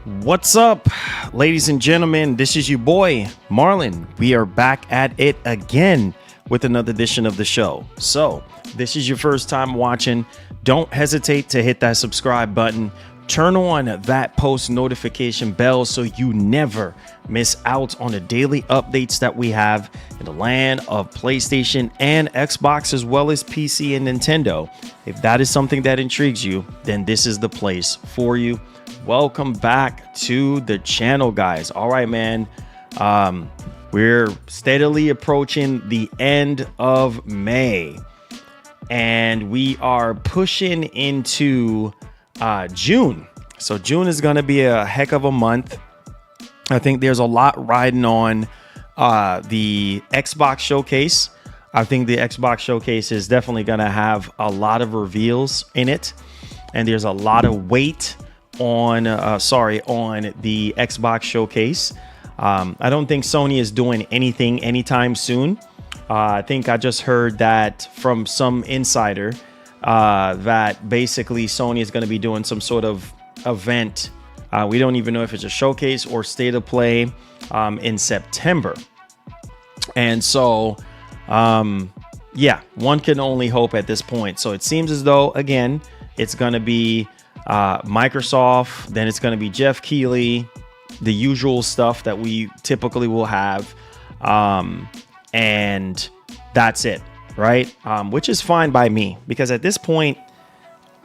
What's up, ladies and gentlemen? This is your boy Marlon. We are back at it again with another edition of the show. So this is your first time watching, don't hesitate to hit that subscribe button. Turn on that post notification bell so you never miss out on the daily updates that we have in the land of PlayStation and Xbox, as well as PC and Nintendo. If that is something that intrigues you, then this is the place for you. Welcome back to the channel, guys. All right, man. We're steadily approaching the end of May, and we are pushing into June. So June is going to be a heck of a month. I think there's a lot riding on the Xbox showcase. I think the Xbox showcase is definitely going to have a lot of reveals in it, and there's a lot of weight on the Xbox showcase. I don't think Sony is doing anything anytime soon. I think I just heard that from some insider that basically Sony is going to be doing some sort of event. We don't even know if it's a showcase or state of play in September. And so, yeah, one can only hope at this point. So it seems as though, again, it's going to be Microsoft, then it's going to be Jeff Keighley, the usual stuff that we typically will have. And that's it. Right? Which is fine by me, because at this point,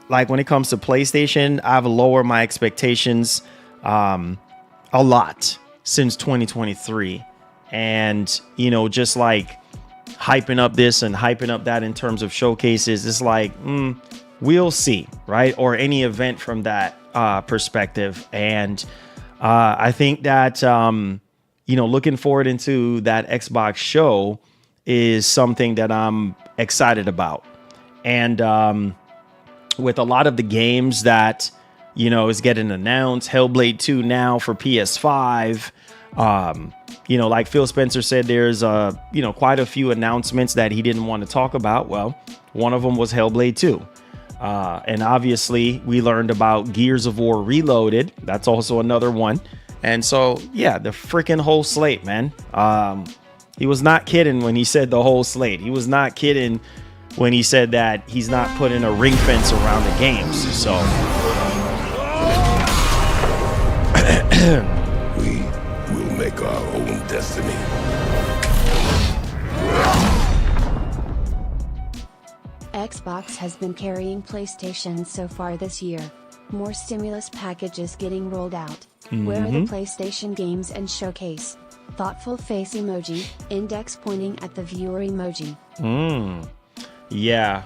like when it comes to PlayStation, I've lowered my expectations a lot since 2023. And, you know, just like hyping up this and hyping up that in terms of showcases, it's like, we'll see, right? Or any event from that perspective. And I think that, you know, looking forward into that Xbox show is something that I'm excited about. And with a lot of the games that, you know, is getting announced, Hellblade 2 now for PS5, you know, like Phil Spencer said, there's, you know, quite a few announcements that he didn't want to talk about. Well, one of them was Hellblade 2. And obviously we learned about Gears of War Reloaded. That's also another one. And so, yeah, the freaking whole slate, man. He was not kidding when he said the whole slate. He was not kidding when he said that he's not putting a ring fence around the games. So we will make our own destiny. Xbox has been carrying PlayStation so far this year. More stimulus packages getting rolled out. Where are the PlayStation games and showcase? Thoughtful face emoji, index pointing at the viewer emoji. Yeah.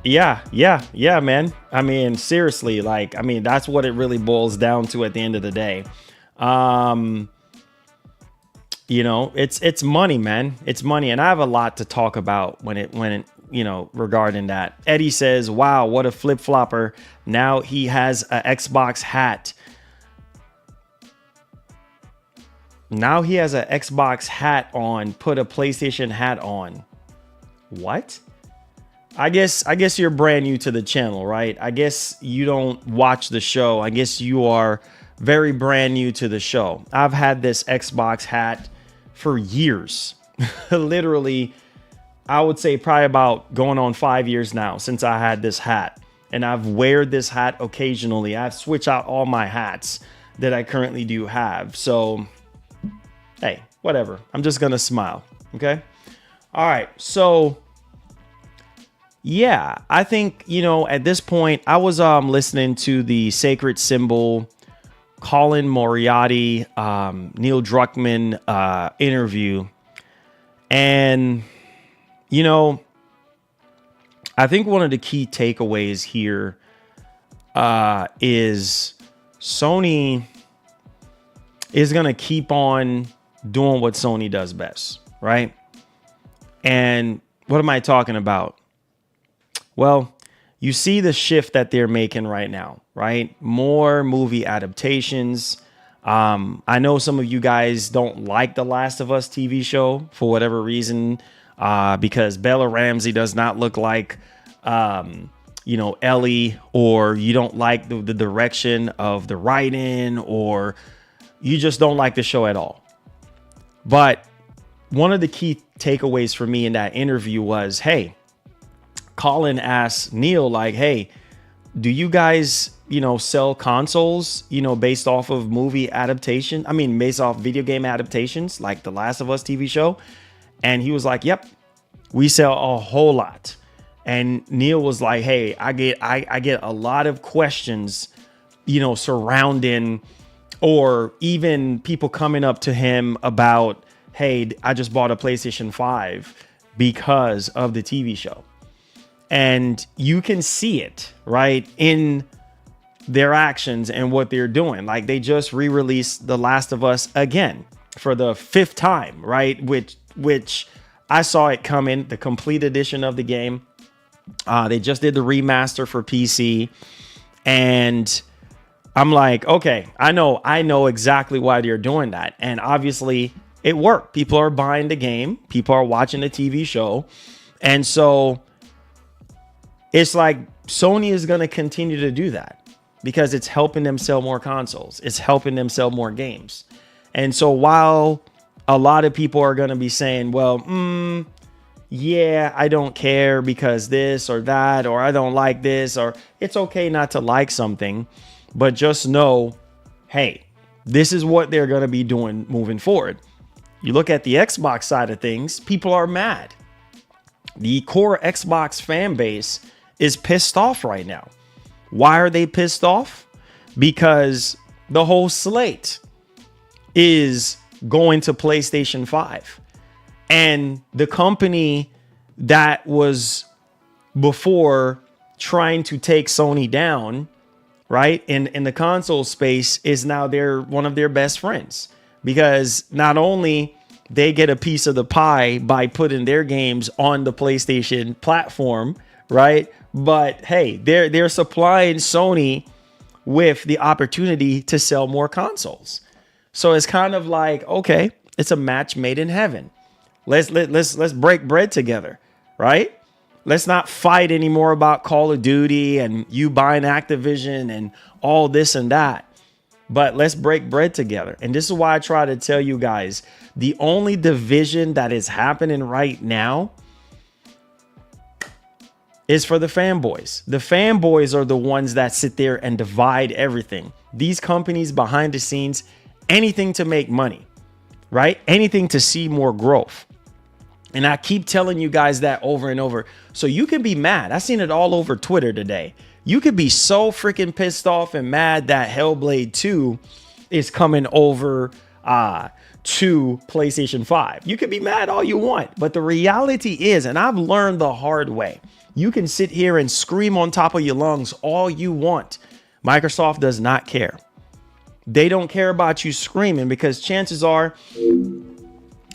Yeah, man. I mean, seriously, like, I mean, that's what it really boils down to at the end of the day. You know, it's money, man. It's money. And I have a lot to talk about when it, you know, regarding that. Eddie says, wow, what a flip flopper. Now he has an Xbox hat. Now he has an Xbox hat on, put a PlayStation hat on. What? I guess you're brand new to the channel, right? I guess you don't watch the show. I guess you are very brand new to the show. I've had this Xbox hat for years. Literally, I would say probably about going on 5 years now since I had this hat. And I've weared this hat occasionally. I've switched out all my hats that I currently do have. So, hey, whatever. I'm just going to smile. Okay. All right. So, yeah, I think, you know, at this point, I was listening to the Sacred Symbol, Colin Moriarty, Neil Druckmann interview. And, you know, I think one of the key takeaways here is Sony is going to keep on doing what Sony does best, right? And what am I talking about? Well, you see the shift that they're making right now, right? More movie adaptations. I know some of you guys don't like the Last of Us TV show for whatever reason, because Bella Ramsey does not look like, Ellie, or you don't like the direction of the writing, or you just don't like the show at all. But one of the key takeaways for me in that interview was, hey, Colin asked Neil, like, hey, do you guys, sell consoles, based off of movie adaptation? I mean, based off video game adaptations, like The Last of Us TV show. And he was like, yep, we sell a whole lot. And Neil was like, hey, I get a lot of questions, surrounding, or even people coming up to him about, hey, I just bought a PlayStation 5 because of the TV show. And you can see it, right, in their actions and what they're doing. Like, they just re-released The Last of Us again for the 5th time, right? Which I saw it coming, the complete edition of the game. They just did the remaster for PC. And I'm like, okay, I know exactly why they're doing that. And obviously it worked. People are buying the game. People are watching the TV show. And so it's like Sony is going to continue to do that because it's helping them sell more consoles. It's helping them sell more games. And so while a lot of people are going to be saying, well, yeah, I don't care because this or that, or I don't like this, or it's okay not to like something, but just know, hey, this is what they're going to be doing moving forward. You look at the Xbox side of things, people are mad. The core Xbox fan base is pissed off right now. Why are they pissed off? Because the whole slate is going to PlayStation 5. And the company that was before trying to take Sony down, right, in the console space, is now one of their best friends. Because not only they get a piece of the pie by putting their games on the PlayStation platform, right? But hey, they're supplying Sony with the opportunity to sell more consoles. So it's kind of like, okay, it's a match made in heaven. Let's break bread together, right? Let's not fight anymore about Call of Duty and you buying Activision and all this and that. But let's break bread together. And this is why I try to tell you guys, the only division that is happening right now is for the fanboys. The fanboys are the ones that sit there and divide everything. These companies behind the scenes, anything to make money, right? Anything to see more growth. And I keep telling you guys that over and over. So you can be mad. I seen it all over Twitter today. You could be so freaking pissed off and mad that Hellblade 2 is coming over to PlayStation 5. You could be mad all you want. But the reality is, and I've learned the hard way, you can sit here and scream on top of your lungs all you want. Microsoft does not care. They don't care about you screaming because chances are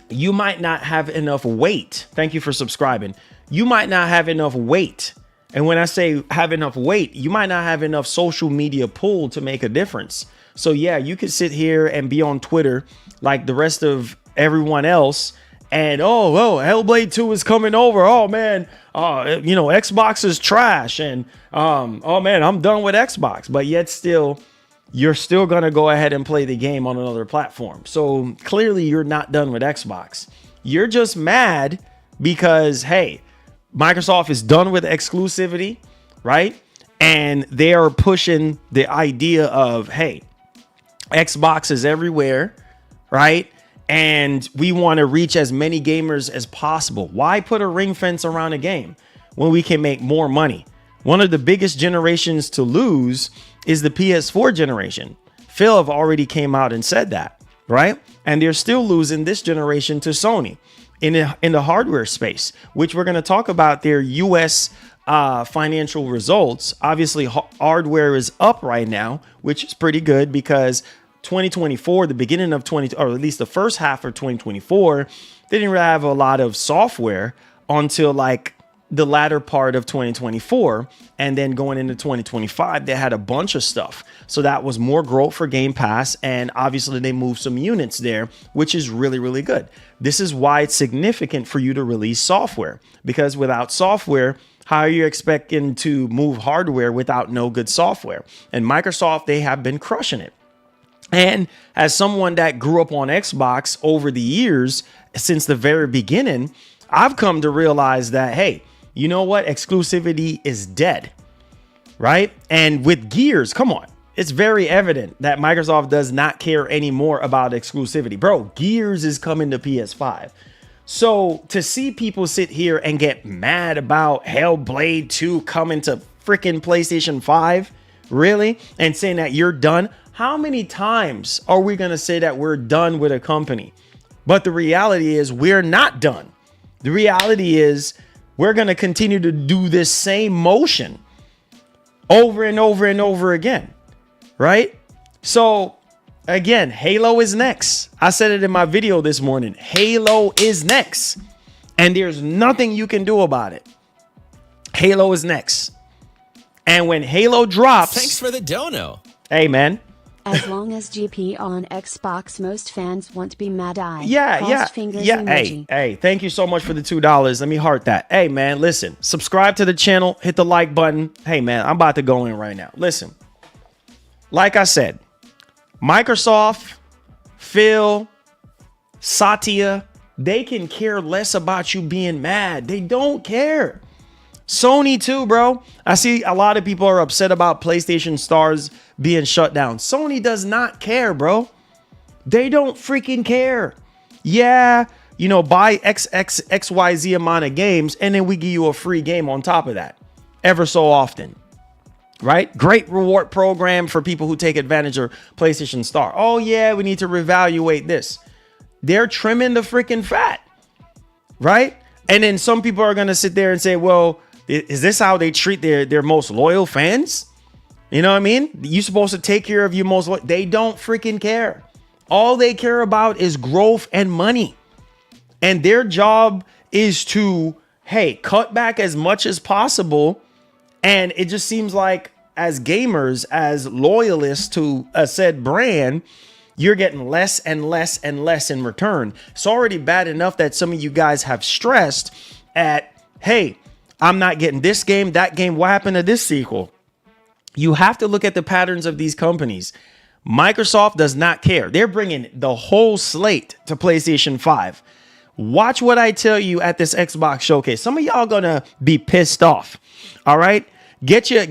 you might not have enough weight. Thank you for subscribing. You might not have enough weight. And when I say have enough weight, you might not have enough social media pull to make a difference. So yeah, you could sit here and be on Twitter like the rest of everyone else. And Hellblade 2 is coming over. Oh man, Xbox is trash. And oh man, I'm done with Xbox. But yet still, you're still going to go ahead and play the game on another platform. So clearly you're not done with Xbox. You're just mad because, hey, Microsoft is done with exclusivity, right? And they are pushing the idea of, hey, Xbox is everywhere, right? And we want to reach as many gamers as possible. Why put a ring fence around a game when we can make more money? One of the biggest generations to lose is the PS4 generation. Phil have already came out and said that, right? And they're still losing this generation to Sony in the hardware space, which we're going to talk about their US financial results. Obviously, hardware is up right now, which is pretty good because 2024, the beginning of or at least the first half of 2024, they didn't really have a lot of software until like the latter part of 2024. And then going into 2025, they had a bunch of stuff. So that was more growth for Game Pass. And obviously they moved some units there, which is really, really good. This is why it's significant for you to release software, because without software, How are you expecting to move hardware without no good software? And Microsoft, they have been crushing it. And as someone that grew up on Xbox over the years, since the very beginning, I've come to realize that, hey, you know what? Exclusivity is dead, right? And with Gears, come on. It's very evident that Microsoft does not care anymore about exclusivity. Bro, Gears is coming to PS5. So to see people sit here and get mad about Hellblade 2 coming to freaking PlayStation 5, really? And saying that you're done. How many times are we going to say that we're done with a company? But the reality is we're not done. The reality is we're going to continue to do this same motion over and over and over again. Right? So again, Halo is next. I said it in my video this morning. Halo is next. And there's nothing you can do about it. Halo is next. And when Halo drops... Thanks for the dono. Hey, man. As long as GP on Xbox, most fans won't be mad-eyed. Yeah. Hey, thank you so much for the $2. Let me heart that. Hey, man, listen. Subscribe to the channel. Hit the like button. Hey, man, I'm about to go in right now. Listen. Like I said, Microsoft, Phil, Satya, they can care less about you being mad. They don't care. Sony too, bro. I see a lot of people are upset about PlayStation Stars being shut down. Sony does not care, bro. They don't freaking care. Yeah, you know, buy XYZ amount of games and then we give you a free game on top of that ever so often. Right? Great reward program for people who take advantage of PlayStation Star. Oh, yeah, we need to reevaluate this. They're trimming the freaking fat. Right? And then some people are going to sit there and say, well, is this how they treat their most loyal fans? You know what I mean? You're supposed to take care of your most loyal. They don't freaking care. All they care about is growth and money. And their job is to, hey, cut back as much as possible. And it just seems like as gamers, as loyalists to a said brand, you're getting less and less and less in return. It's already bad enough that some of you guys have stressed at, hey, I'm not getting this game, that game. What happened to this sequel? You have to look at the patterns of these companies. Microsoft does not care. They're bringing the whole slate to PlayStation 5. Watch what I tell you at this Xbox showcase. Some of y'all gonna be pissed off. All right. Get your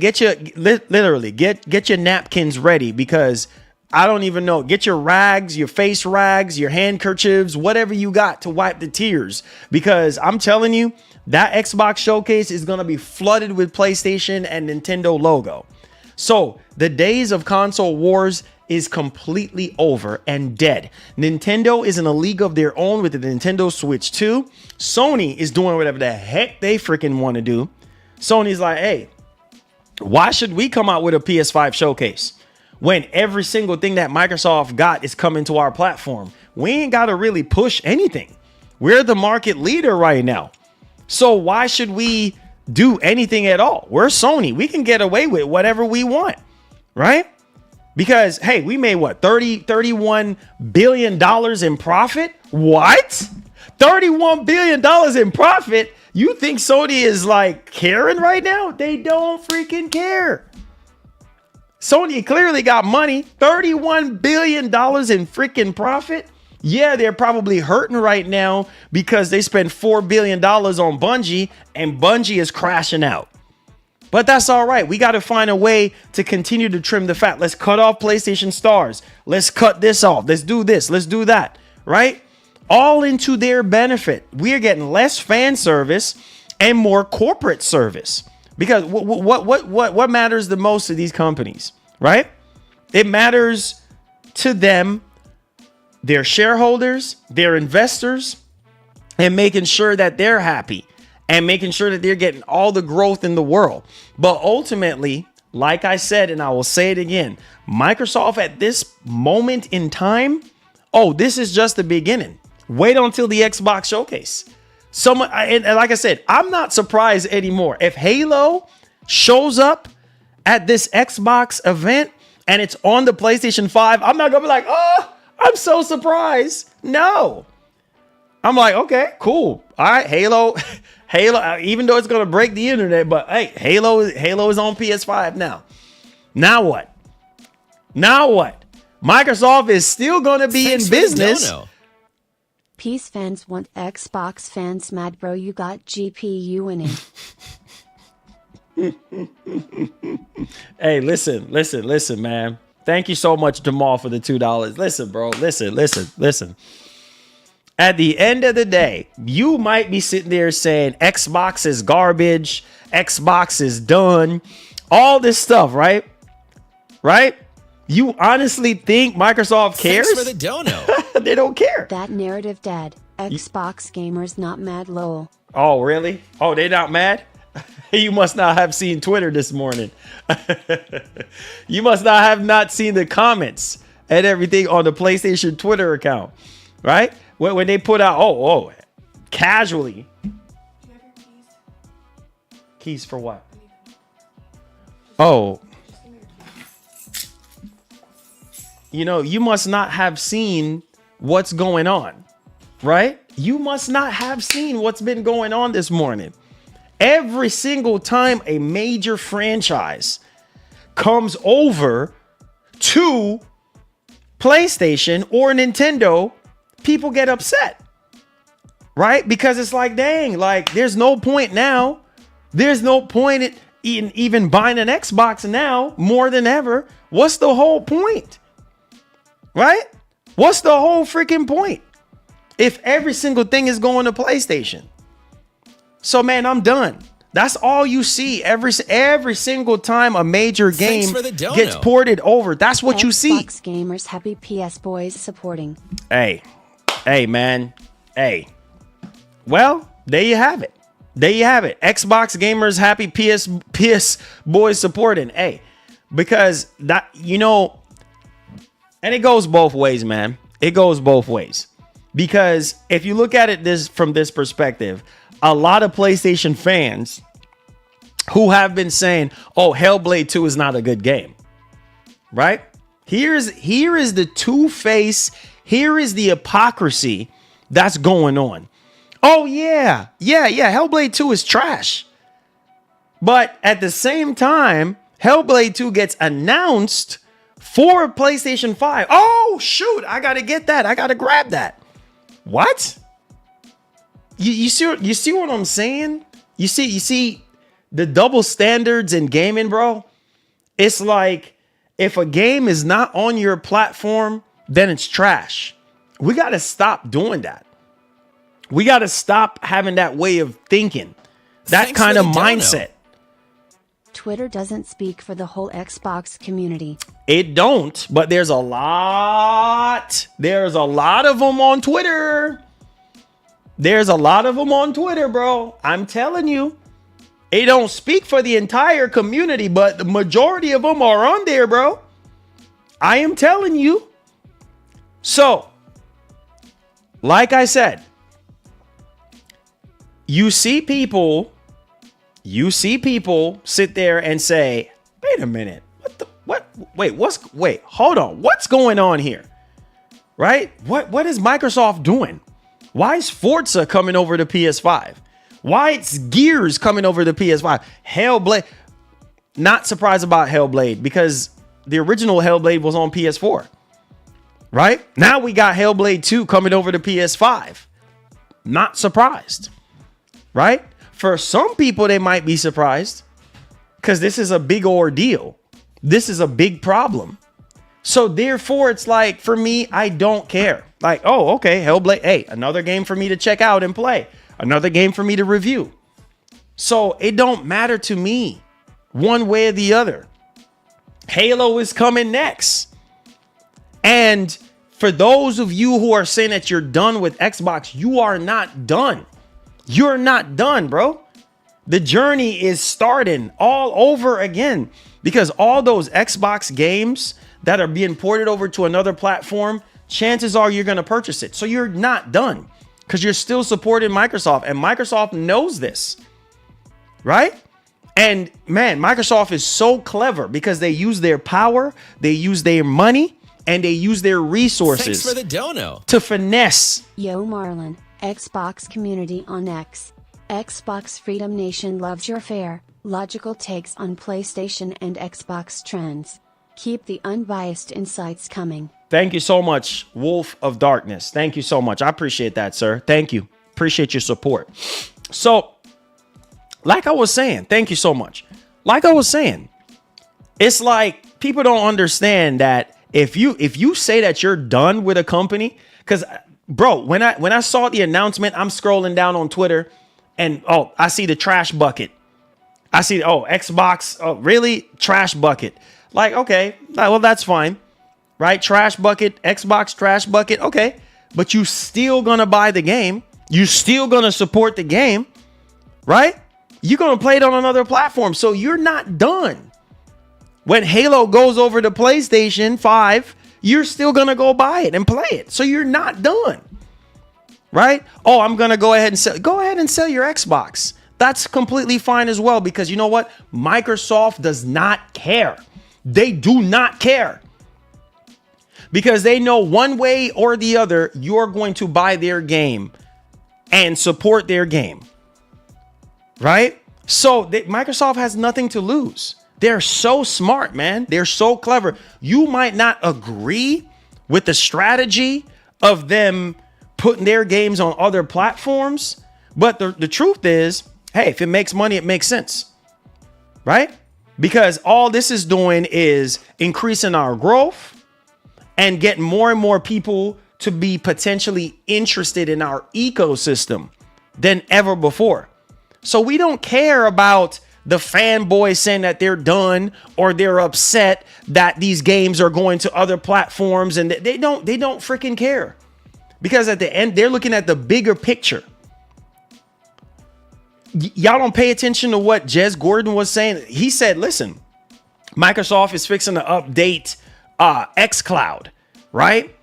napkins ready because I don't even know. Get your rags, your face rags, your handkerchiefs, whatever you got to wipe the tears. Because I'm telling you, that Xbox showcase is going to be flooded with PlayStation and Nintendo logo. So the days of console wars is completely over and dead. Nintendo is in a league of their own with the Nintendo Switch 2. Sony is doing whatever the heck they freaking want to do. Sony's like, hey, why should we come out with a PS5 showcase when every single thing that Microsoft got is coming to our platform? We ain't got to really push anything. We're the market leader right now. So why should we do anything at all? We're Sony. We can get away with whatever we want, right? Because, hey, we made what, $31 billion in profit? What? $31 billion in profit? You think Sony is like caring right now? They don't freaking care. Sony clearly got money. $31 billion in freaking profit. Yeah, they're probably hurting right now because they spent $4 billion on Bungie and Bungie is crashing out. But that's all right. We got to find a way to continue to trim the fat. Let's cut off PlayStation Stars. Let's cut this off. Let's do this. Let's do that. Right? All into their benefit. We are getting less fan service and more corporate service. Because what matters the most to these companies, right? It matters to them, their shareholders, their investors, and making sure that they're happy and making sure that they're getting all the growth in the world. But ultimately, like I said, and I will say it again, Microsoft at this moment in time, oh, this is just the beginning. Wait until the Xbox showcase. And like I said, I'm not surprised anymore. If Halo shows up at this Xbox event and it's on the PlayStation 5, I'm not going to be like, oh, I'm so surprised. No. I'm like, okay, cool. All right, Halo, even though it's going to break the internet, but hey, Halo is on PS5 now. Now what? Microsoft is still going to be in business. Peace fans want Xbox fans mad, bro. You got GPU winning. Hey, listen, man. Thank you so much, Jamal, for the $2. Listen, bro. Listen. At the end of the day, you might be sitting there saying Xbox is garbage, Xbox is done, all this stuff, right? Right? You honestly think Microsoft cares? Thanks for the dono. They don't care. That narrative dead. Xbox gamers not mad, lol. Oh, really? Oh, they're not mad? You must not have seen Twitter this morning. You must not have seen the comments and everything on the PlayStation Twitter account, right? When they put out, casually. Do you have your keys? Keys for what? Oh. You know, you must not have seen what's going on, right? You must not have seen what's been going on this morning. Every single time a major franchise comes over to PlayStation or Nintendo, people get upset, right? Because it's like, dang, like there's no point now. There's no point in even buying an Xbox now more than ever. What's the whole point? Right? What's the whole freaking point if every single thing is going to PlayStation? So, man, I'm done. That's all you see every single time a major game gets ported over. That's what you see. Xbox gamers happy, PS boys supporting. Hey, man. Hey. Well, there you have it. Xbox gamers happy, PS boys supporting. Hey, because that, you know, and it goes both ways, man. It goes both ways. Because if you look at it from this perspective, a lot of PlayStation fans who have been saying, oh, Hellblade 2 is not a good game, right? Here is the two-face, here is the hypocrisy that's going on. Oh, yeah, Hellblade 2 is trash. But at the same time, Hellblade 2 gets announced for PlayStation 5. Oh, shoot, I got to get that. I got to grab that. What? You see what I'm saying? You see the double standards in gaming, bro? It's like if a game is not on your platform, then it's trash. We got to stop doing that. We got to stop having that way of thinking, that kind of mindset. Twitter doesn't speak for the whole Xbox community. It don't, but there's a lot of them on Twitter. There's a lot of them on Twitter, bro. I'm telling you. It don't speak for the entire community, but the majority of them are on there, bro. I am telling you. So, like I said, you see people sit there and say, wait a minute, hold on, what's going on here? Right? What is Microsoft doing? Why is Forza coming over to PS5? Why is Gears coming over to PS5? Hellblade, not surprised about Hellblade because the original Hellblade was on PS4. Right? Now we got Hellblade 2 coming over to PS5. Not surprised. Right? For some people, they might be surprised because this is a big ordeal. This is a big problem. So therefore, it's like, for me, I don't care. Like, oh, okay, Hellblade. Hey, another game for me to check out and play. Another game for me to review. So it don't matter to me one way or the other. Halo is coming next. And for those of you who are saying that you're done with Xbox, you are not done. You're not done, bro. The journey is starting all over again because all those Xbox games that are being ported over to another platform, chances are you're going to purchase it. So you're not done because you're still supporting Microsoft, and Microsoft knows this, right? And man, Microsoft is so clever because they use their power, they use their money, and they use their resources Thanks for the dono. to finesse. Yo, Marlon, Xbox community on X. Xbox Freedom Nation loves your fair, logical takes on PlayStation and Xbox trends. Keep the unbiased insights coming. Thank you so much, Wolf of Darkness. Thank you so much. I appreciate that, sir. Thank you. Appreciate your support. So, like I was saying, thank you so much. Like I was saying, it's like people don't understand that if you say that you're done with a company, because bro, when I saw the announcement, I'm scrolling down on Twitter and I see the trash bucket. I see Xbox, really? Trash bucket. Like, okay, well, that's fine. Right? Trash bucket, Xbox trash bucket. Okay. But you still gonna buy the game. You still gonna support the game, right? You're gonna play it on another platform. So you're not done. When Halo goes over to PlayStation 5, you're still gonna go buy it and play it. So you're not done. Right? Oh, I'm gonna go ahead and sell your Xbox. That's completely fine as well, because you know what? Microsoft does not care. They do not care. Because they know one way or the other, you're going to buy their game and support their game. Right? So Microsoft has nothing to lose. They're so smart, man. They're so clever. You might not agree with the strategy of them putting their games on other platforms. But the truth is, hey, if it makes money, it makes sense. Right? Because all this is doing is increasing our growth and getting more and more people to be potentially interested in our ecosystem than ever before. So we don't care about the fanboys saying that they're done or they're upset that these games are going to other platforms, and they don't freaking care, because at the end they're looking at the bigger picture. Y'all don't pay attention to what Jez Gordon was saying. He said, listen, Microsoft is fixing to update xCloud, right?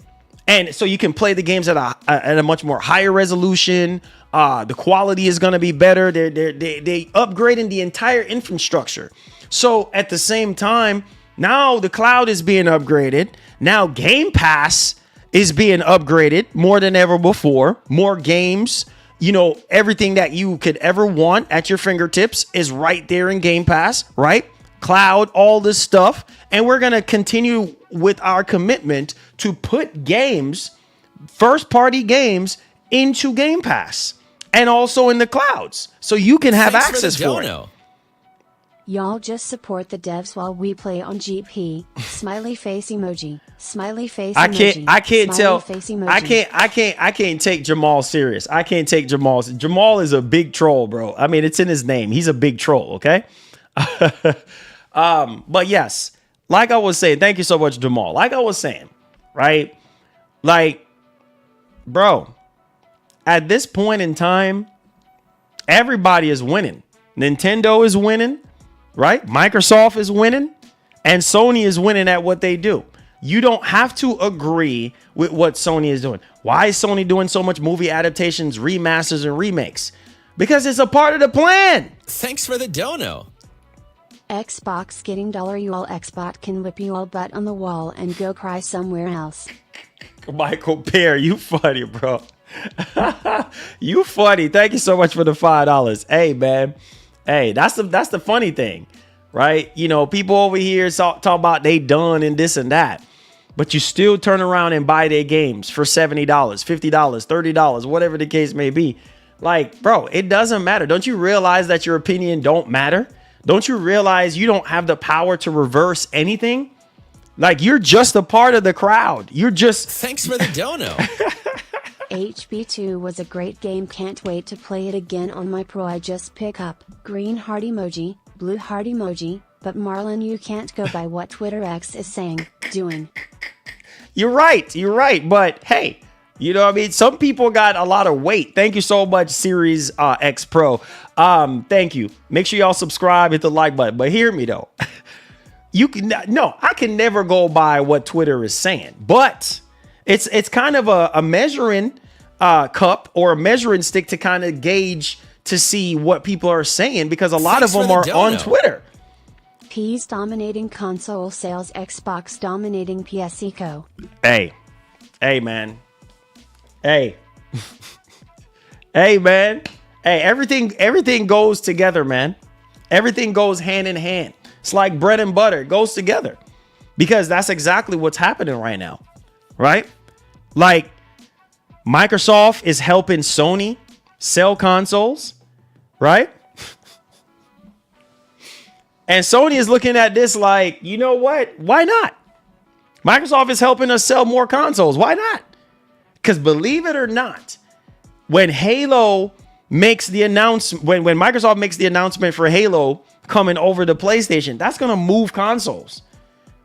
And so you can play the games at a much more higher resolution. The quality is going to be better. They upgrading the entire infrastructure. So at the same time, now the cloud is being upgraded. Now Game Pass is being upgraded more than ever before. More games, everything that you could ever want at your fingertips is right there in Game Pass, right? Cloud, all this stuff. And we're going to continue with our commitment to put games, first party games, into Game Pass and also in the clouds, so you can have access for it. Y'all just support the devs while we play on GP. Smiley face emoji. Smiley face emoji. I can't take Jamal serious. I can't take Jamal. Jamal is a big troll, bro. I mean, it's in his name. He's a big troll, okay? But yes, like I was saying, thank you so much, Jamal. Like I was saying, right? Like, bro, at this point in time, everybody is winning. Nintendo is winning, right? Microsoft is winning, and Sony is winning at what they do. You don't have to agree with what Sony is doing. Why is Sony doing so much movie adaptations, remasters, and remakes? Because it's a part of the plan. Thanks for the dono. Xbox getting $. You all Xbot can whip you all butt on the wall and go cry somewhere else. Michael Pear, you funny, bro. You funny. Thank you so much for the $5. Hey, man. Hey, that's the funny thing, right? People over here talk about they done and this and that, but you still turn around and buy their games for $70, $50, $30, whatever the case may be. Like, bro, it doesn't matter. Don't you realize that your opinion don't matter? Don't you realize you don't have the power to reverse anything? Like, you're just a part of the crowd. You're just... Thanks for the dono. HB2 was a great game. Can't wait to play it again on my Pro. I just pick up green heart emoji, blue heart emoji, but Marlon, you can't go by what Twitter X is saying, doing. You're right. But hey, you know what I mean? Some people got a lot of weight. Thank you so much, Series X Pro. Thank you. Make sure y'all subscribe, hit the like button. But hear me though. I can never go by what Twitter is saying, but it's kind of a measuring cup or a measuring stick to kind of gauge to see what people are saying, because a lot of them are on Twitter. P's dominating console sales, Xbox dominating PS Eco. Hey, man. Hey. Hey, man. Hey, everything goes together, man. Everything goes hand in hand. It's like bread and butter. It goes together because that's exactly what's happening right now, right? Like Microsoft is helping Sony sell consoles, right? And Sony is looking at this like, you know what? Why not? Microsoft is helping us sell more consoles. Why not? Because believe it or not, when Halo makes the announcement, when Microsoft makes the announcement for Halo coming over to PlayStation, that's going to move consoles,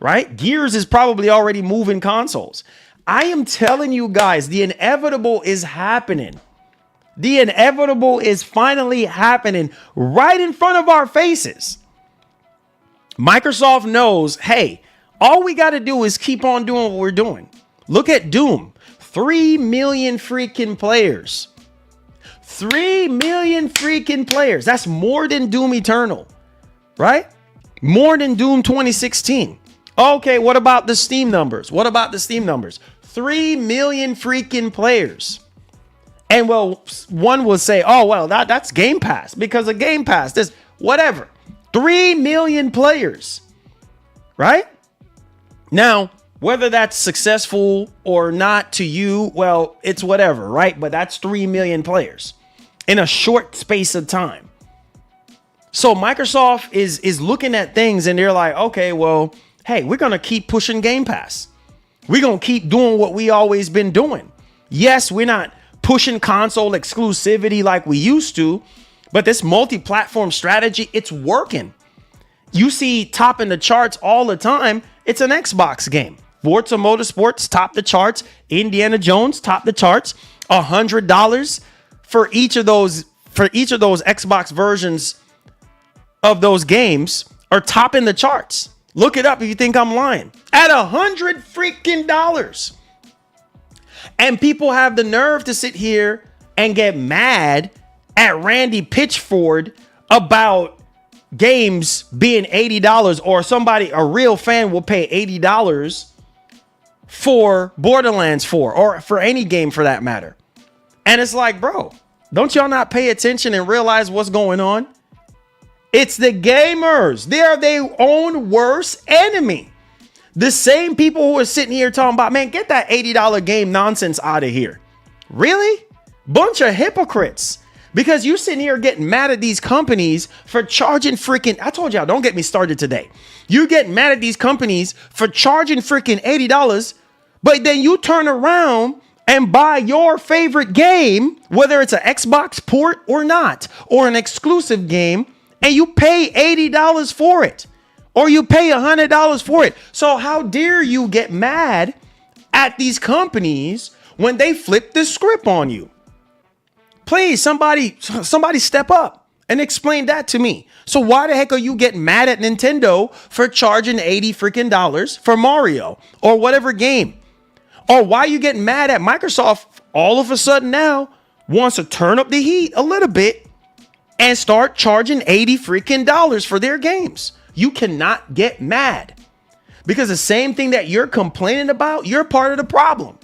right? Gears is probably already moving consoles. I am telling you guys, the inevitable is happening. The inevitable is finally happening right in front of our faces. Microsoft knows, hey, all we got to do is keep on doing what we're doing. Look at Doom. 3 million freaking players. 3 million freaking players. That's more than Doom Eternal, right? More than Doom 2016. Okay, what about the Steam numbers? 3 million freaking players. And well, one will say, oh, well, that's Game Pass because of Game Pass. This, whatever. 3 million players, right? Now, whether that's successful or not to you, well, it's whatever, right? But that's 3 million players in a short space of time. So Microsoft is looking at things and they're like, okay, well, hey, we're going to keep pushing Game Pass. We're going to keep doing what we always been doing. Yes, we're not pushing console exclusivity like we used to, but this multi-platform strategy, it's working. You see topping the charts all the time. It's an Xbox game. Forza Motorsports top the charts. Indiana Jones top the charts. $100 for each of those Xbox versions of those games are topping the charts. Look it up if you think I'm lying. At $100 freaking dollars. And people have the nerve to sit here and get mad at Randy Pitchford about games being $80 or a real fan will pay $80 for Borderlands 4 or for any game for that matter. And it's like, bro, don't y'all not pay attention and realize what's going on? It's the gamers. They are their own worst enemy. The same people who are sitting here talking about, man, get that $80 game nonsense out of here. Really? Bunch of hypocrites. Because you're sitting here getting mad at these companies for charging freaking, I told y'all, don't get me started today. You get mad at these companies for charging freaking $80, but then you turn around and buy your favorite game, whether it's an Xbox port or not, or an exclusive game, and you pay $80 for it, or you pay $100 for it. So how dare you get mad at these companies when they flip the script on you? Please, somebody step up and explain that to me. So why the heck are you getting mad at Nintendo for charging $80 freaking dollars for Mario or whatever game? Or why are you getting mad at Microsoft all of a sudden now wants to turn up the heat a little bit and start charging $80 freaking dollars for their games? You cannot get mad because the same thing that you're complaining about, you're part of the problem.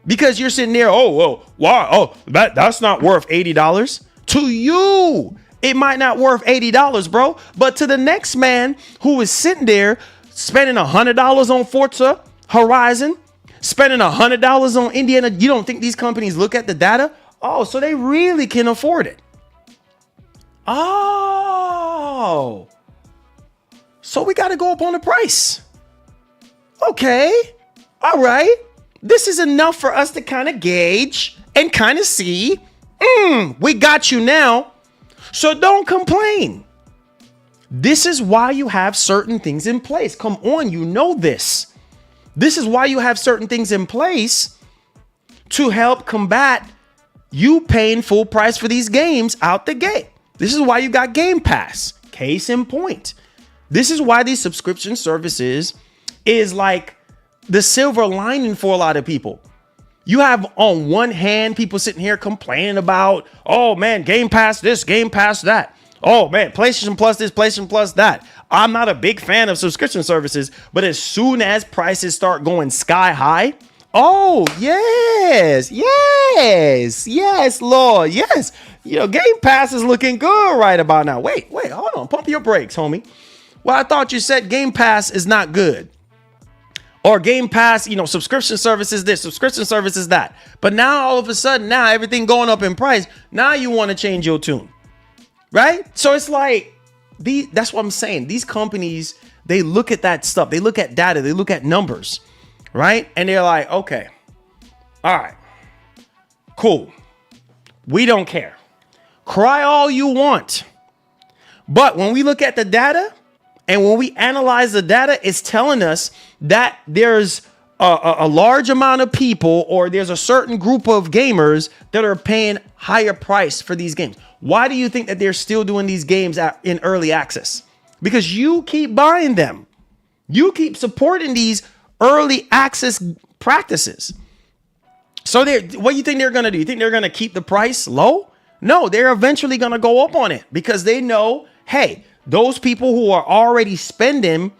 Because you're sitting there, oh, well, why? Oh, that's not worth $80. To you, it might not worth $80, bro. But to the next man who is sitting there spending $100 on Forza Horizon, spending $100 on Indiana, you don't think these companies look at the data? Oh, so they really can afford it. Oh, so we got to go up on the price. Okay, all right. This is enough for us to kind of gauge and kind of see, we got you now. So don't complain. This is why you have certain things in place. Come on, you know this. This is why you have certain things in place to help combat you paying full price for these games out the gate. This is why you got Game Pass. Case in point. This is why these subscription services is like the silver lining for a lot of people. You have on one hand people sitting here complaining about, oh man, Game Pass this, Game Pass that. Oh man, PlayStation Plus this, PlayStation Plus that. I'm not a big fan of subscription services, but as soon as prices start going sky high, Oh, yes, Lord, yes. Game Pass is looking good right about now. Wait, hold on. Pump your brakes, homie. Well, I thought you said Game Pass is not good. Or Game Pass, subscription services this, subscription services that. But now all of a sudden, now everything going up in price. Now you want to change your tune, right? So it's like, that's what I'm saying. These companies, they look at that stuff. They look at data. They look at numbers, right? And they're like, okay, all right, cool. We don't care. Cry all you want. But when we look at the data and when we analyze the data, it's telling us that there's a large amount of people, or there's a certain group of gamers that are paying higher price for these games. Why do you think that they're still doing these games in early access? Because you keep buying them. You keep supporting these early access practices. So what do you think they're going to do? You think they're going to keep the price low? No, they're eventually going to go up on it because they know, hey, those people who are already spending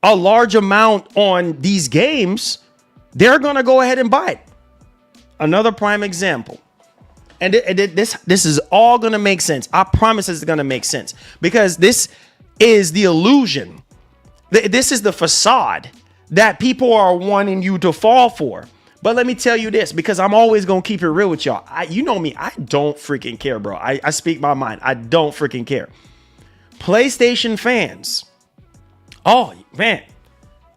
a large amount on these games, they're going to go ahead and buy it. Another prime example. And this is all going to make sense. I promise it's going to make sense because this is the illusion. This is the facade that people are wanting you to fall for. But let me tell you this, because I'm always going to keep it real with y'all. You know me. I don't freaking care, bro. I speak my mind. I don't freaking care. PlayStation fans. Oh, man.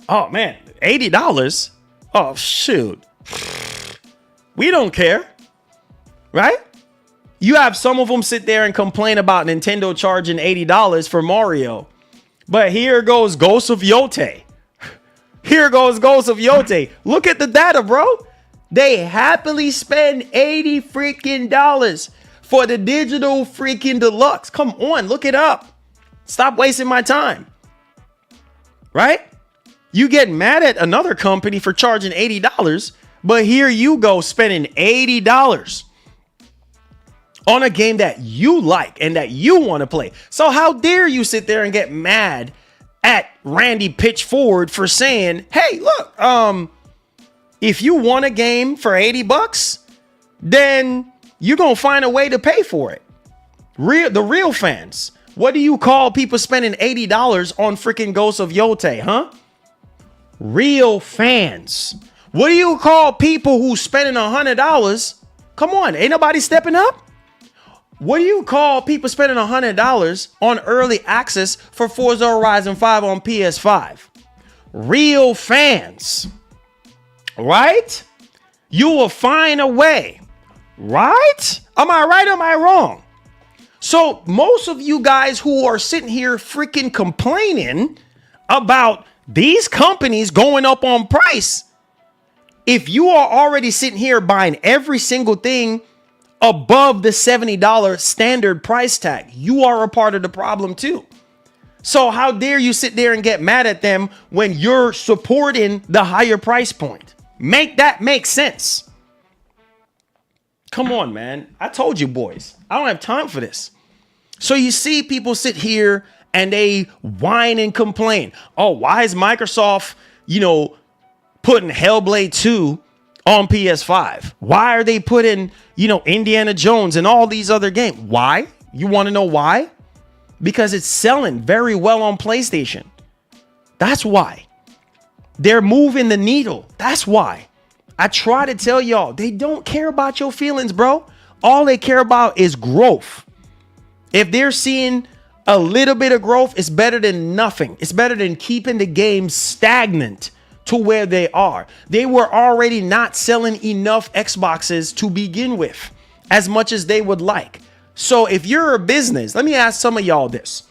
$80. Oh, shoot. We don't care. Right? You have some of them sit there and complain about Nintendo charging $80 for Mario. But here goes Ghost of Yote. Here goes Ghost of Yote. Look at the data, bro. They happily spend $80 freaking dollars for the digital freaking deluxe. Come on, look it up. Stop wasting my time. Right? You get mad at another company for charging $80, but here you go spending $80 on a game that you like and that you want to play. So how dare you sit there and get mad at Randy Pitchford for saying, hey, look, if you want a game for $80, then you're going to find a way to pay for it. The real fans. What do you call people spending $80 on freaking Ghost of Yote, huh? Real fans. What do you call people who spending $100? Come on, ain't nobody stepping up? What do you call people spending $100 on early access for Forza Horizon 5 on PS5? Real fans, right? You will find a way, right? Am I right or am I wrong? So most of you guys who are sitting here freaking complaining about these companies going up on price, if you are already sitting here buying every single thing above the $70 standard price tag, you are a part of the problem too. So how dare you sit there and get mad at them when you're supporting the higher price point? Make that make sense. Come on, man. I told you, boys, I don't have time for this. So you see people sit here and they whine and complain. Oh, why is Microsoft, putting Hellblade 2 on PS5? Why are they putting, Indiana Jones and all these other games? Why? You want to know why? Because it's selling very well on PlayStation. That's why. They're moving the needle. That's why. I try to tell y'all, they don't care about your feelings, bro. All they care about is growth. If they're seeing a little bit of growth, it's better than nothing. It's better than keeping the game stagnant to where they are. They were already not selling enough Xboxes to begin with, as much as they would like. So if you're a business, let me ask some of y'all this.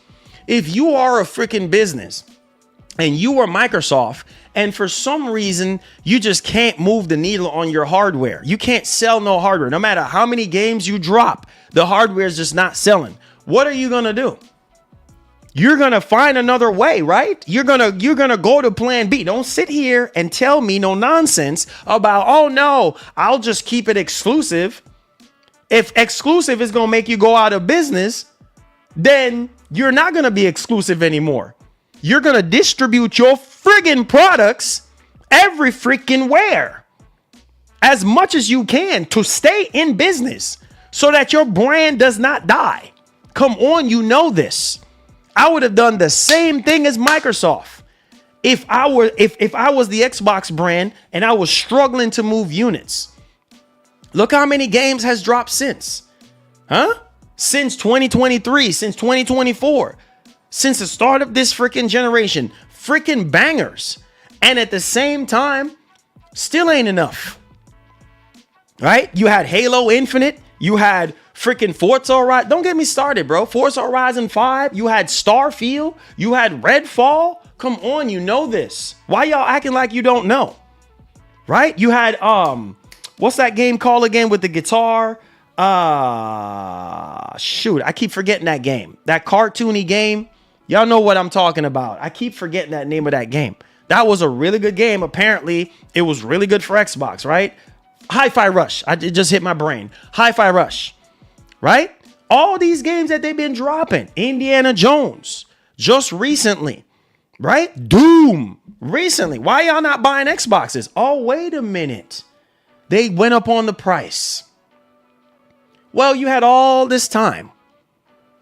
If you are a freaking business and you are Microsoft, and for some reason you just can't move the needle on your hardware, you can't sell no hardware, no matter how many games you drop, the hardware is just not selling. What are you going to do? You're going to find another way, right? You're going to go to plan B. Don't sit here and tell me no nonsense about, oh no, I'll just keep it exclusive. If exclusive is going to make you go out of business, then you're not going to be exclusive anymore. You're going to distribute your friggin' products every freaking where. as much as you can to stay in business so that your brand does not die. Come on, you know this. I would have done the same thing as Microsoft. If I was the Xbox brand and I was struggling to move units. Look how many games has dropped since. Huh? Since 2023, since 2024, since the start of this freaking generation. Freaking bangers. And at the same time, still ain't enough. Right? You had Halo Infinite. You had freaking Forza Horizon. Don't get me started, bro. Forza Horizon 5. You had Starfield. You had Redfall. Come on, you know this. Why y'all acting like you don't know? Right? You had what's that game called again with the guitar? Shoot, I keep forgetting that game. That cartoony game. Y'all know what I'm talking about. I keep forgetting that name of that game. That was a really good game. Apparently, it was really good for Xbox, right? Hi-Fi Rush. It just hit my brain. Hi-Fi Rush. Right? All these games that they've been dropping. Indiana Jones. Just recently. Right? Doom. Recently. Why y'all not buying Xboxes? Oh, wait a minute. They went up on the price. Well, you had all this time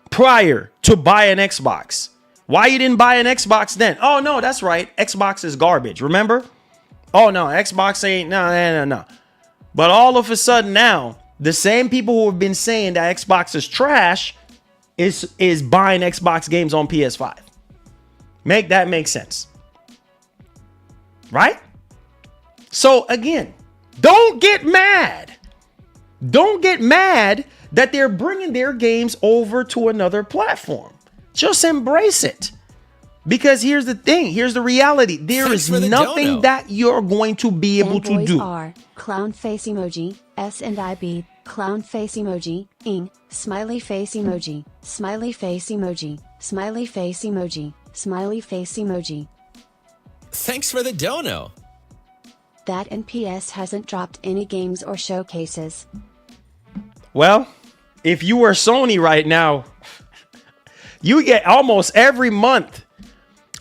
prior to buy an Xbox. Why you didn't buy an Xbox then? Oh, no, that's right. Xbox is garbage. Remember? Oh, no, Xbox ain't. No. But all of a sudden now, the same people who have been saying that Xbox is trash is buying Xbox games on PS5. Make that make sense. Right? So again, don't get mad. Don't get mad that they're bringing their games over to another platform. Just embrace it. Because here's the thing. Here's the reality. There is nothing that you're going to be able to do. Are clown face emoji, S and IB, clown face emoji, ing, smiley face emoji, smiley face emoji, smiley face emoji, smiley face emoji. Thanks for the dono. That and PS hasn't dropped any games or showcases. Well, if you were Sony right now, you get almost every month,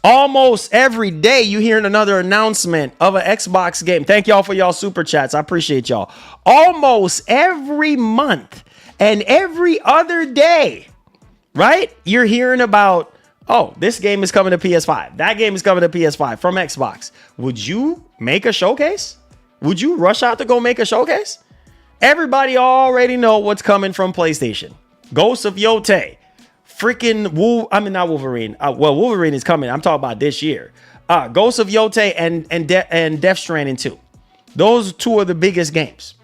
almost every day, you hearing another announcement of an Xbox game. Thank y'all for y'all super chats. I appreciate y'all. Almost every month and every other day, right? You're hearing about, oh, this game is coming to PS5. That game is coming to PS5 from Xbox. Would you make a showcase? Would you rush out to go make a showcase? Everybody already know what's coming from PlayStation. Ghost of Yotei. Freaking not Wolverine. Well, Wolverine is coming. I'm talking about this year. Ghost of Yotei and Death Stranding 2. Those two are the biggest games.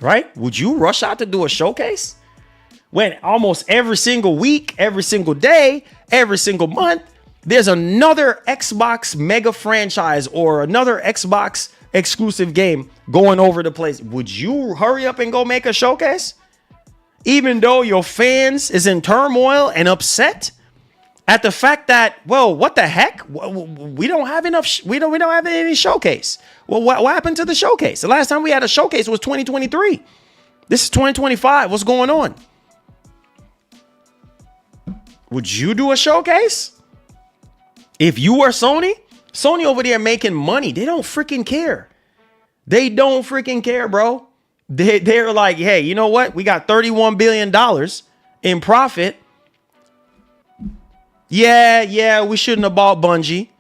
Right? Would you rush out to do a showcase? When almost every single week, every single day, every single month, there's another Xbox mega franchise or another Xbox exclusive game going over the place. Would you hurry up and go make a showcase? Even though your fans is in turmoil and upset at the fact that, well, what the heck? We don't have enough. We don't have any showcase. Well, what happened to the showcase? The last time we had a showcase was 2023. This is 2025. What's going on? Would you do a showcase? If you were Sony over there making money, they don't freaking care. They don't freaking care, bro. They're like, hey, you know what? We got $31 billion in profit. Yeah, we shouldn't have bought Bungie,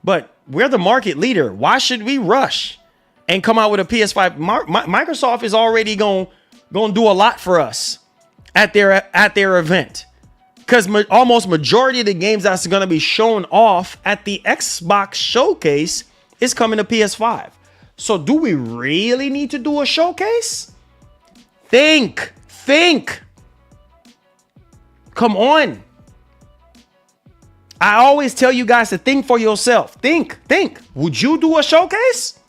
but we're the market leader. Why should we rush and come out with a PS5? Microsoft is already going to do a lot for us at their event. Because almost majority of the games that's going to be shown off at the Xbox showcase is coming to PS5. So do we really need to do a showcase? Think. Come on. I always tell you guys to think for yourself. Think. Would you do a showcase?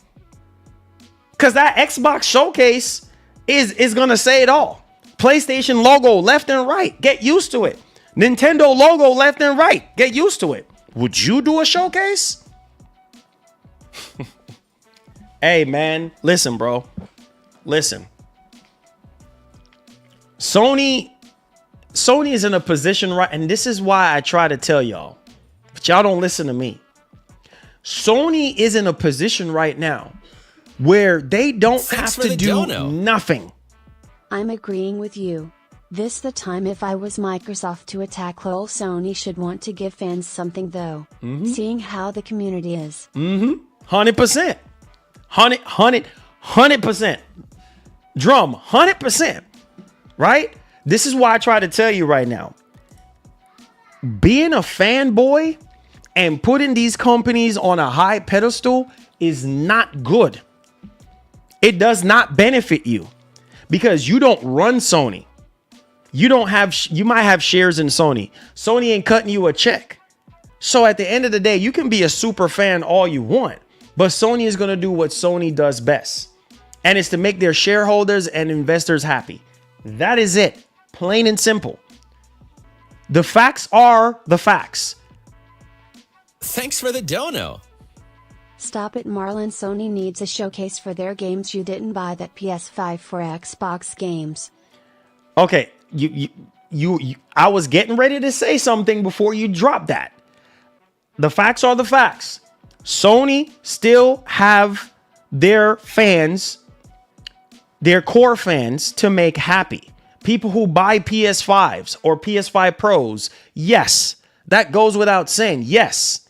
Because that Xbox showcase is going to say it all. PlayStation logo left and right. Get used to it. Nintendo logo left and right. Get used to it. Would you do a showcase? Hey, man. Listen, bro. Listen. Sony is in a position right, and this is why I try to tell y'all, but y'all don't listen to me. Sony is in a position right now where they don't Thanks have for to the do dono. nothing. I'm agreeing with you. This the time if I was Microsoft to attack lol. Sony should want to give fans something though. Seeing how the community is. 100%. 100%. Drum, 100%. Right? This is why I try to tell you right now. Being a fanboy and putting these companies on a high pedestal is not good. It does not benefit you because you don't run Sony. You might have shares in Sony. Sony ain't cutting you a check. So at the end of the day, you can be a super fan all you want, but Sony is going to do what Sony does best. And it's to make their shareholders and investors happy. That is it. Plain and simple. The facts are the facts. Thanks for the dono. Stop it, Marlon. Sony needs a showcase for their games. You didn't buy that PS5 for Xbox games. Okay, I was getting ready to say something before you dropped that. The facts are the facts. Sony still have their fans, their core fans to make happy. People who buy PS5s or PS5 Pros, yes, that goes without saying. Yes,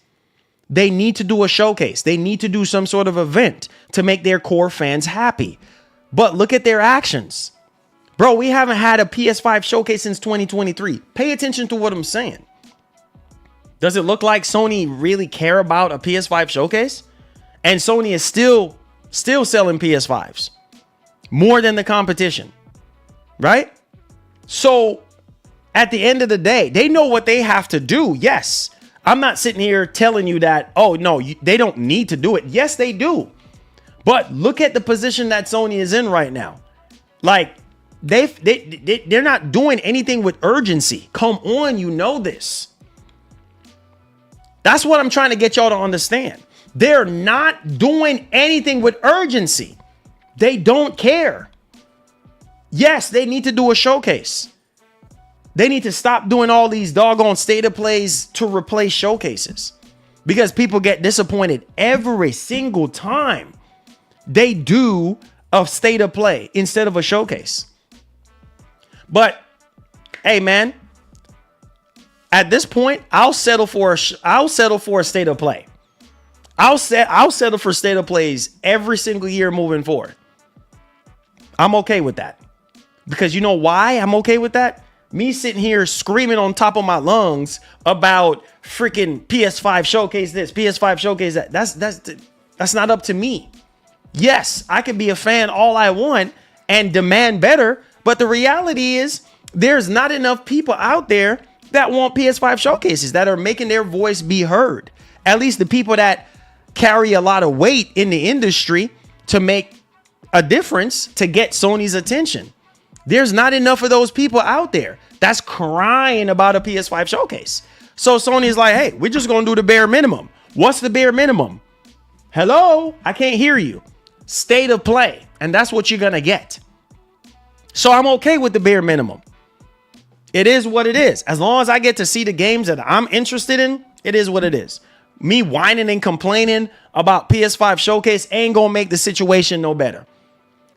they need to do a showcase. They need to do some sort of event to make their core fans happy. But look at their actions. Bro, we haven't had a PS5 showcase since 2023. Pay attention to what I'm saying. Does it look like Sony really care about a PS5 showcase? And Sony is still selling PS5s more than the competition, right? So at the end of the day, they know what they have to do. Yes, I'm not sitting here telling you that, oh, no, they don't need to do it. Yes, they do. But look at the position that Sony is in right now. Like, they're not doing anything with urgency. Come on, you know this. That's what I'm trying to get y'all to understand. They're not doing anything with urgency. They don't care. Yes, they need to do a showcase. They need to stop doing all these doggone state of plays to replace showcases because people get disappointed every single time they do a state of play instead of a showcase. But hey, man, at this point, I'll settle for a state of play. I'll settle for state of plays every single year moving forward. I'm okay with that. Because you know why I'm okay with that? Me sitting here screaming on top of my lungs about freaking PS5 showcase this, PS5 showcase that. That's not up to me. Yes, I can be a fan all I want and demand better, but the reality is there's not enough people out there that want PS5 showcases that are making their voice be heard. At least the people that carry a lot of weight in the industry to make a difference to get Sony's attention. There's not enough of those people out there that's crying about a PS5 showcase. So Sony's like, hey, we're just going to do the bare minimum. What's the bare minimum? Hello? I can't hear you. State of play. And that's what you're going to get. So I'm okay with the bare minimum. It is what it is. As long as I get to see the games that I'm interested in, it is what it is. Me whining and complaining about PS5 showcase ain't going to make the situation no better.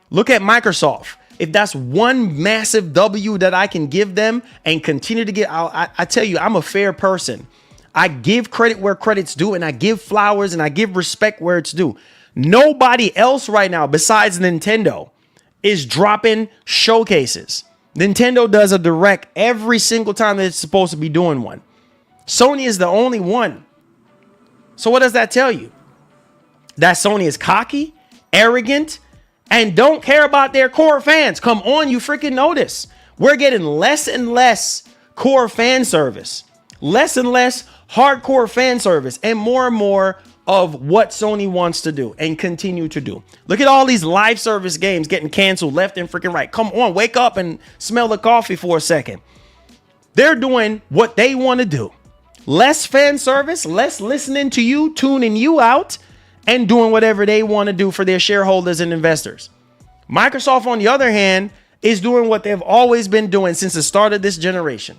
Look at Microsoft. If that's one massive W that I can give them and continue to get, I tell you, I'm a fair person. I give credit where credit's due, and I give flowers and I give respect where it's due. Nobody else right now besides Nintendo is dropping showcases. Nintendo does a direct every single time that it's supposed to be doing one. Sony is the only one. So what does that tell you? That Sony is cocky, arrogant, and don't care about their core fans. Come on, you freaking know this. We're getting less and less core fan service, less and less hardcore fan service, and more of what Sony wants to do and continue to do. Look at all these live service games getting canceled left and freaking right. Come on, wake up and smell the coffee for a second. They're doing what they want to do. Less fan service, less listening to you, tuning you out, and doing whatever they want to do for their shareholders and investors. Microsoft, on the other hand, is doing what they've always been doing since the start of this generation.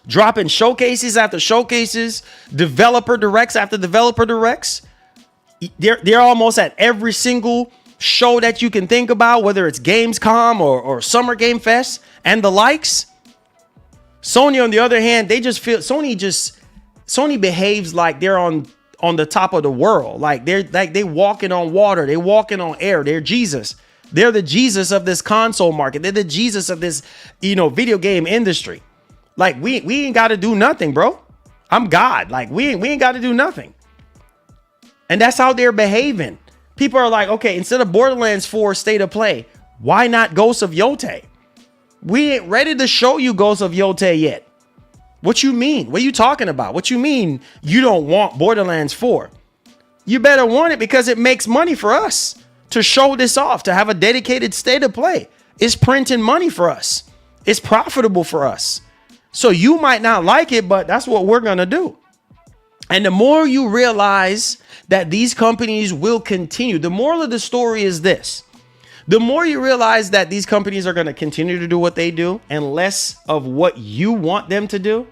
Dropping showcases after showcases, developer directs after developer directs, They're almost at every single show that you can think about, whether it's Gamescom or Summer Game Fest and the likes. Sony, on the other hand, they just feel Sony behaves like they're on the top of the world. Like they walking on water, they walking on air. They're Jesus. They're the Jesus of this console market. They're the Jesus of this, video game industry. Like we ain't got to do nothing, bro. I'm God. Like we ain't got to do nothing. And that's how they're behaving. People are like, okay, instead of Borderlands 4 State of Play, why not Ghosts of Yotei? We ain't ready to show you Ghosts of Yotei yet. What you mean? What are you talking about? What you mean you don't want Borderlands 4? You better want it because it makes money for us to show this off, to have a dedicated State of Play. It's printing money for us. It's profitable for us. So you might not like it, but that's what we're going to do. And the more you realize that these companies will continue, the moral of the story is this. The more you realize that these companies are going to continue to do what they do and less of what you want them to do,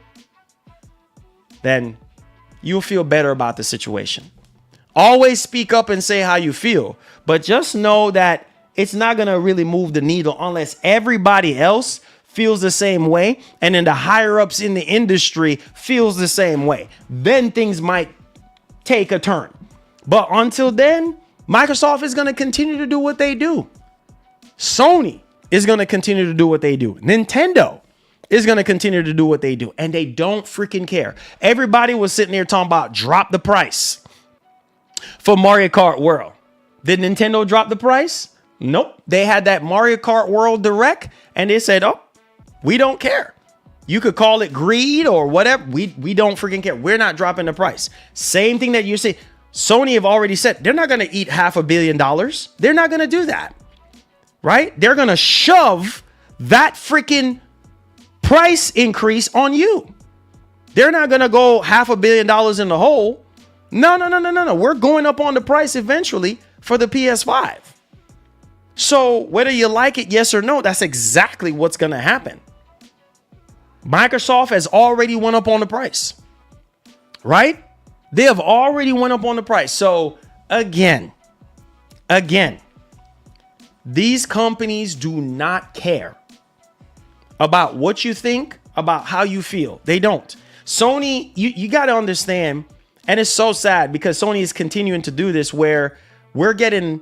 then you'll feel better about the situation. Always speak up and say how you feel, but just know that it's not going to really move the needle unless everybody else feels the same way. And then the higher ups in the industry feels the same way. Then things might take a turn. But until then, Microsoft is going to continue to do what they do. Sony is going to continue to do what they do. Nintendo is going to continue to do what they do. And they don't freaking care. Everybody was sitting there talking about drop the price for Mario Kart World. Did Nintendo drop the price? Nope. They had that Mario Kart World Direct and they said, oh, we don't care. You could call it greed or whatever. We don't freaking care. We're not dropping the price. Same thing that you say. Sony have already said they're not going to eat $500 million. They're not going to do that. Right? They're going to shove that freaking price increase on you. They're not going to go $500 million in the hole. No. We're going up on the price eventually for the PS5. So whether you like it, yes or no, that's exactly what's going to happen. Microsoft has already went up on the price, right? They have already went up on the price. So again, these companies do not care about what you think, about how you feel. They don't. Sony, you got to understand, and it's so sad because Sony is continuing to do this where we're getting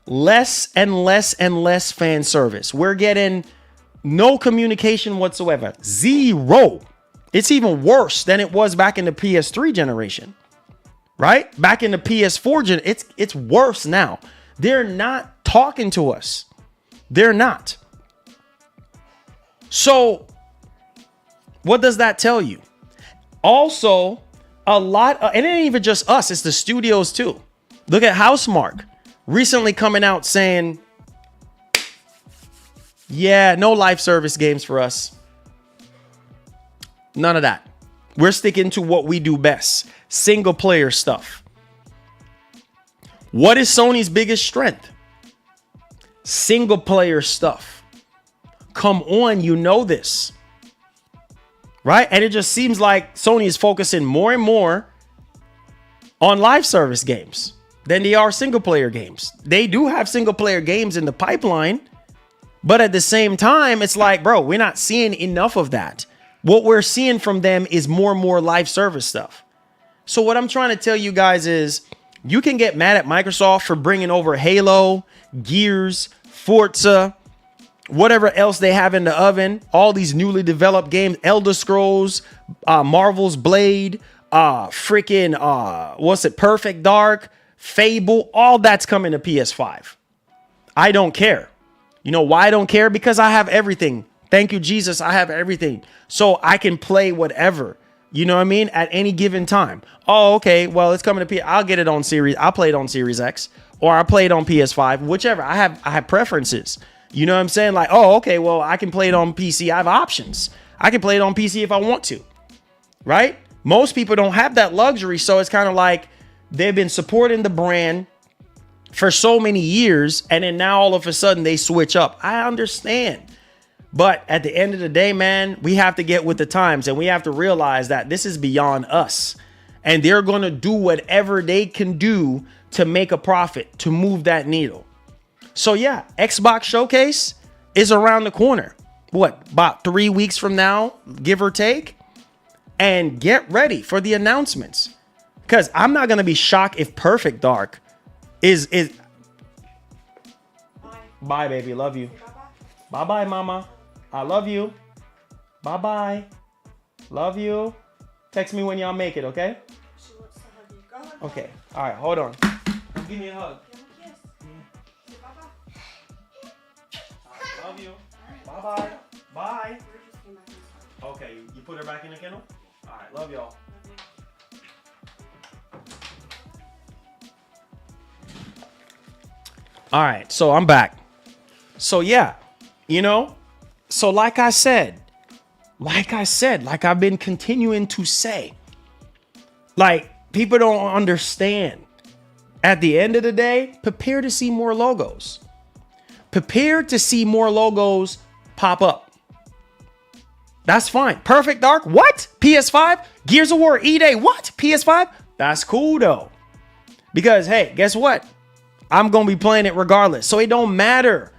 less and less and less fan service. We're getting no communication whatsoever. Zero. It's even worse than it was back in the PS3 generation, right? Back in the PS4 gen, it's worse now. They're not talking to us. They're not. So what does that tell you? Also, a lot of, and it ain't even just us, it's the studios too. Look at Housemarque recently coming out saying, yeah, no live service games for us. None of that. We're sticking to what we do best. Single player stuff. What is Sony's biggest strength? Single player stuff. Come on, you know this. Right? And it just seems like Sony is focusing more and more on live service games than they are single player games. They do have single player games in the pipeline. But at the same time, it's like, bro, we're not seeing enough of that. What we're seeing from them is more and more live service stuff. So what I'm trying to tell you guys is you can get mad at Microsoft for bringing over Halo, Gears, Forza, whatever else they have in the oven. All these newly developed games, Elder Scrolls, Marvel's Blade, Perfect Dark, Fable, all that's coming to PS5. I don't care. You know why I don't care? Because I have everything. Thank you, Jesus. I have everything. So I can play whatever, you know what I mean? At any given time. Oh, okay. Well, it's coming to PS. I'll get it on Series. I'll play it on Series X or I'll play it on PS5, whichever. I have preferences. You know what I'm saying? Like, oh, okay. Well, I can play it on PC. I have options. I can play it on PC if I want to, right? Most people don't have that luxury. So it's kind of like they've been supporting the brand for so many years, and then now all of a sudden they switch up. I understand. But at the end of the day, man, we have to get with the times and we have to realize that this is beyond us. and they're going to do whatever they can do to make a profit, to move that needle. So yeah, Xbox Showcase is around the corner. What, about 3 weeks from now, give or take? And get ready for the announcements, because I'm not going to be shocked if Perfect Dark is Bye, baby. Love you. Bye-bye, mama. I love you. Bye-bye. Love you. Text me when y'all make it, okay? Okay. All right, hold on. Give me a hug. Love you. Bye-bye. Bye. Okay, you put her back in the kennel? All right, love y'all. All right, so I'm back. So yeah, you know, so like I said, like I've been continuing to say, like, people don't understand. At the end of the day, prepare to see more logos. Prepare to see more logos pop up. That's fine. Perfect Dark, what? PS5? Gears of War E-Day, what? PS5? That's cool though. Because hey, guess what? I'm going to be playing it regardless. So it don't matter.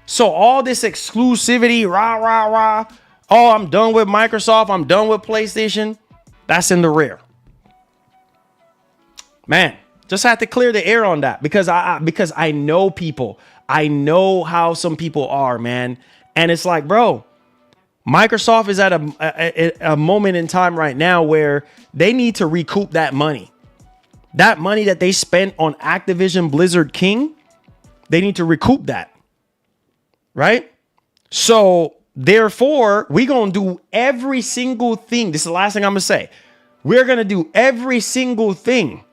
So all this exclusivity, rah, rah, rah. Oh, I'm done with Microsoft. I'm done with PlayStation. That's in the rear. Man, just have to clear the air on that because I know people. I know how some people are, man. And it's like, bro, Microsoft is at a moment in time right now where they need to recoup that money. That money that they spent on Activision Blizzard King, they need to recoup that. Right? So therefore, we're going to do every single thing. This is the last thing I'm going to say. We're going to do every single thing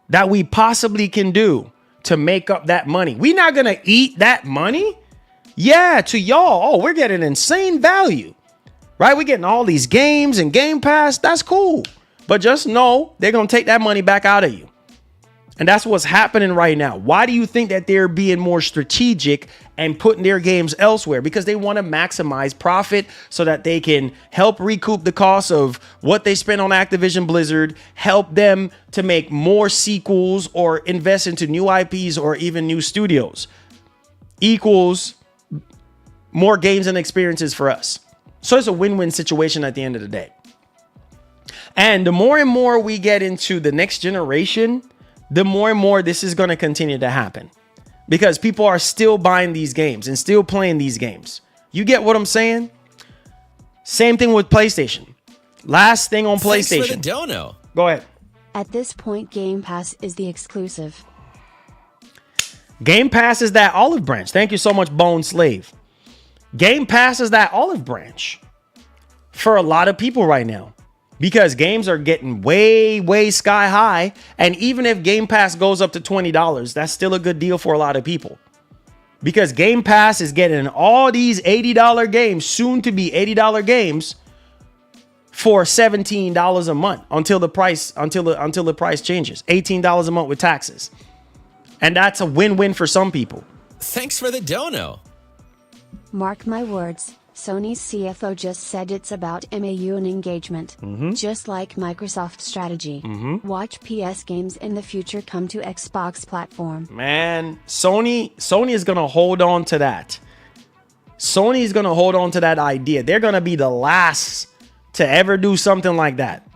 that we possibly can do to make up that money. We're not going to eat that money. Yeah, to y'all. Oh, we're getting insane value. Right? We're getting all these games and Game Pass. That's cool. But just know they're going to take that money back out of you. And that's what's happening right now. Why do you think that they're being more strategic and putting their games elsewhere? Because they want to maximize profit so that they can help recoup the cost of what they spent on Activision Blizzard, help them to make more sequels or invest into new IPs or even new studios. Equals more games and experiences for us. So it's a win-win situation at the end of the day. And the more and more we get into the next generation, the more and more this is going to continue to happen because people are still buying these games and still playing these games. You get what I'm saying? Same thing with PlayStation. Last thing on PlayStation. Thanks for the dono. Go ahead. At this point, Game Pass is the exclusive. Game Pass is that olive branch. Thank you so much, Bone Slave. Game Pass is that olive branch for a lot of people right now. Because games are getting way, way sky high. And even if Game Pass goes up to $20, that's still a good deal for a lot of people. Because Game Pass is getting all these $80 games, soon to be $80 games, for $17 a month until the price changes. $18 a month with taxes. And that's a win-win for some people. Thanks for the dono. Mark my words. Sony's CFO just said it's about MAU and engagement, just like Microsoft's strategy. Watch PS games in the future come to Xbox platform. Man, Sony is going to hold on to that. Sony is going to hold on to that idea. They're going to be the last to ever do something like that.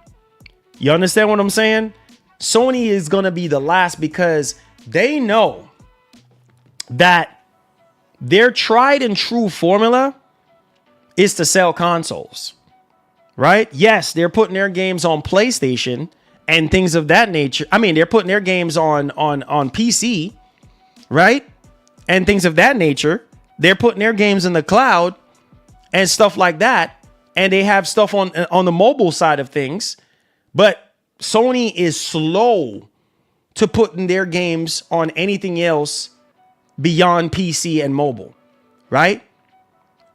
You understand what I'm saying? Sony is going to be the last because they know that their tried and true formula is to sell consoles, right? Yes, they're putting their games on PlayStation and things of that nature. I mean, they're putting their games on PC, right? And things of that nature. They're putting their games in the cloud and stuff like that. And they have stuff on the mobile side of things. But Sony is slow to putting their games on anything else beyond PC and mobile, right?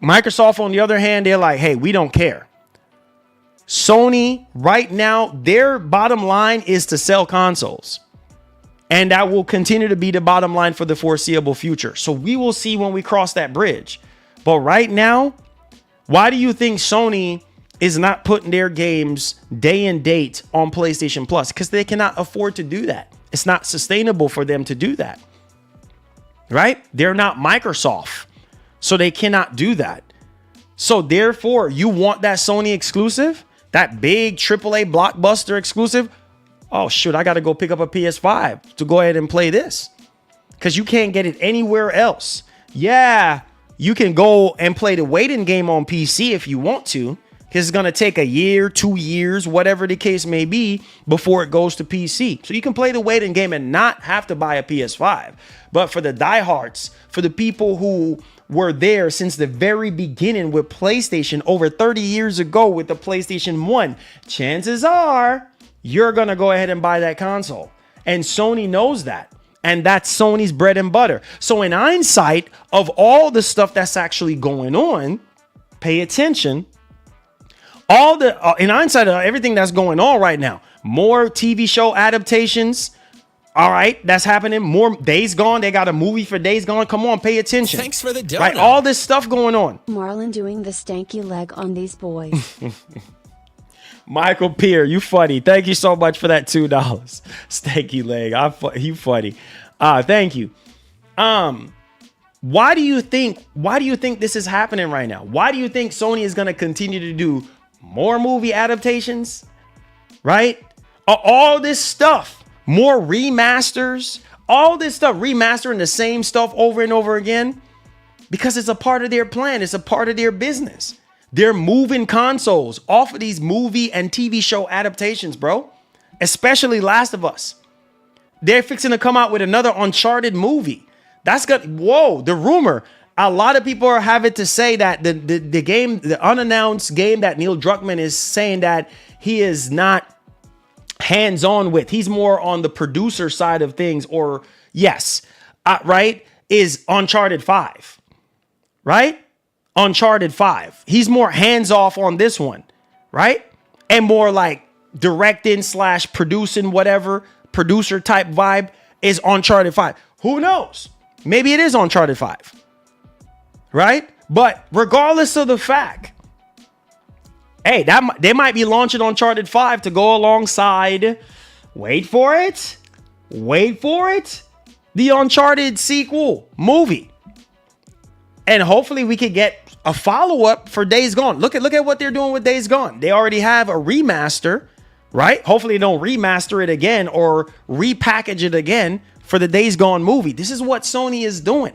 Microsoft, on the other hand, they're like, hey, we don't care. Sony, right now, their bottom line is to sell consoles. And that will continue to be the bottom line for the foreseeable future. So we will see when we cross that bridge. But right now, why do you think Sony is not putting their games day and date on PlayStation Plus because they cannot afford to do that. It's not sustainable for them to do that, right? They're not Microsoft, so they cannot do that. So therefore, you want that Sony exclusive, that big AAA blockbuster exclusive? Oh, shoot, I got to go pick up a PS5 to go ahead and play this because you can't get it anywhere else. Yeah, you can go and play the waiting game on PC if you want to, because it's going to take a year, 2 years, whatever the case may be, before it goes to PC. So you can play the waiting game and not have to buy a PS5. But for the diehards, for the people who were there since the very beginning with PlayStation over 30 years ago with the PlayStation 1, chances are you're going to go ahead and buy that console. And Sony knows that. And that's Sony's bread and butter. So in hindsight of all the stuff that's actually going on, pay attention. In hindsight of everything that's going on right now, more TV show adaptations. All right, that's happening. More Days Gone. They got a movie for Days Gone. Come on, pay attention. Thanks for the donut. Right, all this stuff going on. Marlon doing the stanky leg on these boys. Michael Peer, you funny. Thank you so much for that $2. Stanky leg. You funny. Thank you. Why do you think this is happening right now? Why do you think Sony is going to continue to do more movie adaptations? Right? All this stuff, more remasters, all this stuff, remastering the same stuff over and over again, because it's a part of their plan. It's a part of their business. They're moving consoles off of these movie and TV show adaptations, bro. Especially Last of Us. They're fixing to come out with another Uncharted movie. That's good. Whoa, the rumor. A lot of people are having to say that the game, the unannounced game that Neil Druckmann is saying that he is not hands-on with. He's more on the producer side of things, or yes, right, is Uncharted 5, right? Uncharted 5. He's more hands-off on this one, right? And more like directing / producing, whatever, producer type vibe is Uncharted 5. Who knows? Maybe it is Uncharted 5, right? But regardless of the fact, hey, they might be launching Uncharted 5 to go alongside, wait for it, the Uncharted sequel movie. And hopefully we could get a follow-up for Days Gone. Look at what they're doing with Days Gone. They already have a remaster, right? Hopefully they don't remaster it again or repackage it again for the Days Gone movie. This is what Sony is doing,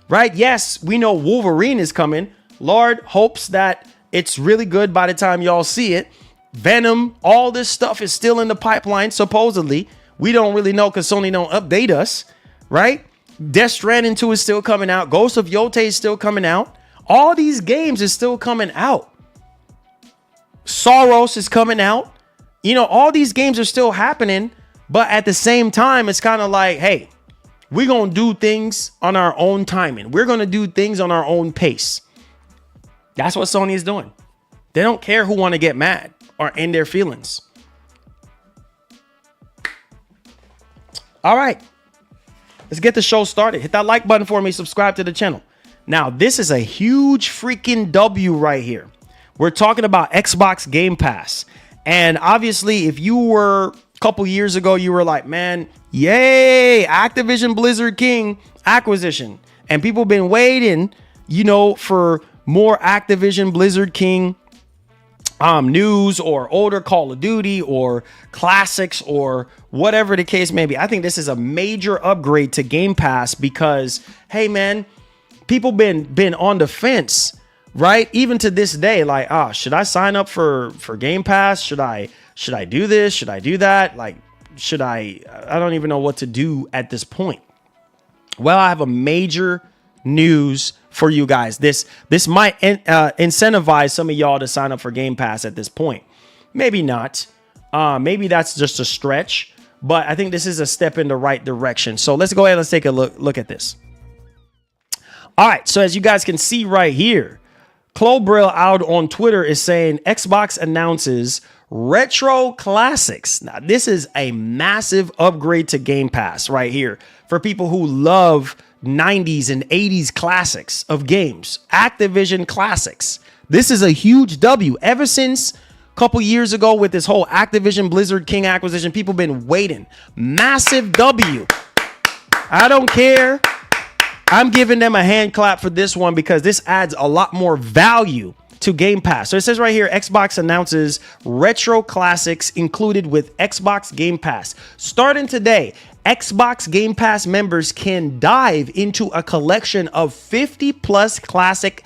right? Yes, we know Wolverine is coming. Lord hopes that it's really good by the time y'all see it. Venom, all this stuff is still in the pipeline, supposedly. We don't really know because Sony don't update us, right? Death Stranding 2 is still coming out. Ghost of Yote is still coming out. All these games is still coming out. Soros is coming out. You know, all these games are still happening. But at the same time, it's kind of like, hey, we're going to do things on our own timing. We're going to do things on our own pace. That's what Sony is doing. They don't care who want to get mad or in their feelings. All right. Let's get the show started. Hit that like button for me. Subscribe to the channel. Now, this is a huge freaking W right here. We're talking about Xbox Game Pass. And obviously, if you were a couple years ago, you were like, man, yay, Activision Blizzard King acquisition. And people have been waiting, you know, for more Activision Blizzard King news or older Call of Duty or classics or whatever the case may be. I think this is a major upgrade to Game Pass because, hey, man, people been on the fence, right? Even to this day, like, should I sign up for Game Pass? Should I do this? Should I do that? Like, I don't even know what to do at this point. Well, I have a major news for you guys. This might incentivize some of y'all to sign up for Game Pass at this point. Maybe not. Maybe that's just a stretch, but I think this is a step in the right direction. So let's go ahead. Let's take a look at this. All right. So as you guys can see right here, Clobrill out on Twitter is saying Xbox announces Retro Classics. Now, this is a massive upgrade to Game Pass right here for people who love 90s and 80s classics of games. Activision classics. This is a huge W. Ever since a couple years ago with this whole Activision Blizzard King acquisition, people been waiting. Massive W. I don't care. I'm giving them a hand clap for this one because this adds a lot more value to Game Pass. So it says right here, Xbox announces retro classics included with Xbox Game Pass. Starting today, Xbox Game Pass members can dive into a collection of 50 plus classic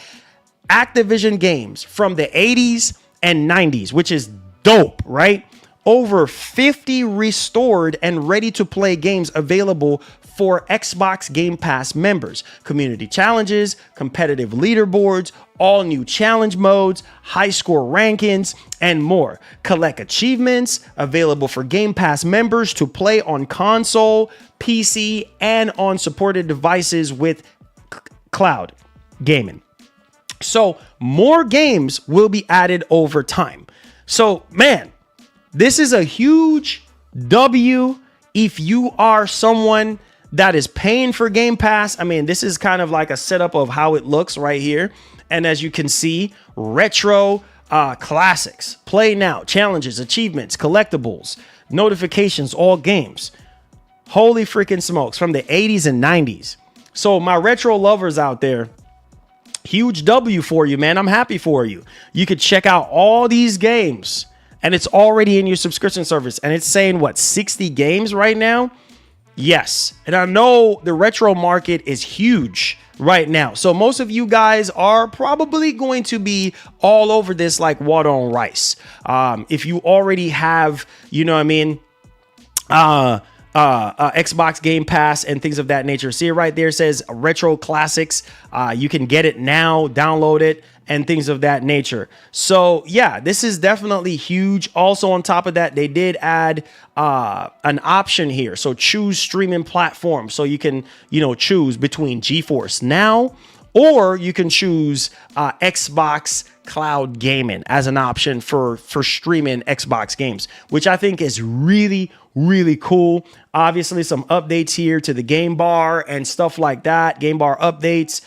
Activision games from the 80s and 90s, which is dope, right? Over 50 restored and ready to play games available for Xbox Game Pass members. Community challenges, competitive leaderboards, all new challenge modes, high score rankings, and more. Collect achievements available for Game Pass members to play on console, PC, and on supported devices with cloud gaming. So more games will be added over time. So, man, this is a huge W if you are someone that is paying for Game Pass. I mean, this is kind of like a setup of how it looks right here. And as you can see, retro classics, play now, challenges, achievements, collectibles, notifications, all games. Holy freaking smokes, from the 80s and 90s. So my retro lovers out there, huge W for you, man. I'm happy for you. You could check out all these games and it's already in your subscription service. And it's saying, what, 60 games right now? Yes. And I know the retro market is huge right now. So most of you guys are probably going to be all over this like water on rice. If you already have, you know what I mean, Xbox Game Pass and things of that nature. See it right there, it says retro classics. You can get it now, download it, and things of that nature. So yeah, this is definitely huge. Also on top of that, they did add an option here. So choose streaming platform. So you can, you know, choose between GeForce Now, or you can choose Xbox Cloud Gaming as an option for streaming Xbox games, which I think is really, really cool. Obviously, some updates here to the game bar and stuff like that. Game bar updates.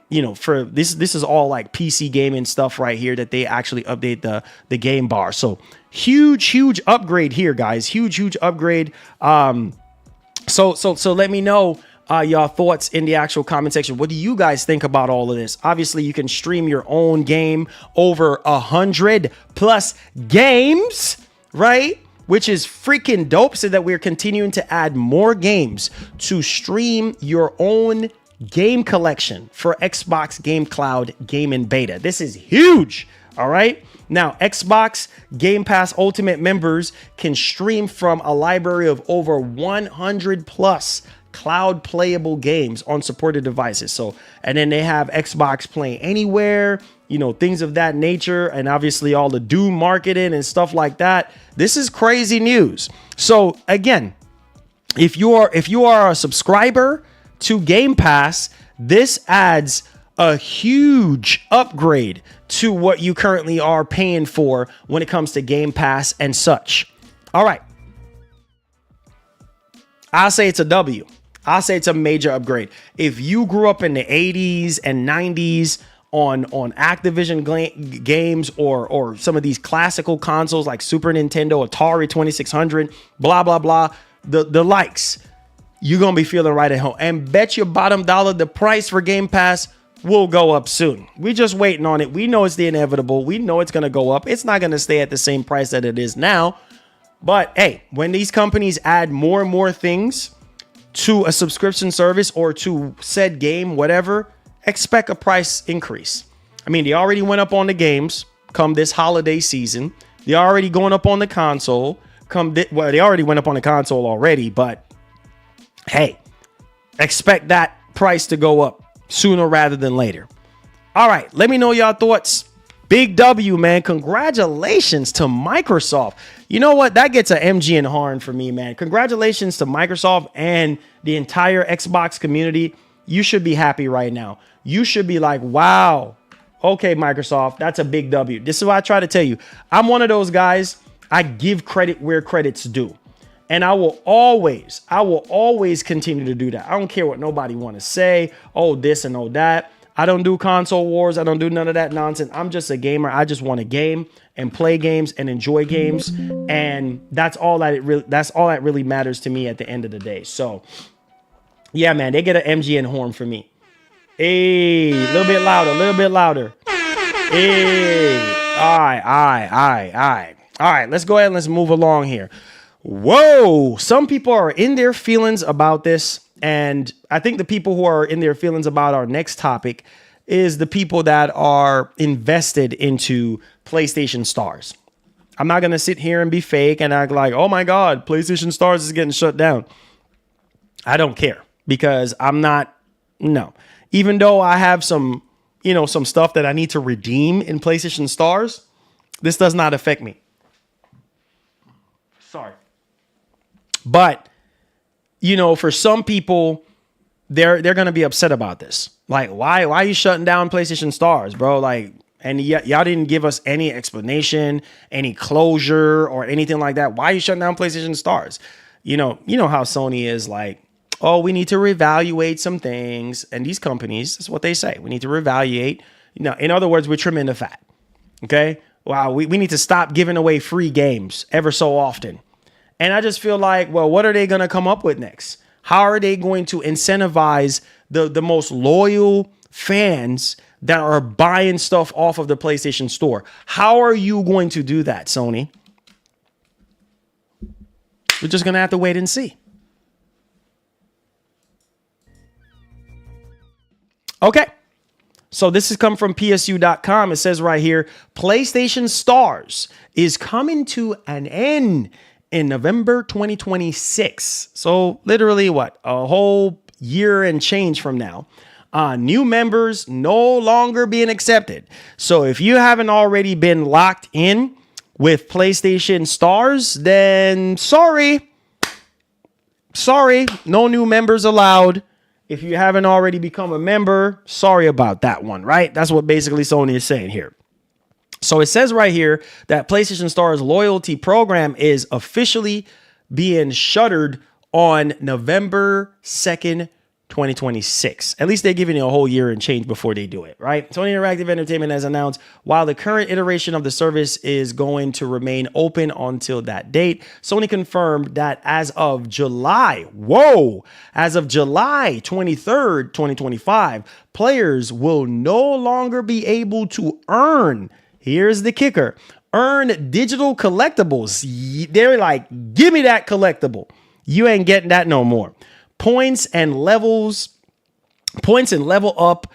You know, for this is all like PC gaming stuff right here that they actually update the game bar. So huge upgrade here, guys. Huge upgrade. So let me know y'all thoughts in the actual comment section. What do you guys think about all of this? Obviously, you can stream your own game, over 100 plus games, right? Which is freaking dope. So that we're continuing to add more games to stream your own game collection for Xbox Game Cloud Gaming Beta. This is huge. All right. Now, Xbox Game Pass Ultimate members can stream from a library of over 100 plus cloud playable games on supported devices. So, and then they have Xbox Play Anywhere, you know, things of that nature, and obviously all the Doom marketing and stuff like that. This is crazy news. So again, if you are a subscriber to Game Pass, this adds a huge upgrade to what you currently are paying for when it comes to Game Pass and such. All right. I'll say it's a W. I'll say it's a major upgrade. If you grew up in the 80s and 90s on Activision games or some of these classical consoles like Super Nintendo, Atari 2600, blah, blah, blah, the likes, you're going to be feeling right at home. And bet your bottom dollar the price for Game Pass will go up soon. We're just waiting on it. We know it's the inevitable. We know it's going to go up. It's not going to stay at the same price that it is now. But hey, when these companies add more and more things to a subscription service or to said game, whatever, expect a price increase. I mean, they already went up on the games come this holiday season. They're already going up on the console. Well, they already went up on the console already, but hey, expect that price to go up sooner rather than later. All right, let me know y'all thoughts. Big W, man. Congratulations to Microsoft. You know what? That gets an MG and horn for me, man. Congratulations to Microsoft and the entire Xbox community. You should be happy right now. You should be like, wow. Okay, Microsoft, that's a big W. This is what I try to tell you. I'm one of those guys. I give credit where credit's due. And I will always continue to do that. I don't care what nobody want to say. Oh, this and oh, that. I don't do console wars. I don't do none of that nonsense. I'm just a gamer. I just want to game and play games and enjoy games. And that's all that really matters to me at the end of the day. So yeah, man, they get an MGN horn for me. Hey, a little bit louder, a little bit louder. Hey, all right. All right, let's go ahead and let's move along here. Whoa, some people are in their feelings about this. And I think the people who are in their feelings about our next topic is the people that are invested into PlayStation Stars. I'm not going to sit here and be fake and act like, oh my God, PlayStation Stars is getting shut down. I don't care because no. Even though I have some stuff that I need to redeem in PlayStation Stars, this does not affect me. Sorry. But for some people, they're going to be upset about this. Like, why are you shutting down PlayStation Stars, bro? Like, and y'all didn't give us any explanation, any closure or anything like that. Why are you shutting down PlayStation Stars? You know how Sony is like, oh, we need to reevaluate some things. And these companies, that's what they say. We need to reevaluate. In other words, we're trimming the fat. Okay. Wow. We need to stop giving away free games ever so often. And I just feel like, well, what are they going to come up with next? How are they going to incentivize the most loyal fans that are buying stuff off of the PlayStation Store? How are you going to do that, Sony? We're just going to have to wait and see. Okay. So this has come from PSU.com. It says right here, PlayStation Stars is coming to an end in November 2026. So literally a whole year and change from now. New members no longer being accepted. So if you haven't already been locked in with PlayStation Stars, then sorry, no new members allowed. If you haven't already become a member, sorry about that one, right? That's what basically Sony is saying here. So it says right here that PlayStation Stars loyalty program is officially being shuttered on November 2nd, 2026. At least they're giving you a whole year and change before they do it, right? Sony Interactive Entertainment has announced while the current iteration of the service is going to remain open until that date, Sony confirmed that as of July 23rd, 2025, players will no longer be able to earn, here's the kicker, earn digital collectibles. They're like, give me that collectible. You ain't getting that no more. Points and level up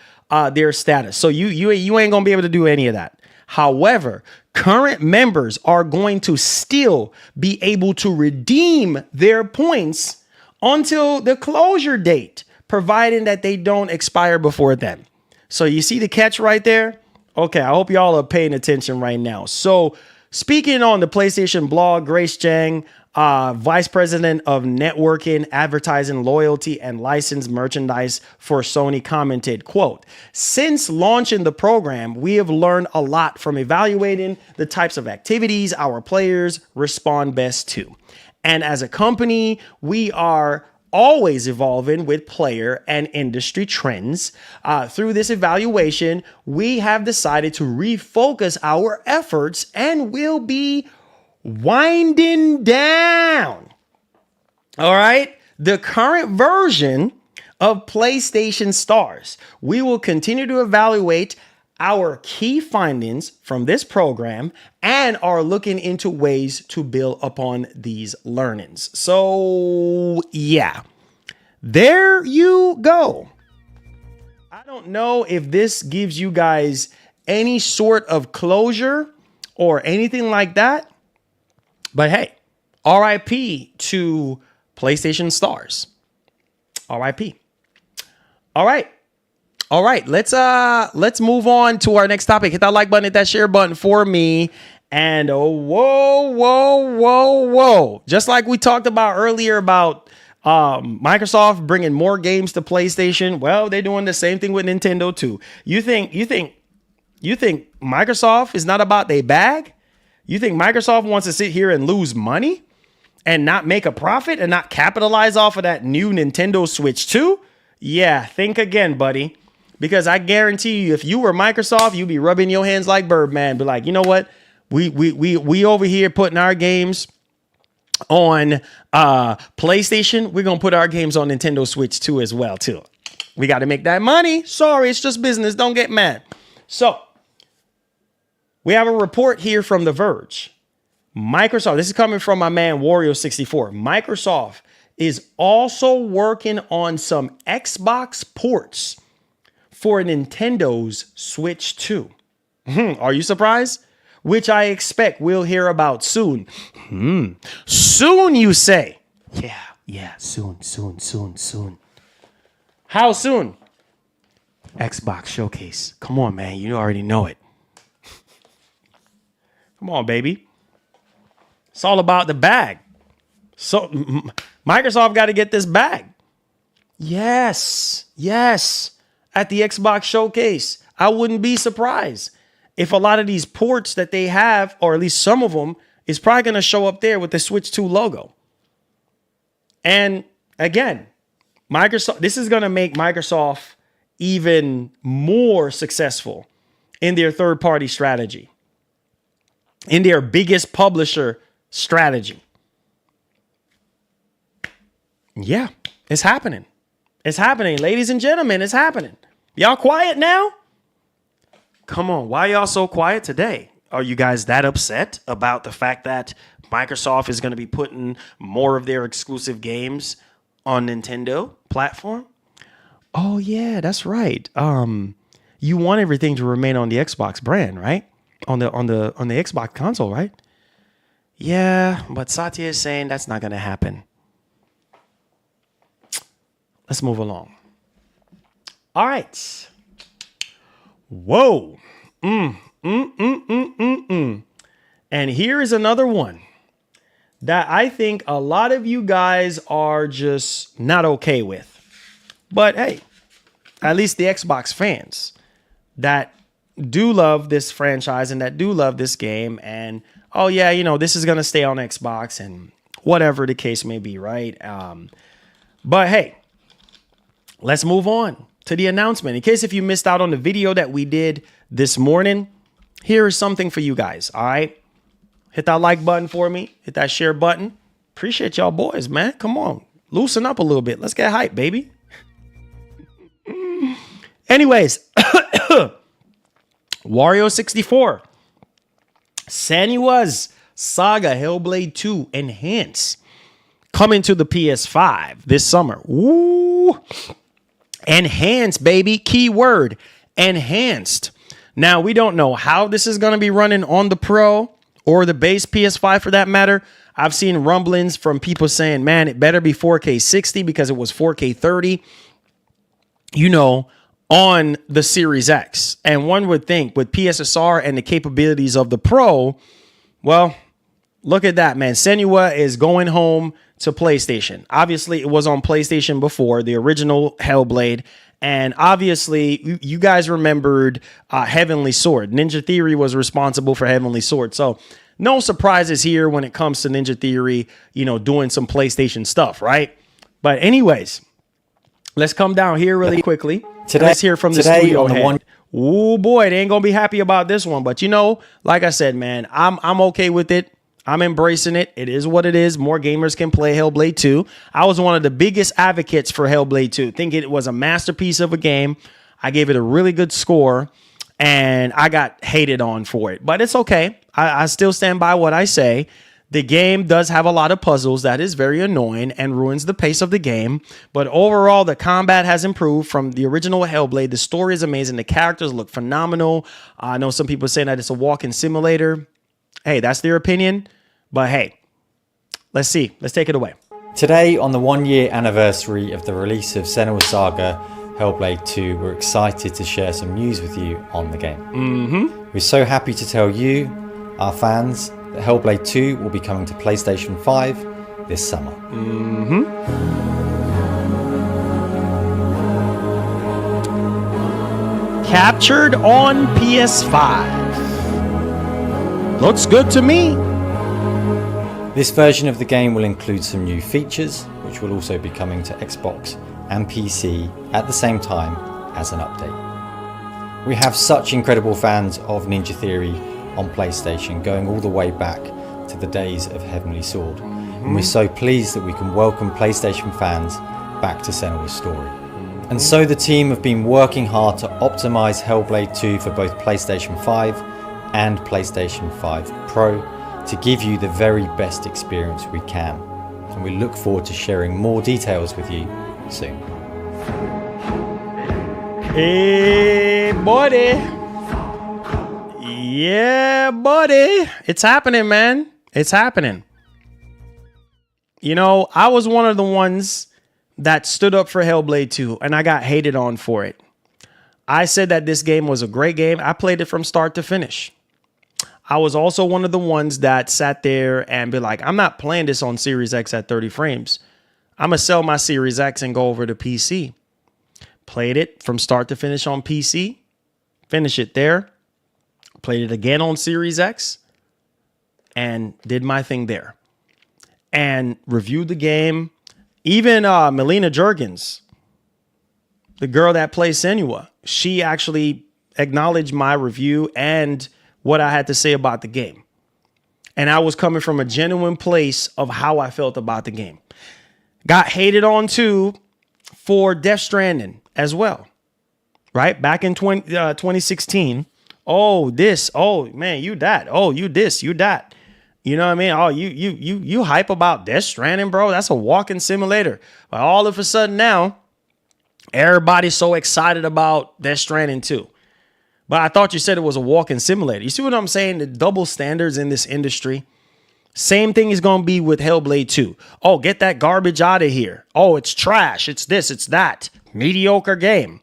their status. So you ain't gonna be able to do any of that. However, current members are going to still be able to redeem their points until the closure date, providing that they don't expire before then. So you see the catch right there? Okay, I hope y'all are paying attention right now. So speaking on the PlayStation blog, Grace Jang, Vice President of Networking, Advertising, Loyalty, and Licensed Merchandise for Sony commented, quote, since launching the program, we have learned a lot from evaluating the types of activities our players respond best to. And as a company, we are always evolving with player and industry trends. Through this evaluation, we have decided to refocus our efforts and will be winding down. All right. The current version of PlayStation Stars. We will continue to evaluate our key findings from this program and are looking into ways to build upon these learnings. So, yeah, there you go. I don't know if this gives you guys any sort of closure or anything like that. But hey, RIP to PlayStation Stars. RIP. All right. Let's move on to our next topic. Hit that like button, hit that share button for me. And whoa. Just like we talked about earlier about Microsoft bringing more games to PlayStation. Well, they're doing the same thing with Nintendo too. You think Microsoft is not about their bag? You think Microsoft wants to sit here and lose money and not make a profit and not capitalize off of that new Nintendo Switch 2? Yeah, think again, buddy. Because I guarantee you, if you were Microsoft, you'd be rubbing your hands like Birdman. Be like, you know what? We over here putting our games on PlayStation. We're gonna put our games on Nintendo Switch too as well too. We got to make that money. Sorry, it's just business. Don't get mad. So we have a report here from The Verge. Microsoft, this is coming from my man Wario64. Microsoft is also working on some Xbox ports for Nintendo's Switch 2. Are you surprised? Which I expect we'll hear about soon. Soon, you say? Yeah, soon. How soon? Xbox Showcase. Come on, man. You already know it. Come on, baby. It's all about the bag. So Microsoft got to get this bag. Yes. At the Xbox Showcase. I wouldn't be surprised if a lot of these ports that they have, or at least some of them, is probably going to show up there with the Switch 2 logo. And again, Microsoft, this is going to make Microsoft even more successful in their third-party strategy, in their biggest publisher strategy. Yeah, it's happening. It's happening, ladies and gentlemen. It's happening. Y'all quiet now? Come on, why y'all so quiet today? Are you guys that upset about the fact that Microsoft is going to be putting more of their exclusive games on Nintendo platform? Oh yeah, that's right. You want everything to remain on the Xbox brand, right? On the Xbox console, right? Yeah, but Satya is saying that's not going to happen. Let's move along. All right. Whoa. And here is another one that I think a lot of you guys are just not okay with. But hey, at least the Xbox fans that do love this franchise and that do love this game, and oh yeah, you know, this is going to stay on Xbox and whatever the case may be, right? But hey, let's move on to the announcement. In case if you missed out on the video that we did this morning, here is something for you guys, all right? Hit that like button for me. Hit that share button. Appreciate y'all boys, man. Come on. Loosen up a little bit. Let's get hype, baby. Anyways, Wario64. Senua's Saga Hellblade 2 Enhance. Coming to the PS5 this summer. Woo! Enhanced, baby. Keyword. Enhanced. Now, we don't know how this is going to be running on the Pro or the base PS5 for that matter. I've seen rumblings from people saying, man, it better be 4K 60 because it was 4K 30, you know, on the Series X. And one would think with PSSR and the capabilities of the Pro, well, look at that, man. Senua is going home to PlayStation. Obviously, it was on PlayStation before, the original Hellblade. And obviously, you guys remembered Heavenly Sword. Ninja Theory was responsible for Heavenly Sword. So no surprises here when it comes to Ninja Theory, you know, doing some PlayStation stuff, right? But anyways, let's come down here really quickly. Let's hear from the studio head. Oh boy, they ain't gonna be happy about this one. But you know, like I said, man, I'm okay with it. I'm embracing it. It is what it is. More gamers can play Hellblade 2. I was one of the biggest advocates for Hellblade 2, thinking it was a masterpiece of a game. I gave it a really good score, and I got hated on for it. But it's okay. I still stand by what I say. The game does have a lot of puzzles that is very annoying and ruins the pace of the game. But overall, the combat has improved from the original Hellblade. The story is amazing. The characters look phenomenal. I know some people saying that it's a walking simulator. Hey, that's their opinion. But hey, let's see. Let's take it away. Today, on the 1-year anniversary of the release of Senua's Saga Hellblade 2, we're excited to share some news with you on the game. We're so happy to tell you, our fans, that Hellblade 2 will be coming to PlayStation 5 this summer. Captured on PS5. Looks good to me. This version of the game will include some new features, which will also be coming to Xbox and PC at the same time as an update. We have such incredible fans of Ninja Theory on PlayStation, going all the way back to the days of Heavenly Sword. And we're so pleased that we can welcome PlayStation fans back to Senua's story. And so the team have been working hard to optimize Hellblade 2 for both PlayStation 5 and PlayStation 5 Pro to give you the very best experience we can. And we look forward to sharing more details with you soon. Hey, buddy. Yeah, buddy. It's happening, man. It's happening. You know, I was one of the ones that stood up for Hellblade 2, and I got hated on for it. I said that this game was a great game. I played it from start to finish. I was also one of the ones that sat there and be like, I'm not playing this on Series X at 30 frames. I'm going to sell my Series X and go over to PC. Played it from start to finish on PC. Finish it there. Played it again on Series X. And did my thing there. And reviewed the game. Even Melina Juergens, the girl that plays Senua, she actually acknowledged my review and what I had to say about the game. And I was coming from a genuine place of how I felt about the game. Got hated on too for Death Stranding as well. Right? Back in 2016. Oh, this. Oh, man, you that. Oh, you this, you that. You know what I mean? Oh, you hype about Death Stranding, bro. That's a walking simulator. But all of a sudden now, everybody's so excited about Death Stranding too. But I thought you said it was a walking simulator. You see what I'm saying? The double standards in this industry. Same thing is going to be with Hellblade 2. Oh, get that garbage out of here. Oh, it's trash. It's this, it's that. Mediocre game.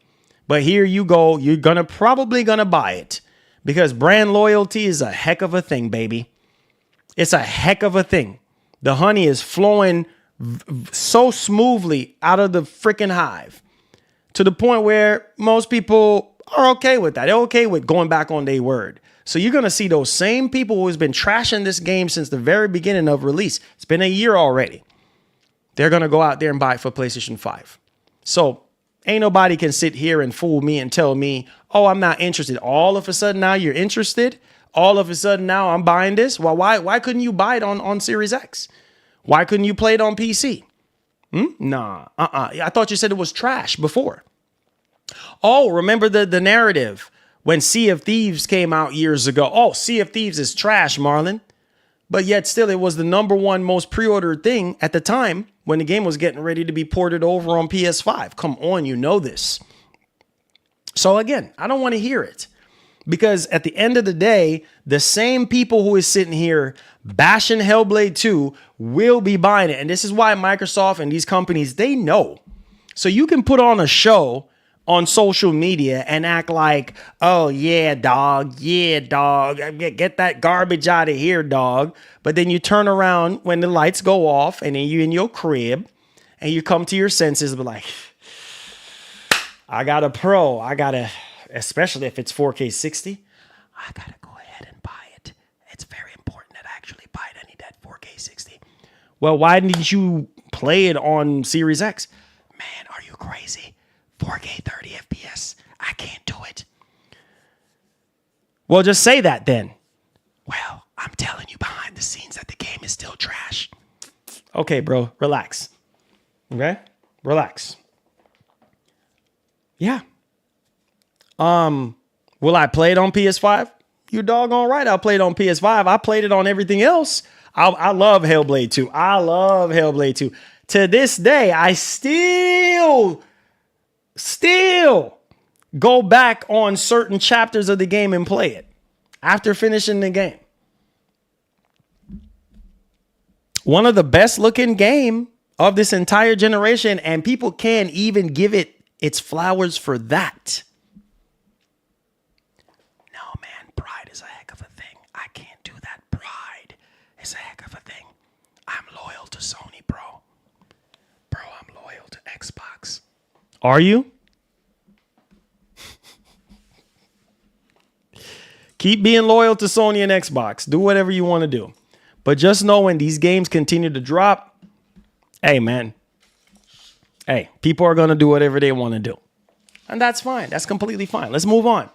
But here you go. You're probably going to buy it. Because brand loyalty is a heck of a thing, baby. It's a heck of a thing. The honey is flowing so smoothly out of the freaking hive to the point where most people are okay with that. They're okay with going back on their word. So you're going to see those same people who's been trashing this game since the very beginning of release. It's been a year already. They're going to go out there and buy it for PlayStation 5. So ain't nobody can sit here and fool me and tell me, oh, I'm not interested. All of a sudden now you're interested. All of a sudden now I'm buying this. Well, why couldn't you buy it on Series X? Why couldn't you play it on PC? Nah. I thought you said it was trash before. Oh, remember the narrative when Sea of Thieves came out years ago. Oh, Sea of Thieves is trash, Marlon. But yet still it was the #1 most pre-ordered thing at the time when the game was getting ready to be ported over on PS5. Come on, you know this. So again, I don't want to hear it. Because at the end of the day, the same people who is sitting here bashing Hellblade 2 will be buying it. And this is why Microsoft and these companies, they know. So you can put on a show on social media and act like, oh, yeah, dog. Yeah, dog. Get that garbage out of here, dog. But then you turn around when the lights go off and then you're in your crib and you come to your senses and be like, I got a Pro. Especially if it's 4K 60, I gotta go ahead and buy it. It's very important that I actually buy it. I need that 4K 60. Well, why didn't you play it on Series X? Man, are you crazy? 4K 30 FPS. I can't do it. Well, just say that then. Well, I'm telling you behind the scenes that the game is still trash. Okay, bro, relax. Okay? Relax. Yeah. Will I play it on PS5? You doggone right, I'll play it on PS5. I played it on everything else. I love Hellblade 2. I love Hellblade 2. To this day, I still go back on certain chapters of the game and play it after finishing the game. One of the best looking game of this entire generation, and people can't even give it its flowers for that. Sony, bro. Bro, I'm loyal to Xbox. Are you? Keep being loyal to Sony and Xbox. Do whatever you want to do. But just know when these games continue to drop, hey, man. Hey, people are going to do whatever they want to do. And that's fine. That's completely fine. Let's move on.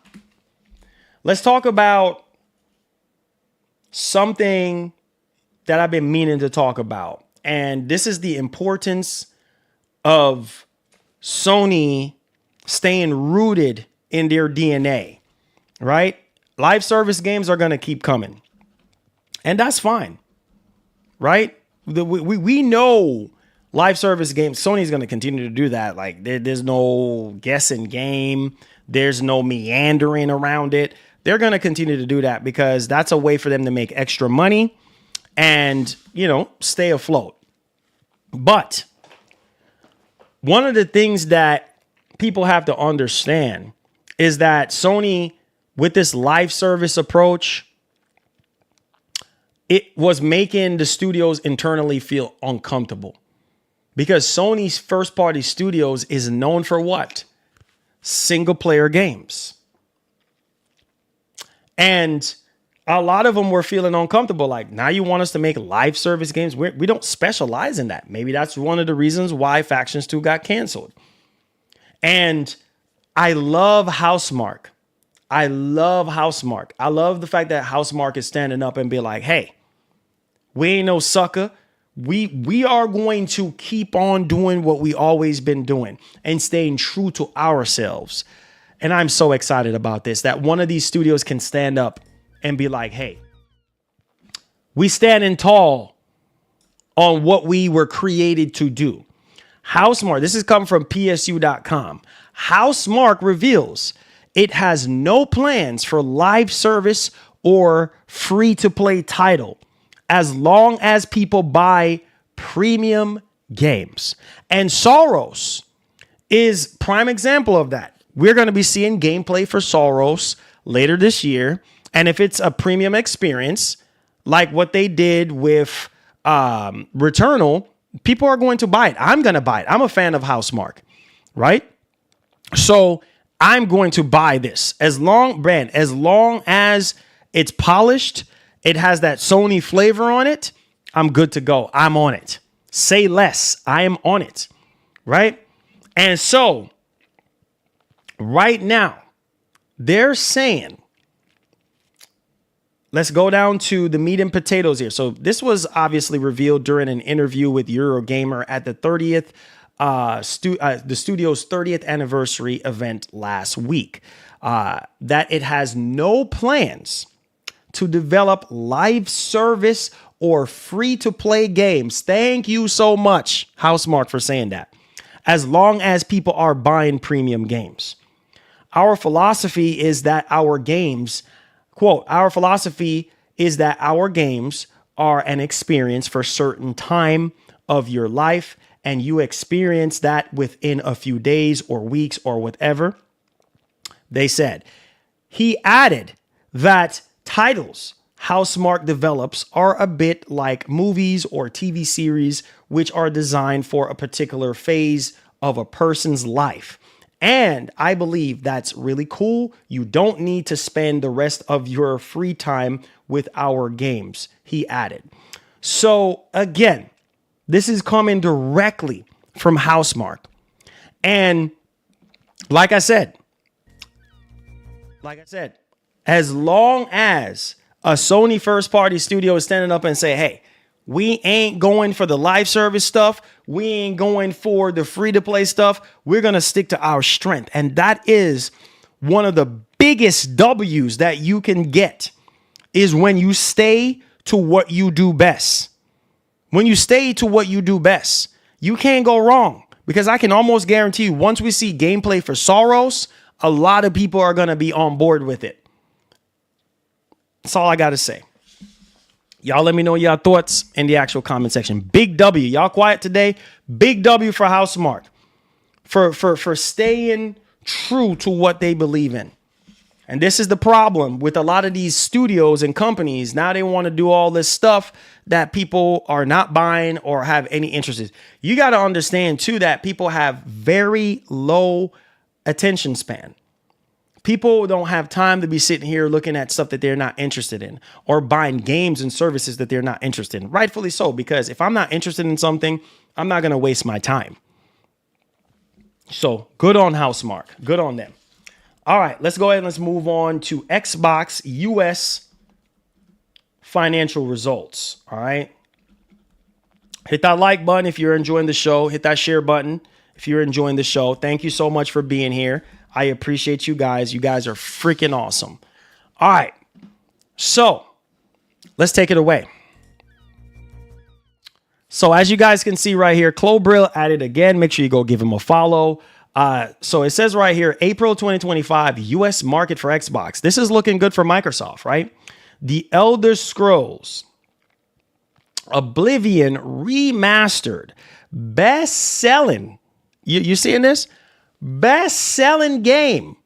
let's talk about something that I've been meaning to talk about. And this is the importance of Sony staying rooted in their DNA, right? Live service games are going to keep coming. And that's fine, right? We know live service games, Sony's going to continue to do that. Like there's no guessing game. There's no meandering around it. They're going to continue to do that because that's a way for them to make extra money and, you know, stay afloat. But one of the things that people have to understand is that Sony, with this live service approach, it was making the studios internally feel uncomfortable because Sony's first party studios is known for what? Single player games. And a lot of them were feeling uncomfortable. Like, now you want us to make live service games? We don't specialize in that. Maybe that's one of the reasons why Factions 2 got canceled. And I love Housemarque. I love Housemarque. I love the fact that Housemarque is standing up and be like, hey, we ain't no sucker. We are going to keep on doing what we always been doing and staying true to ourselves. And I'm so excited about this, that one of these studios can stand up and be like, hey, we standing tall on what we were created to do. Housemarque, this is coming from PSU.com. Housemarque reveals it has no plans for live service or free-to-play title as long as people buy premium games. And Soros is prime example of that. We're going to be seeing gameplay for Soros later this year. And if it's a premium experience, like what they did with Returnal, people are going to buy it. I'm going to buy it. I'm a fan of Housemarque, right? So I'm going to buy this as long as it's polished, it has that Sony flavor on it, I'm good to go. I'm on it. Say less. I am on it, right? And so right now, they're saying, let's go down to the meat and potatoes here. So this was obviously revealed during an interview with Eurogamer at the the studio's 30th anniversary event last week, that it has no plans to develop live service or free-to-play games. Thank you so much, Housemarque, for saying that. As long as people are buying premium games. Our philosophy is that our games, quote, our philosophy is that our games are an experience for a certain time of your life, and you experience that within a few days or weeks or whatever. They said. He added that titles Housemarque develops are a bit like movies or TV series, which are designed for a particular phase of a person's life. And I believe that's really cool. You don't need to spend the rest of your free time with our games, he added. So again, this is coming directly from Housemarque. And like I said, as long as a Sony first party studio is standing up and say, hey, we ain't going for the live service stuff. We ain't going for the free to play stuff. We're going to stick to our strength. And that is one of the biggest W's that you can get, is when you stay to what you do best. When you stay to what you do best, you can't go wrong, because I can almost guarantee you, once we see gameplay for Soros, a lot of people are going to be on board with it. That's all I got to say. Y'all let me know your thoughts in the actual comment section. Big W. Y'all quiet today. Big W for Housemarque. For staying true to what they believe in. And this is the problem with a lot of these studios and companies. Now they want to do all this stuff that people are not buying or have any interest in. You got to understand too that people have very low attention span. People don't have time to be sitting here looking at stuff that they're not interested in, or buying games and services that they're not interested in. Rightfully so, because if I'm not interested in something, I'm not going to waste my time. So good on Housemarque. Good on them. All right, let's go ahead and let's move on to Xbox US financial results. All right. Hit that like button if you're enjoying the show. Hit that share button if you're enjoying the show. Thank you so much for being here. I appreciate you guys. You guys are freaking awesome. All right. So let's take it away. So as you guys can see right here, Clobrill at it again. Make sure you go give him a follow. So it says right here, April 2025, US market for Xbox. This is looking good for Microsoft, right? The Elder Scrolls Oblivion Remastered, best-selling. You seeing this? Best-selling game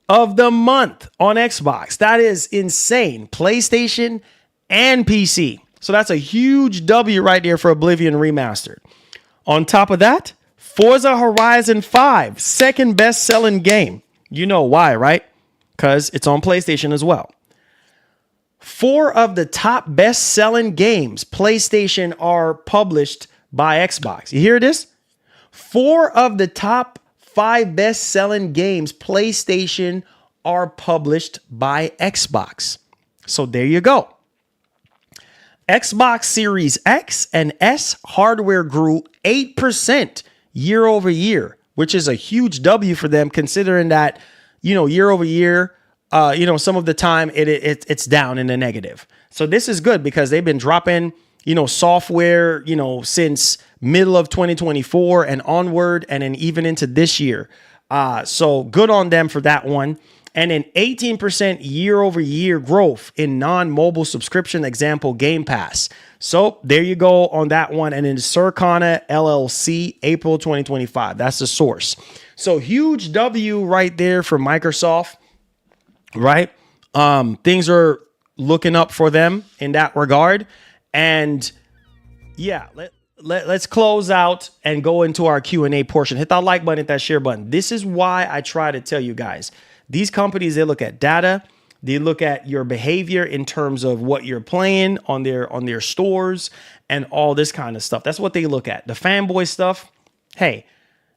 of the month on Xbox. That is insane. PlayStation and PC. So that's a huge W right there for Oblivion Remastered. On top of that, Forza Horizon 5, second best-selling game. You know why, right? Because it's on PlayStation as well. 4 of the top best-selling games PlayStation are published by Xbox. You hear this? 4 of the top 5 best-selling games PlayStation are published by Xbox. So there you go. Xbox Series X and S hardware grew 8% year over year, which is a huge W for them, considering that, year over year, some of the time it's down in the negative. So this is good because they've been dropping, software, since middle of 2024 and onward, and then even into this year. So good on them for that one. And an 18% year over year growth in non-mobile subscription, example, Game Pass. So there you go on that one. And then Circana LLC, April 2025. That's the source. So huge W right there for Microsoft, right? Things are looking up for them in that regard. And yeah, let's close out and go into our Q&A portion. Hit that like button, hit that share button. This is why I try to tell you guys. These companies, they look at data, they look at your behavior in terms of what you're playing on their stores and all this kind of stuff. That's what they look at. The fanboy stuff. Hey,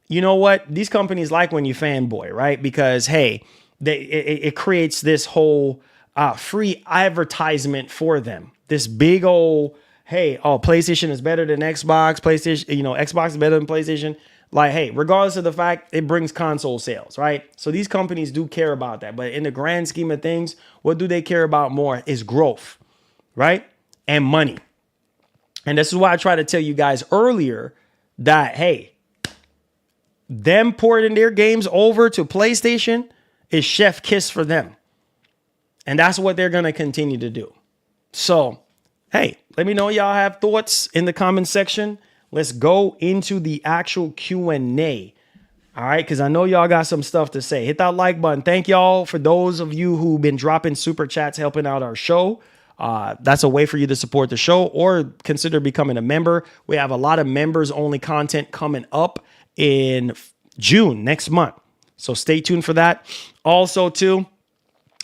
you know what? These companies like when you fanboy, right? Because, hey, it creates this whole free advertisement for them. This big old, hey, PlayStation is better than Xbox. PlayStation, Xbox is better than PlayStation. Like, hey, regardless of the fact, it brings console sales, right? So these companies do care about that. But in the grand scheme of things, what do they care about more is growth, right? And money. And this is why I tried to tell you guys earlier that, hey, them porting their games over to PlayStation is chef kiss for them. And that's what they're going to continue to do. So, hey, let me know y'all have thoughts in the comment section. Let's go into the actual Q&A. All right, because I know y'all got some stuff to say. Hit that like button. Thank y'all for those of you who've been dropping super chats, helping out our show. That's a way for you to support the show or consider becoming a member. We have a lot of members only content coming up in June next month. So stay tuned for that. Also, too,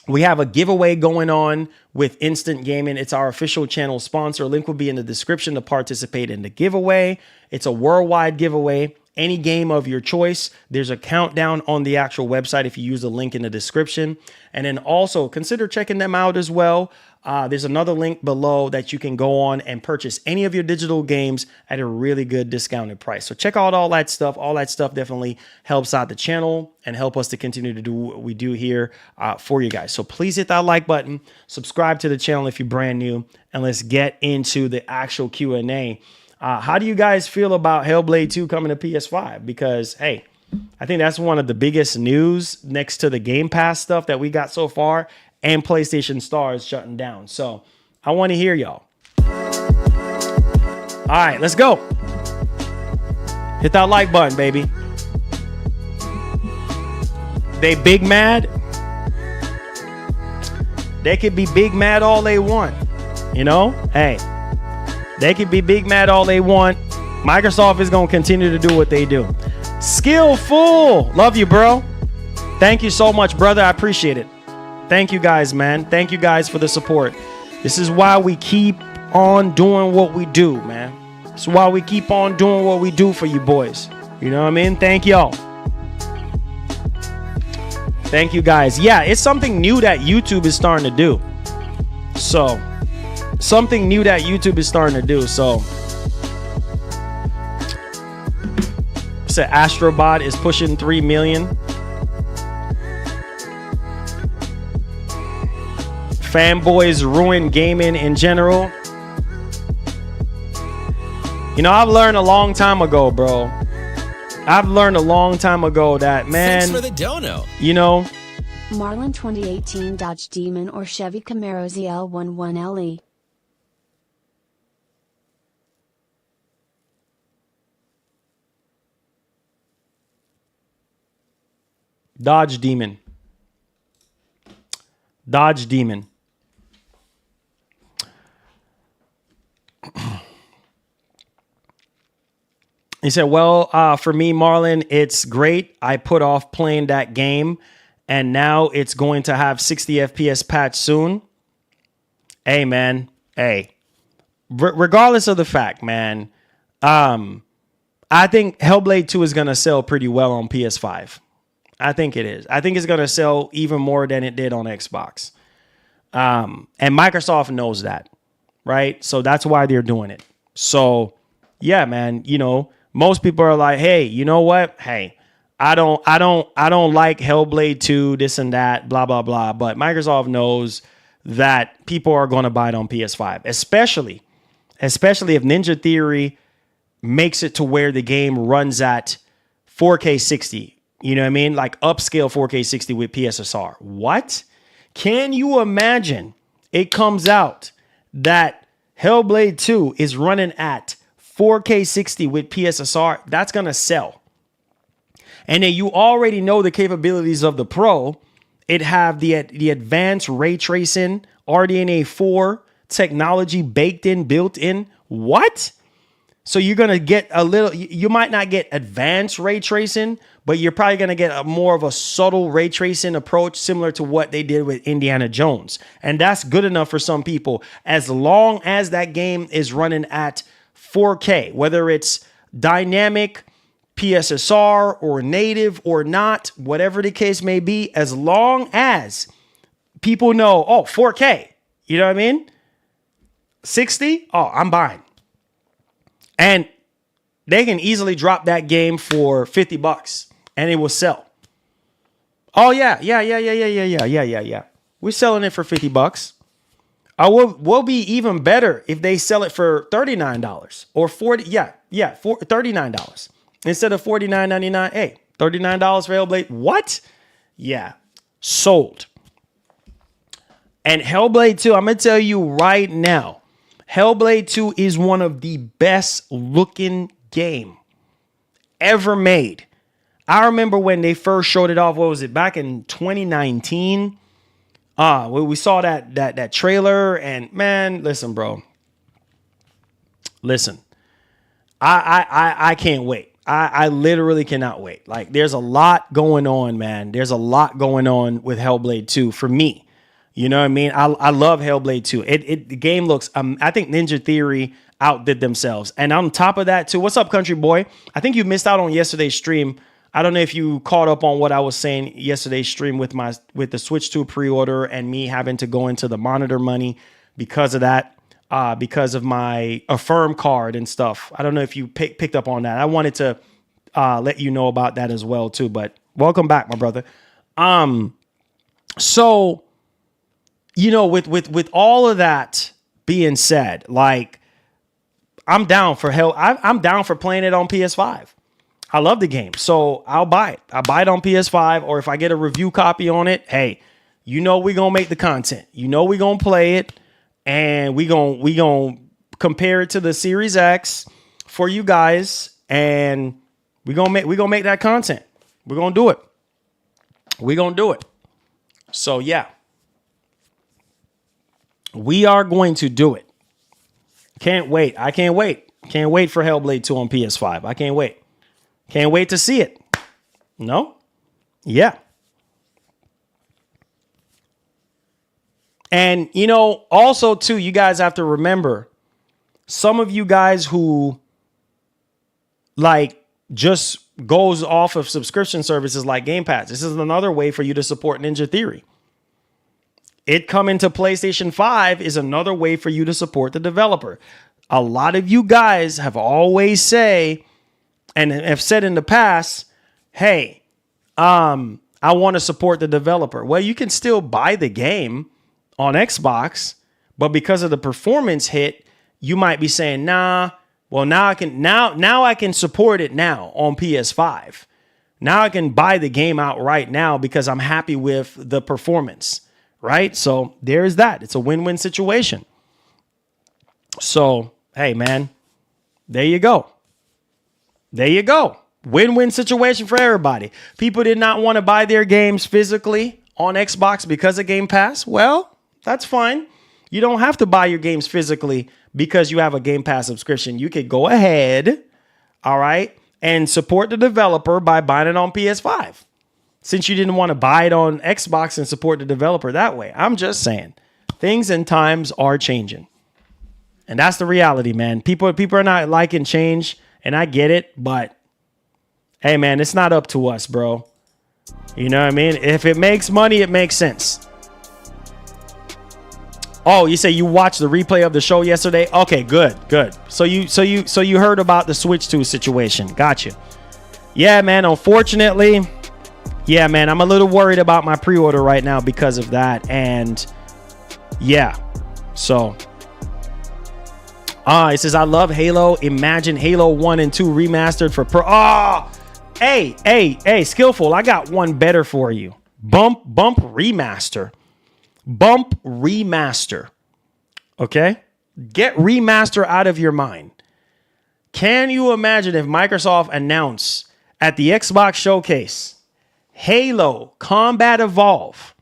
we have a giveaway going on with Instant Gaming. It's our official channel sponsor. Link will be in the description to participate in the giveaway. It's a worldwide giveaway. Any game of your choice. There's a countdown on the actual website if you use the link in the description. And then also consider checking them out as well. There's another link below that you can go on and purchase any of your digital games at a really good discounted price. So check out all that stuff. All that stuff definitely helps out the channel and help us to continue to do what we do here for you guys. So please hit that like button, subscribe to the channel if you're brand new, and let's get into the actual Q&A. How do you guys feel about Hellblade 2 coming to PS5? Because, hey, I think that's one of the biggest news next to the Game Pass stuff that we got so far, and PlayStation Stars shutting down. So I want to hear y'all. All right, let's go. Hit that like button, baby. They big mad. They could be big mad all they want. Hey, they could be big mad all they want. Microsoft is going to continue to do what they do. Skillful. Love you, bro. Thank you so much, brother. I appreciate it. Thank you guys, man. Thank you guys for the support. This is why we keep on doing what we do, man. This is why we keep on doing what we do for you boys. You know what I mean? Thank y'all. Thank you guys. Yeah, it's something new that YouTube is starting to do. So, something new that YouTube is starting to do. So, said Astrobot is pushing 3 million. Fanboys ruin gaming in general. You know, I've learned a long time ago, bro. I've learned a long time ago that, man. Thanks for the dono. You know. Marlin 2018 Dodge Demon or Chevy Camaro ZL11LE. Dodge Demon. Dodge Demon. He said, well, for me, Marlon, it's great. I put off playing that game, and now it's going to have 60 FPS patch soon. Hey, man. Hey. Regardless of the fact, man, I think Hellblade 2 is going to sell pretty well on PS5. I think it is. I think it's going to sell even more than it did on Xbox. And Microsoft knows that, right? So that's why they're doing it. So, yeah, man, you know, most people are like, hey, you know what? Hey, I don't like Hellblade 2, this and that, blah, blah, blah. But Microsoft knows that people are going to buy it on PS5, especially if Ninja Theory makes it to where the game runs at 4K 60. You know what I mean? Like upscale 4K 60 with PSSR. What? Can you imagine it comes out that Hellblade 2 is running at 4K 60 with PSSR? That's going to sell. And then you already know the capabilities of the Pro. It have the advanced ray tracing, RDNA 4 technology baked in, built in. What? So you're going to get a little, you might not get advanced ray tracing, but you're probably going to get a more of a subtle ray tracing approach, similar to what they did with Indiana Jones. And that's good enough for some people, as long as that game is running at 4K, whether it's dynamic, PSSR, or native or not, whatever the case may be, as long as people know, oh, 4K, you know what I mean? 60, oh, I'm buying. And they can easily drop that game for $50 and it will sell. Oh, yeah. We're selling it for $50. Will be even better if they sell it for $39 or $40. $39 instead of $49.99. Hey, $39 for Hellblade. What? Yeah, sold. And Hellblade 2, I'm going to tell you right now, Hellblade 2 is one of the best looking game ever made. I remember when they first showed it off, what was it, back in 2019? We saw that trailer, and man, listen, bro. Listen. I can't wait. I literally cannot wait. Like, there's a lot going on, man. There's a lot going on with Hellblade 2 for me. You know what I mean? I love Hellblade 2. The game looks, I think Ninja Theory outdid themselves. And on top of that too, what's up, country boy? I think you missed out on yesterday's stream. I don't know if you caught up on what I was saying yesterday's stream with the Switch 2 pre-order and me having to go into the monitor money because of that, because of my Affirm card and stuff. I don't know if you picked up on that. I wanted to let you know about that as well too, but welcome back, my brother. So, you know, with all of that being said, like, I'm down for I'm down for playing it on PS5. I love the game, so I'll buy it. I buy it on PS5, or if I get a review copy on it, hey, you know we're gonna make the content. You know we're gonna play it, and we gonna compare it to the Series X for you guys, and we're gonna make that content. We're gonna do it. We're gonna do it. So yeah. We are going to do it. Can't wait. I can't wait. Can't wait for Hellblade 2 on PS5. I can't wait. Can't wait to see it. No? Yeah. And, you know, also, too, you guys have to remember, some of you guys who, like, just goes off of subscription services like Game Pass. This is another way for you to support Ninja Theory. It coming to PlayStation 5 is another way for you to support the developer. A lot of you guys have always say and have said in the past, hey, I want to support the developer. Well, you can still buy the game on Xbox, but because of the performance hit, you might be saying, nah, well, now I can support it now on PS5. Now I can buy the game out right now because I'm happy with the performance, right? So there's that. It's a win-win situation. So, hey, man, there you go. There you go. Win-win situation for everybody. People did not want to buy their games physically on Xbox because of Game Pass. Well, that's fine. You don't have to buy your games physically because you have a Game Pass subscription. You could go ahead, all right, and support the developer by buying it on PS5. Since you didn't want to buy it on Xbox and support the developer that way. I'm just saying, things and times are changing. And that's the reality, man. People are not liking change, and I get it, but hey, man, it's not up to us, bro. You know what I mean? If it makes money, it makes sense. Oh, you say you watched the replay of the show yesterday? Okay, good. So you heard about the Switch 2 situation. Gotcha. Yeah, man, unfortunately, yeah, man, I'm a little worried about my pre-order right now because of that. And yeah, so it says, I love Halo. Imagine Halo 1 and 2 remastered for Pro. Oh, hey, Skillful, I got one better for you. Bump remaster. Bump remaster. Okay? Get remaster out of your mind. Can you imagine if Microsoft announced at the Xbox showcase, Halo Combat Evolve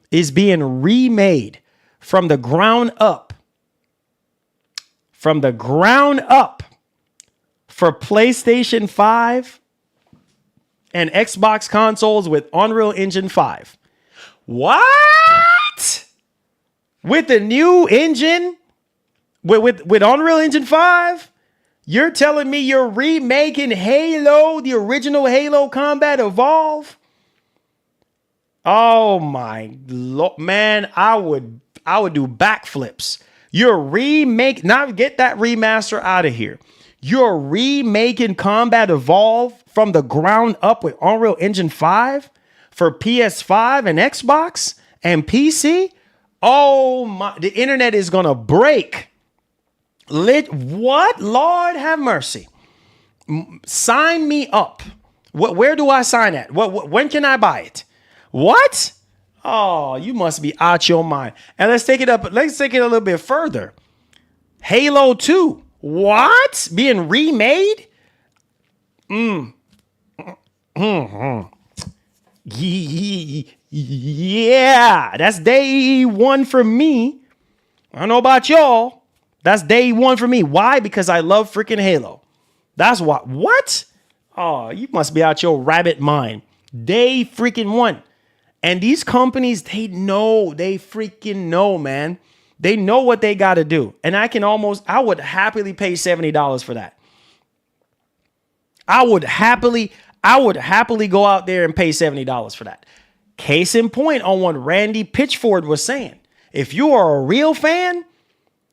is being remade from the ground up. From the ground up for PlayStation 5 and Xbox consoles with Unreal Engine 5. What? With the new engine? With Unreal Engine 5? You're telling me you're remaking Halo, the original Halo Combat Evolve? Oh my Lord, man, I would do backflips. You're now get that remaster out of here. You're remaking Combat Evolve from the ground up with Unreal Engine 5 for PS5 and Xbox and PC? Oh my, the internet is gonna break. What? Lord have mercy. Sign me up. Where do I sign at? When can I buy it? What? Oh, you must be out your mind. And let's take it up. Let's take it a little bit further. Halo 2. What? Being remade? Yeah, that's day one for me. I don't know about y'all. That's day one for me. Why? Because I love freaking Halo. That's why. What? Oh, you must be out your rabbit mind. Day freaking one. And these companies, they freaking know, man. They know what they got to do. And I would happily pay $70 for that. I would happily go out there and pay $70 for that. Case in point on what Randy Pitchford was saying. If you are a real fan,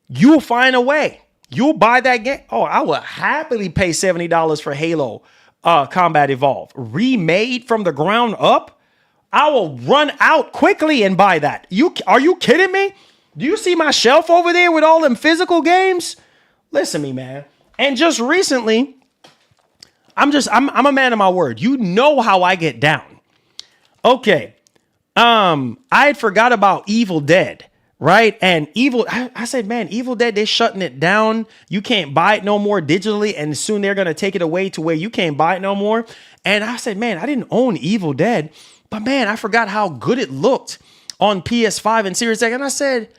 you'll find a way. You'll buy that game. Oh, I will happily pay $70 for Halo Combat Evolve. Remade from the ground up. I will run out quickly and buy that. Are you kidding me? Do you see my shelf over there with all them physical games? Listen to me, man. And just recently, I'm a man of my word. You know how I get down. Okay. I had forgot about Evil Dead, right? And I said, man, Evil Dead, they're shutting it down. You can't buy it no more digitally. And soon they're going to take it away to where you can't buy it no more. And I said, man, I didn't own Evil Dead. But man, I forgot how good it looked on PS5 and Series X. And I said,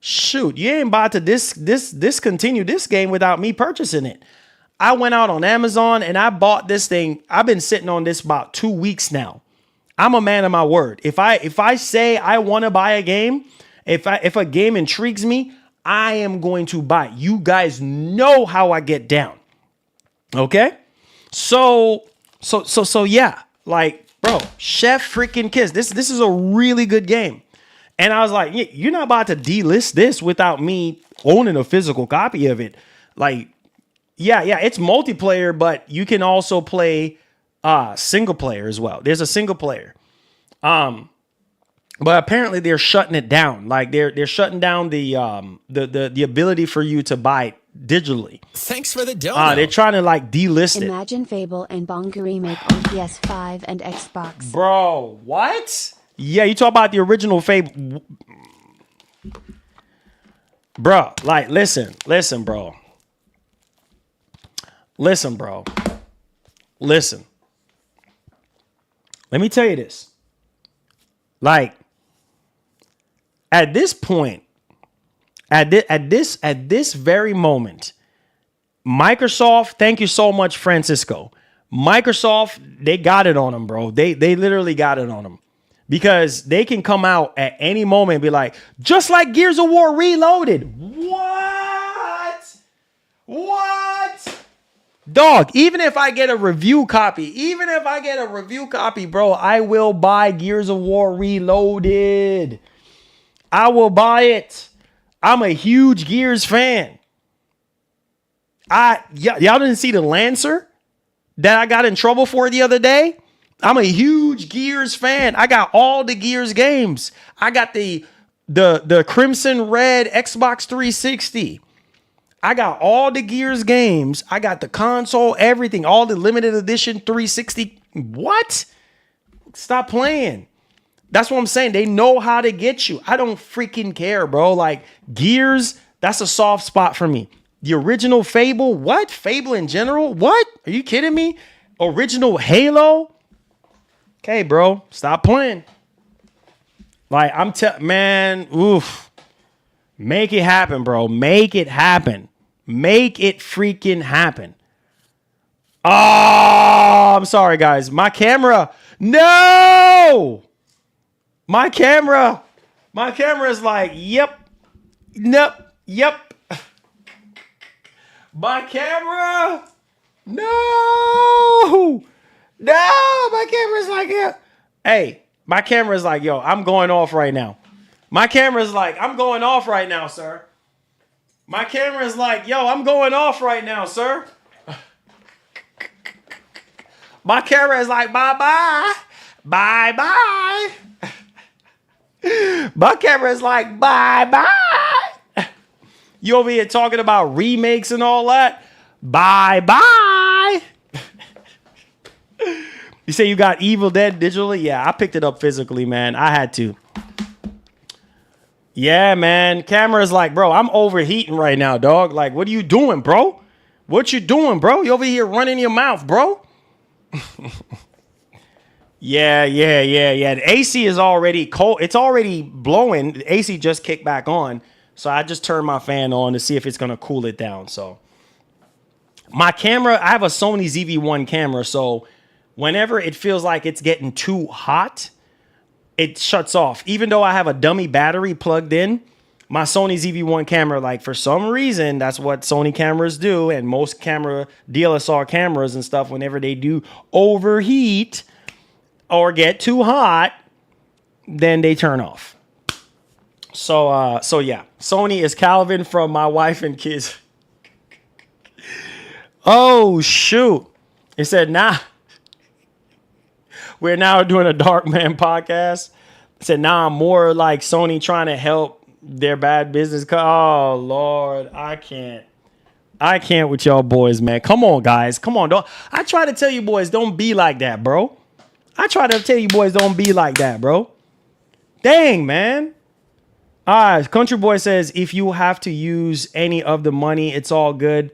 shoot, you ain't about to discontinue this game without me purchasing it. I went out on Amazon and I bought this thing. I've been sitting on this about 2 weeks now. I'm a man of my word. If I say I want to buy a game, if a game intrigues me, I am going to buy it. You guys know how I get down. Okay? So So yeah, like, bro, Chef freaking Kiss. This is a really good game. And I was like, you're not about to delist this without me owning a physical copy of it. Like, yeah, it's multiplayer, but you can also play single player as well. There's a single player. But apparently they're shutting it down. Like they're shutting down the ability for you to buy it digitally. Thanks for the dono. They're trying to like delist it. Imagine Fable and Bonga remake on PS5 and Xbox. Bro, what? Yeah, you talk about the original Fable. Bro, like, listen, bro. Listen, bro. Listen. Let me tell you this. Like, at this point, at this very moment, Microsoft, thank you so much, Francisco. Microsoft, they got it on them, bro. They literally got it on them. Because they can come out at any moment and be like, just like Gears of War Reloaded. What? Dog, even if I get a review copy, bro, I will buy Gears of War Reloaded. I will buy it. I'm a huge Gears fan. Y'all didn't see the Lancer that I got in trouble for the other day? I'm a huge Gears fan. I got all the Gears games. I got the Crimson Red Xbox 360. I got all the Gears games. I got the console, everything, all the limited edition 360. What? Stop playing. That's what I'm saying. They know how to get you. I don't freaking care, bro. Like Gears, that's a soft spot for me. The original Fable, what? Fable in general? What? Are you kidding me? Original Halo? Okay, bro, stop playing. Like, man, oof. Make it happen, bro. Make it happen. Make it freaking happen. Oh, I'm sorry, guys. My camera. No! My camera is like, yep. Nope. Yep. My camera. No! No, my camera's like, yeah. Hey, my camera's like, yo, I'm going off right now. My camera's like, I'm going off right now, sir. My camera's like, yo, I'm going off right now, sir. My camera is like, bye-bye. Bye-bye. My camera is like, bye-bye. You over here talking about remakes and all that? Bye-bye. You say you got Evil Dead digitally? Yeah, I picked it up physically, man. I had to. Yeah, man. Camera's like, bro, I'm overheating right now, dog. Like, what are you doing, bro? What you doing, bro? You over here running your mouth, bro? Yeah. The AC is already cold. It's already blowing. The AC just kicked back on. So I just turned my fan on to see if it's going to cool it down. So my camera, I have a Sony ZV-1 camera. So whenever it feels like it's getting too hot, it shuts off. Even though I have a dummy battery plugged in, my Sony ZV-1 camera, like for some reason, that's what Sony cameras do. And most DSLR cameras and stuff, whenever they do overheat or get too hot, then they turn off. So yeah, Sony is Calvin from My Wife and Kids. Oh, shoot. It said, nah. We're now doing a Dark Man podcast. It said, nah, I'm more like Sony trying to help their bad business. Oh, Lord, I can't with y'all boys, man. Come on, guys. Come on. I try to tell you boys, don't be like that, bro. Dang, man. All right, Country Boy says, if you have to use any of the money, it's all good.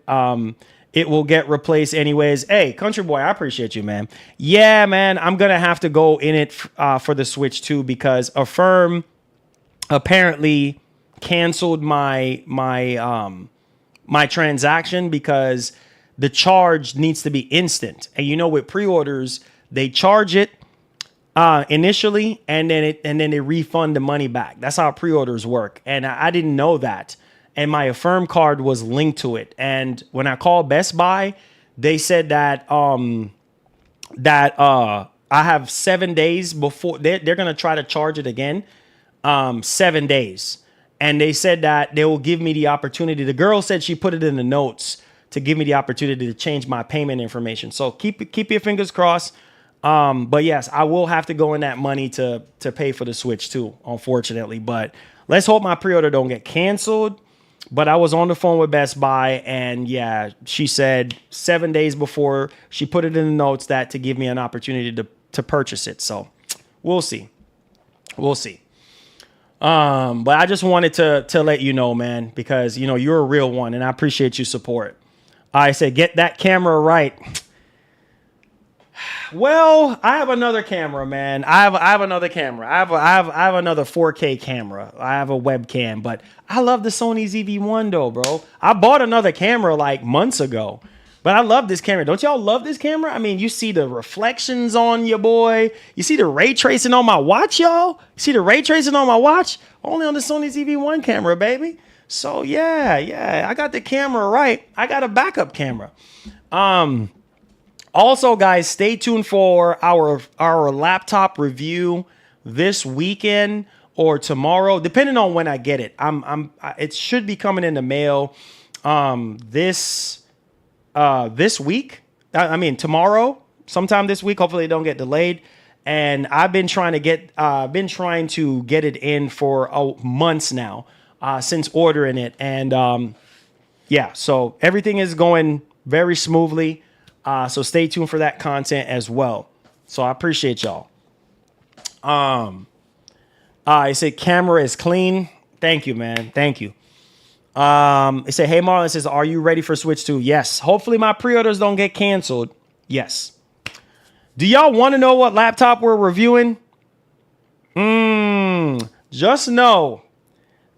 It will get replaced anyways. Hey, Country Boy, I appreciate you, man. Yeah, man, I'm going to have to go in it for the Switch too, because Affirm apparently canceled my transaction because the charge needs to be instant. And you know, with pre-orders, they charge it initially and then they refund the money back. That's how pre-orders work. And I didn't know that. And my Affirm card was linked to it. And when I called Best Buy, they said that that I have 7 days before they're going to try to charge it again. 7 days. And they said that they will give me the opportunity. The girl said she put it in the notes to give me the opportunity to change my payment information. So keep your fingers crossed. But yes, I will have to go in that money to pay for the Switch too, unfortunately. But let's hope my pre-order don't get canceled. But I was on the phone with Best Buy, and yeah, she said 7 days before she put it in the notes that to give me an opportunity to purchase it. So we'll see. We'll see. But I just wanted to let you know, man, because you know you're a real one, and I appreciate your support. I said, get that camera right. Well, I have another camera, man. I have another camera. I have another 4K camera. I have a webcam, but I love the Sony ZV-1 though, bro. I bought another camera like months ago, but I love this camera. Don't y'all love this camera? I mean, you see the reflections on your boy. You see the ray tracing on my watch, y'all. You see the ray tracing on my watch? Only on the Sony ZV-1 camera, baby. So yeah, I got the camera right. I got a backup camera. Also, guys, stay tuned for our laptop review this weekend or tomorrow, depending on when I get it. It should be coming in the mail this week. I mean tomorrow, sometime this week. Hopefully, it don't get delayed. And I've been trying to get it in for months now since ordering it. And yeah, so everything is going very smoothly. So stay tuned for that content as well. So I appreciate y'all. It said camera is clean. Thank you, man. Thank you. It said, hey, Marlon, it says, are you ready for Switch 2? Yes. Hopefully my pre-orders don't get canceled. Yes. Do y'all want to know what laptop we're reviewing? Just know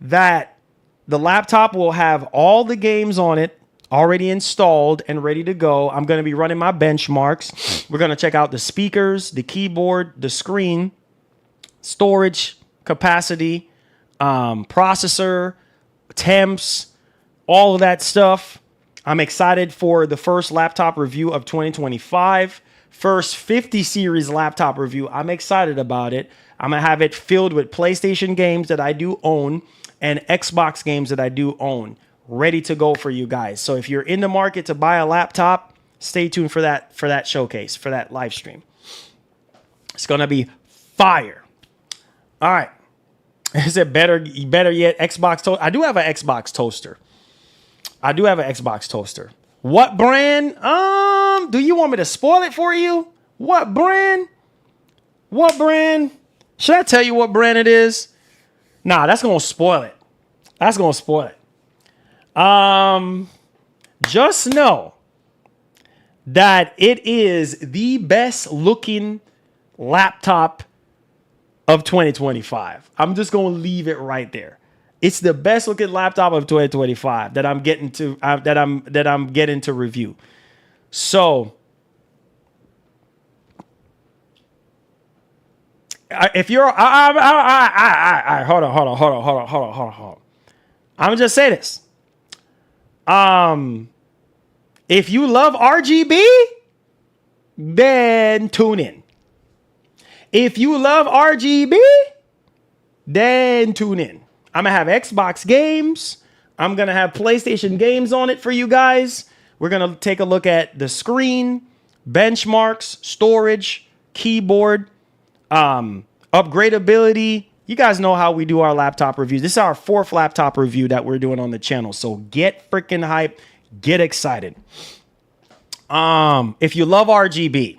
that the laptop will have all the games on it already installed and ready to go. I'm going to be running my benchmarks. We're going to check out the speakers, the keyboard, the screen, storage capacity, processor, temps, all of that stuff. I'm excited for the first laptop review of 2025. First 50 series laptop review. I'm excited about it. I'm going to have it filled with PlayStation games that I do own and Xbox games that I do own, ready to go for you guys. So if you're in the market to buy a laptop, stay tuned for that showcase, for that live stream. It's going to be fire. All right. Is it better yet, Xbox toaster? I do have an Xbox toaster. What brand? Do you want me to spoil it for you? What brand? Should I tell you what brand it is? Nah, that's going to spoil it. Just know that it is the best looking laptop of 2025. I'm just going to leave it right there. It's the best looking laptop of 2025 that I'm getting to review. So if you're hold on. I'm gonna just say this. If you love RGB, then tune in. If you love RGB, then tune in. I'm gonna have Xbox games. I'm gonna have PlayStation games on it for you guys. We're gonna take a look at the screen, benchmarks, storage, keyboard, upgradability. You guys know how we do our laptop reviews. This is our 4th laptop review that we're doing on the channel. So get freaking hype, get excited. If you love RGB,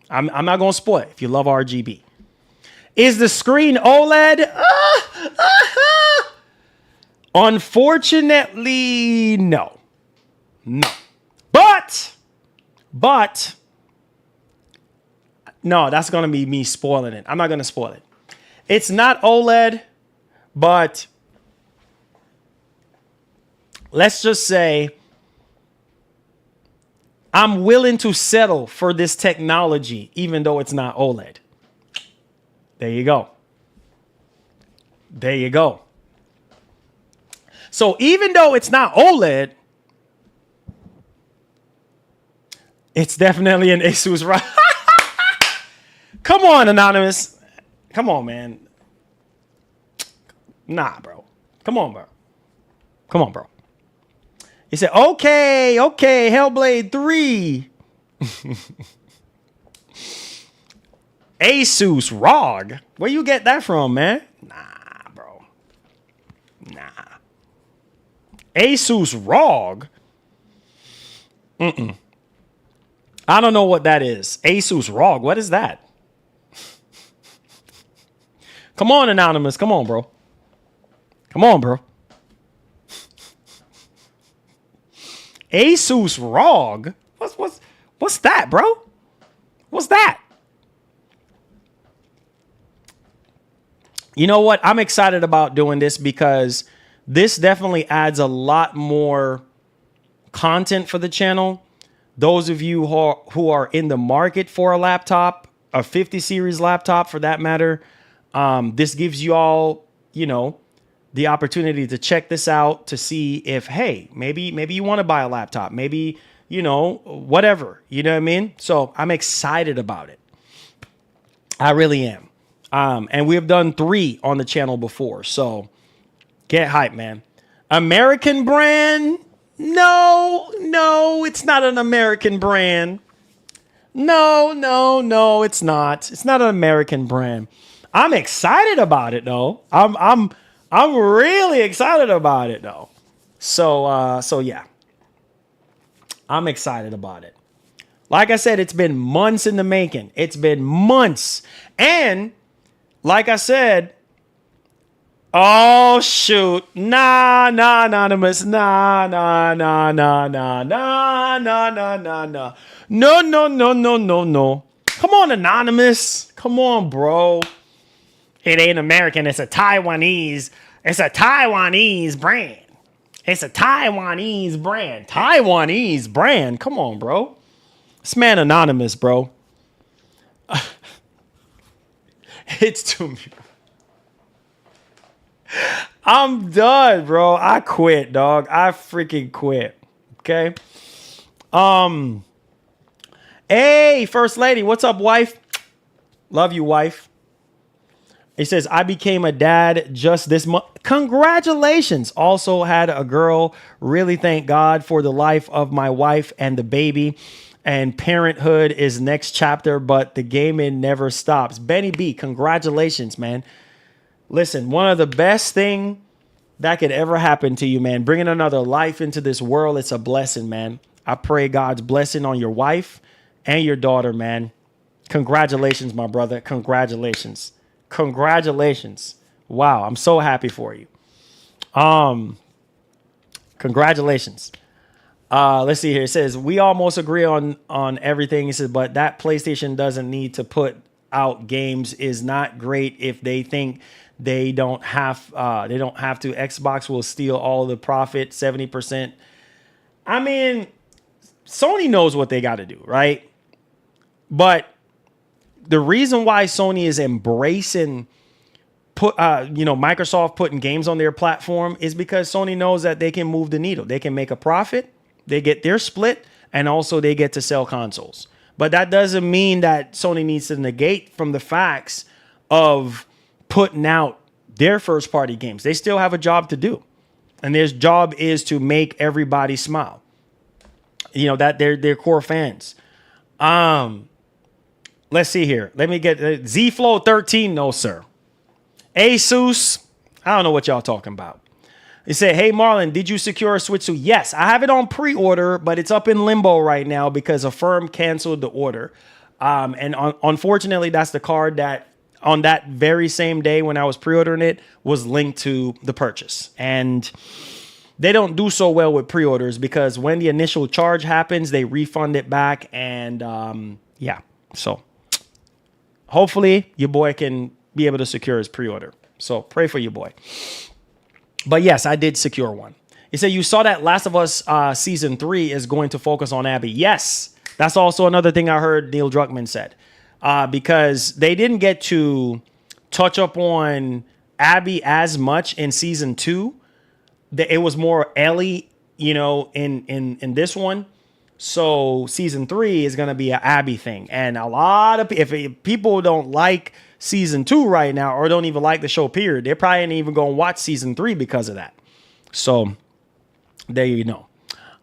I'm not gonna spoil it. If you love RGB, is the screen OLED? Unfortunately, no. But no, that's gonna be me spoiling it. I'm not gonna spoil it. It's not OLED, but let's just say I'm willing to settle for this technology, even though it's not OLED. There you go. So even though it's not OLED, it's definitely an Asus, right? Come on, Anonymous. Come on, man. Nah, bro. Come on, bro. Come on, bro. He said, okay, Hellblade 3. Asus ROG. Where you get that from, man? Nah, bro. Nah. Asus ROG? I don't know what that is. Asus ROG. What is that? Come on, Anonymous. Come on, bro. Come on, bro. Asus ROG? What's that, bro? What's that? You know what? I'm excited about doing this because this definitely adds a lot more content for the channel. Those of you who are in the market for a laptop, a 50 series laptop for that matter, this gives you all, you know, the opportunity to check this out to see if, hey, maybe you want to buy a laptop, maybe, you know, whatever, you know what I mean? So I'm excited about it. I really am. And we have done 3 on the channel before. So get hyped, man. American brand? No, it's not an American brand. No, it's not. It's not an American brand. I'm excited about it though. I'm really excited about it though. So yeah. I'm excited about it. Like I said, it's been months in the making. It's been months. And like I said, oh shoot. Nah, Anonymous. Nah. No. Come on, Anonymous. Come on, bro. It ain't American. It's a Taiwanese. It's a Taiwanese brand. It's a Taiwanese brand. Taiwanese brand. Come on, bro. This man Anonymous, bro. It's to me. I'm done, bro. I quit, dog. I freaking quit. Okay. Hey, First Lady. What's up, wife? Love you, wife. He says, I became a dad just this month. Congratulations. Also had a girl. Really thank God for the life of my wife and the baby. And parenthood is next chapter, but the gaming never stops. Benny B, congratulations, man. Listen, one of the best thing that could ever happen to you, man, bringing another life into this world, it's a blessing, man. I pray God's blessing on your wife and your daughter, man. Congratulations, my brother. Congratulations. Wow, I'm so happy for you. Congratulations. Let's see here. It says, we almost agree on everything. It says, but that PlayStation doesn't need to put out games is not great if they think they don't have to. Xbox will steal all the profit, 70%. I mean, Sony knows what they got to do, right? But the reason why Sony is embracing Microsoft putting games on their platform is because Sony knows that they can move the needle. They can make a profit. They get their split, and also they get to sell consoles. But that doesn't mean that Sony needs to negate from the facts of putting out their first-party games. They still have a job to do, and their job is to make everybody smile. You know, that they're core fans. Let's see here. Let me get Z Flow 13. No, sir. Asus. I don't know what y'all talking about. They say, hey, Marlon, did you secure a Switch 2? Yes, I have it on pre-order, but it's up in limbo right now because a firm canceled the order. Unfortunately, that's the card that on that very same day when I was pre-ordering it was linked to the purchase. And they don't do so well with pre-orders because when the initial charge happens, they refund it back. And yeah, so hopefully your boy can be able to secure his pre-order. So pray for your boy. But yes, I did secure one. He said, you saw that Last of Us Season 3 is going to focus on Abby. Yes, that's also another thing I heard Neil Druckmann said. Because they didn't get to touch up on Abby as much in Season 2. It was more Ellie, in this one. So season 3 is going to be an Abby thing. And a lot of if people don't like season 2 right now or don't even like the show period, they're probably ain't even going to watch season 3 because of that. So there you know.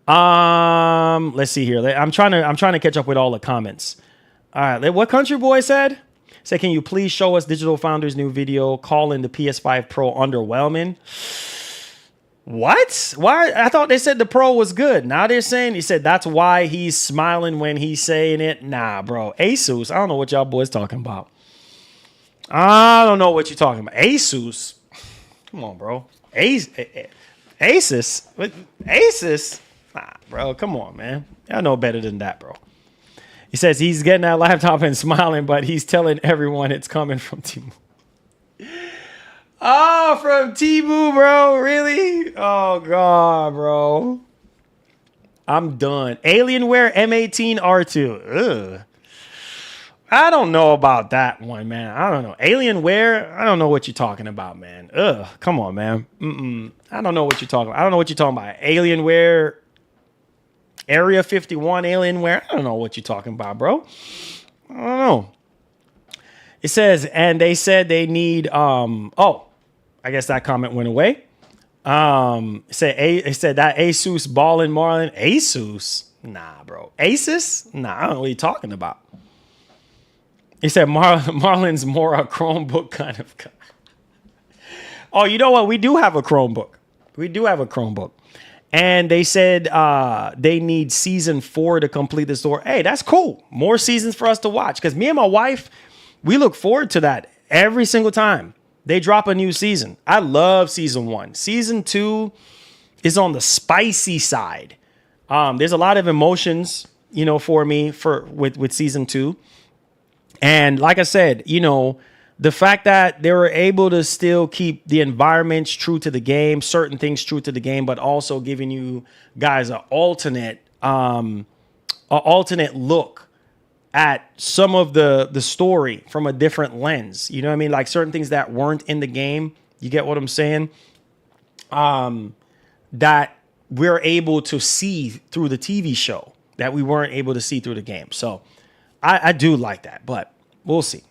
Let's see here. I'm trying to catch up with all the comments. All right. What Country Boy said? Say, can you please show us Digital Foundry's new video calling the PS5 Pro underwhelming? What? Why? I thought they said the Pro was good. Now they're saying, he said that's why he's smiling when he's saying it. Nah, bro. Asus. I don't know what y'all boys talking about. I don't know what you're talking about. Asus. Come on, bro. Asus. What? Asus. Nah, bro. Come on, man. Y'all know better than that, bro. He says he's getting that laptop and smiling, but he's telling everyone it's coming from Temu. Oh, from Temu, bro. Really? Oh, God, bro. I'm done. Alienware M18R2. Ugh. I don't know about that one, man. I don't know. Alienware, I don't know what you're talking about, man. Ugh. Come on, man. I don't know what you're talking about. I don't know what you're talking about. Alienware, Area 51 Alienware. I don't know what you're talking about, bro. I don't know. It says, and they said they need, I guess that comment went away. It said that Asus ballin' Marlin. Asus? Nah, bro. Asus? Nah, I don't know what you're talking about. He said Marlin's more a Chromebook kind of guy. Oh, you know what? We do have a Chromebook. And they said they need season 4 to complete the story. Hey, that's cool. More seasons for us to watch. Because me and my wife, we look forward to that every single time they drop a new season. I love season 1. Season 2 is on the spicy side. There's a lot of emotions, for me with season 2. And like I said, the fact that they were able to still keep the environments true to the game, certain things true to the game, but also giving you guys an alternate look at some of the story from a different lens. You know what I mean? Like certain things that weren't in the game. You get what I'm saying? That we're able to see through the TV show that we weren't able to see through the game. So I do like that, but we'll see.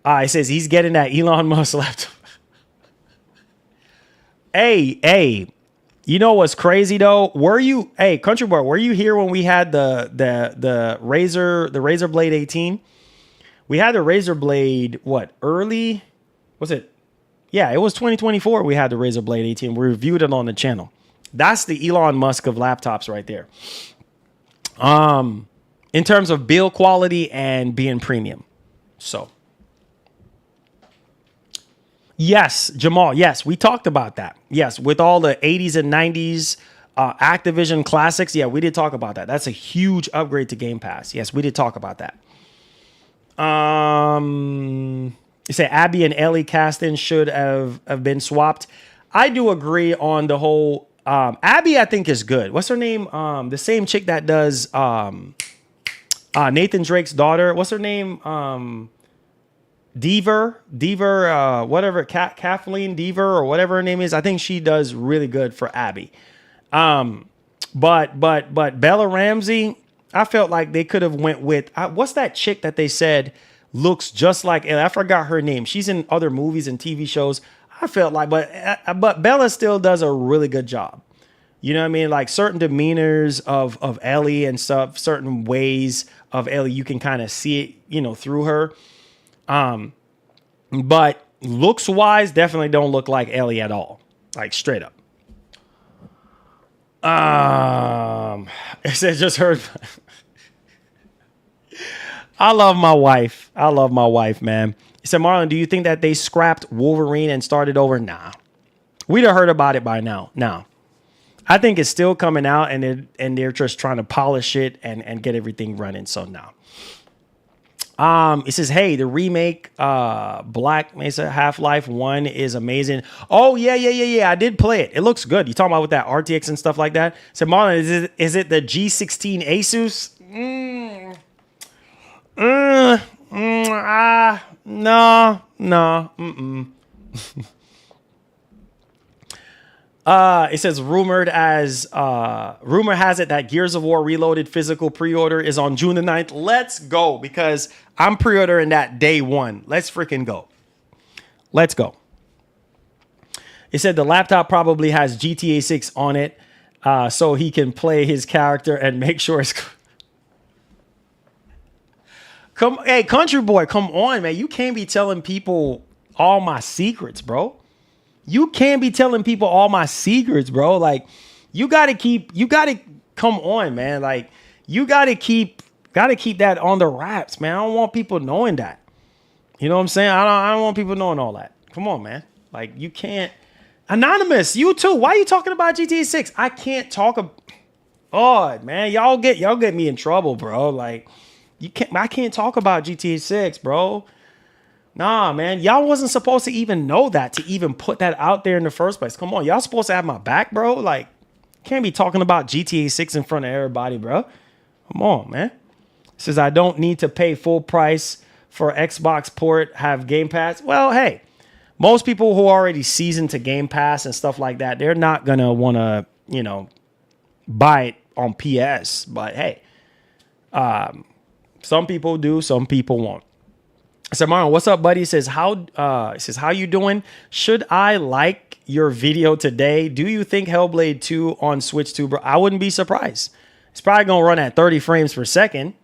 It says he's getting that Elon Musk laptop. Hey, you know what's crazy though? Country Boy, were you here when we had the Razer Blade 18? We had the Razer Blade, early? Was it? Yeah, it was 2024 we had the Razer Blade 18. We reviewed it on the channel. That's the Elon Musk of laptops right there. In terms of build quality and being premium. So, yes, Jamal, yes, we talked about that. Yes, with all the 80s and 90s Activision classics, yeah, we did talk about that. That's a huge upgrade to Game Pass. Yes, we did talk about that. You say Abby and Ellie casting should have been swapped. I do agree on the whole. Abby, I think, is good. What's her name? The same chick that does Nathan Drake's daughter. What's her name? Deaver, whatever, Kathleen Deaver or whatever her name is. I think she does really good for Abby. But Bella Ramsey, I felt like they could have went with what's that chick that they said looks just like Ellie? I forgot her name. She's in other movies and TV shows. I felt like, but Bella still does a really good job. You know what I mean? Like certain demeanors of Ellie and stuff, certain ways of Ellie, you can kind of see it, through her. But looks wise, definitely don't look like Ellie at all. Like straight up. It says just heard. I love my wife, man. He said, Marlon, do you think that they scrapped Wolverine and started over? Nah. We'd have heard about it by now. Nah. I think it's still coming out and they're just trying to polish it and get everything running. So now. It says, hey, the remake Black Mesa Half-Life 1 is amazing. Oh, yeah. I did play it. It looks good. You talking about with that RTX and stuff like that? So Marlon, is it the G16 Asus? No. It says rumor has it that Gears of War Reloaded physical pre-order is on June the 9th. Let's go, because I'm pre-ordering that day one. Let's freaking go. Let's go. It said the laptop probably has GTA 6 on it, so he can play his character and make sure it's... Hey, country boy, come on, man. You can't be telling people all my secrets, bro. You can't be telling people all my secrets, bro. Like, you gotta come on, man. Like, you gotta keep that on the wraps, man. I don't want people knowing that. You know what I'm saying? I don't want people knowing all that. Come on, man. Like, you can't. Anonymous, you too. Why are you talking about GTA 6? I can't talk oh, man. Y'all get me in trouble, bro. Like, I can't talk about GTA 6, bro. Nah, man. Y'all wasn't supposed to even know that, to even put that out there in the first place. Come on. Y'all supposed to have my back, bro. Like, can't be talking about GTA 6 in front of everybody, bro. Come on, man. It says, I don't need to pay full price for Xbox port, have Game Pass. Well, hey, most people who are already seasoned to Game Pass and stuff like that, they're not going to want to, buy it on PS. But, hey, some people do, some people won't. So Marlon, what's up, buddy? He says, how you doing? Should I like your video today? Do you think Hellblade 2 on Switch 2, bro? I wouldn't be surprised. It's probably gonna run at 30 frames per second,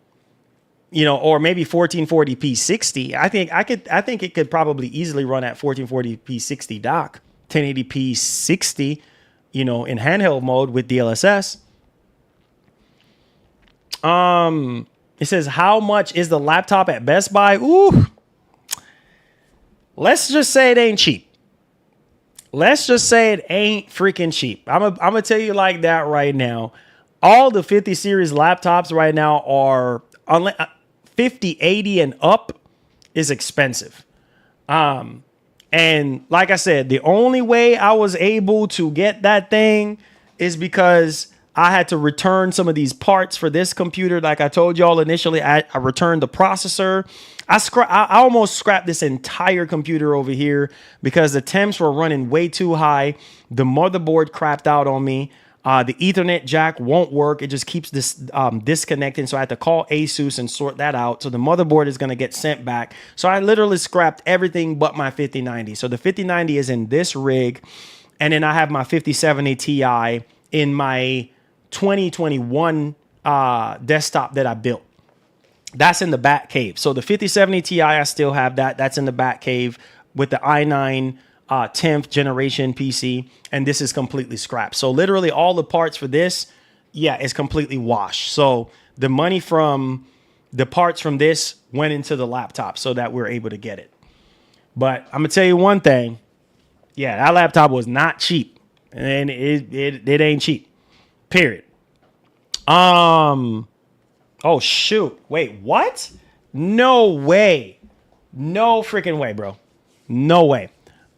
or maybe 1440p 60. I think it could probably easily run at 1440p 60 dock, 1080p 60, in handheld mode with DLSS. It says, how much is the laptop at Best Buy? Ooh. Let's just say it ain't cheap. Let's just say it ain't freaking cheap. I'm gonna tell you like that right now. All the 50 series laptops right now are 50, 80 and up is expensive. And like I said, the only way I was able to get that thing is because I had to return some of these parts for this computer. Like I told y'all initially, I returned the processor. I almost scrapped this entire computer over here because the temps were running way too high. The motherboard crapped out on me. The Ethernet jack won't work. It just keeps this disconnecting. So I had to call Asus and sort that out. So the motherboard is going to get sent back. So I literally scrapped everything but my 5090. So the 5090 is in this rig. And then I have my 5070 Ti in my 2021 desktop that I built. That's in the back cave. So the 5070 Ti, I still have that. That's in the back cave with the i9 10th generation PC. And this is completely scrapped. So literally all the parts for this, is completely washed. So the money from the parts from this went into the laptop so that we're able to get it. But I'm going to tell you one thing. Yeah, that laptop was not cheap. And it ain't cheap. Period. Oh, shoot. Wait, what? No way. No freaking way, bro. No way.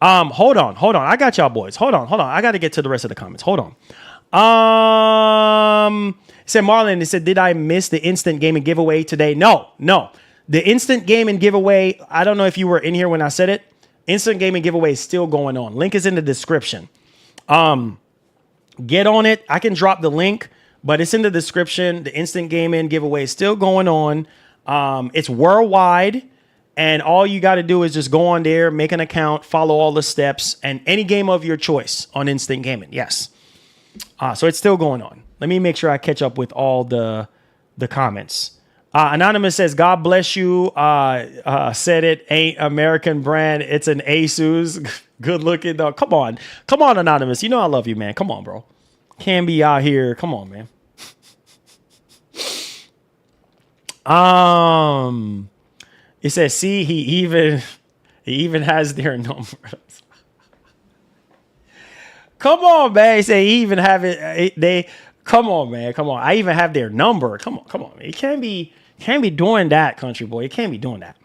Hold on. I got y'all boys. Hold on. I got to get to the rest of the comments. Hold on. It said Marlon, it said, did I miss the instant gaming giveaway today? No. The instant gaming giveaway, I don't know if you were in here when I said it. Instant gaming giveaway is still going on. Link is in the description. Get on it. I can drop the link, but it's in the description. The instant gaming giveaway is still going on. It's worldwide. And all you got to do is just go on there, make an account, follow all the steps, and any game of your choice on Instant Gaming. Yes. So it's still going on. Let me make sure I catch up with all the comments. Anonymous says, God bless you. Said it ain't American brand. It's an Asus. Good looking though. Come on, Anonymous. You know I love you, man. Come on, bro. Can't be out here. Come on, man. It says, see, he even has their numbers. Come on, man. He said he even have it. Come on, man. Come on. I even have their number. Come on. You can't be doing that, country boy. You can't be doing that.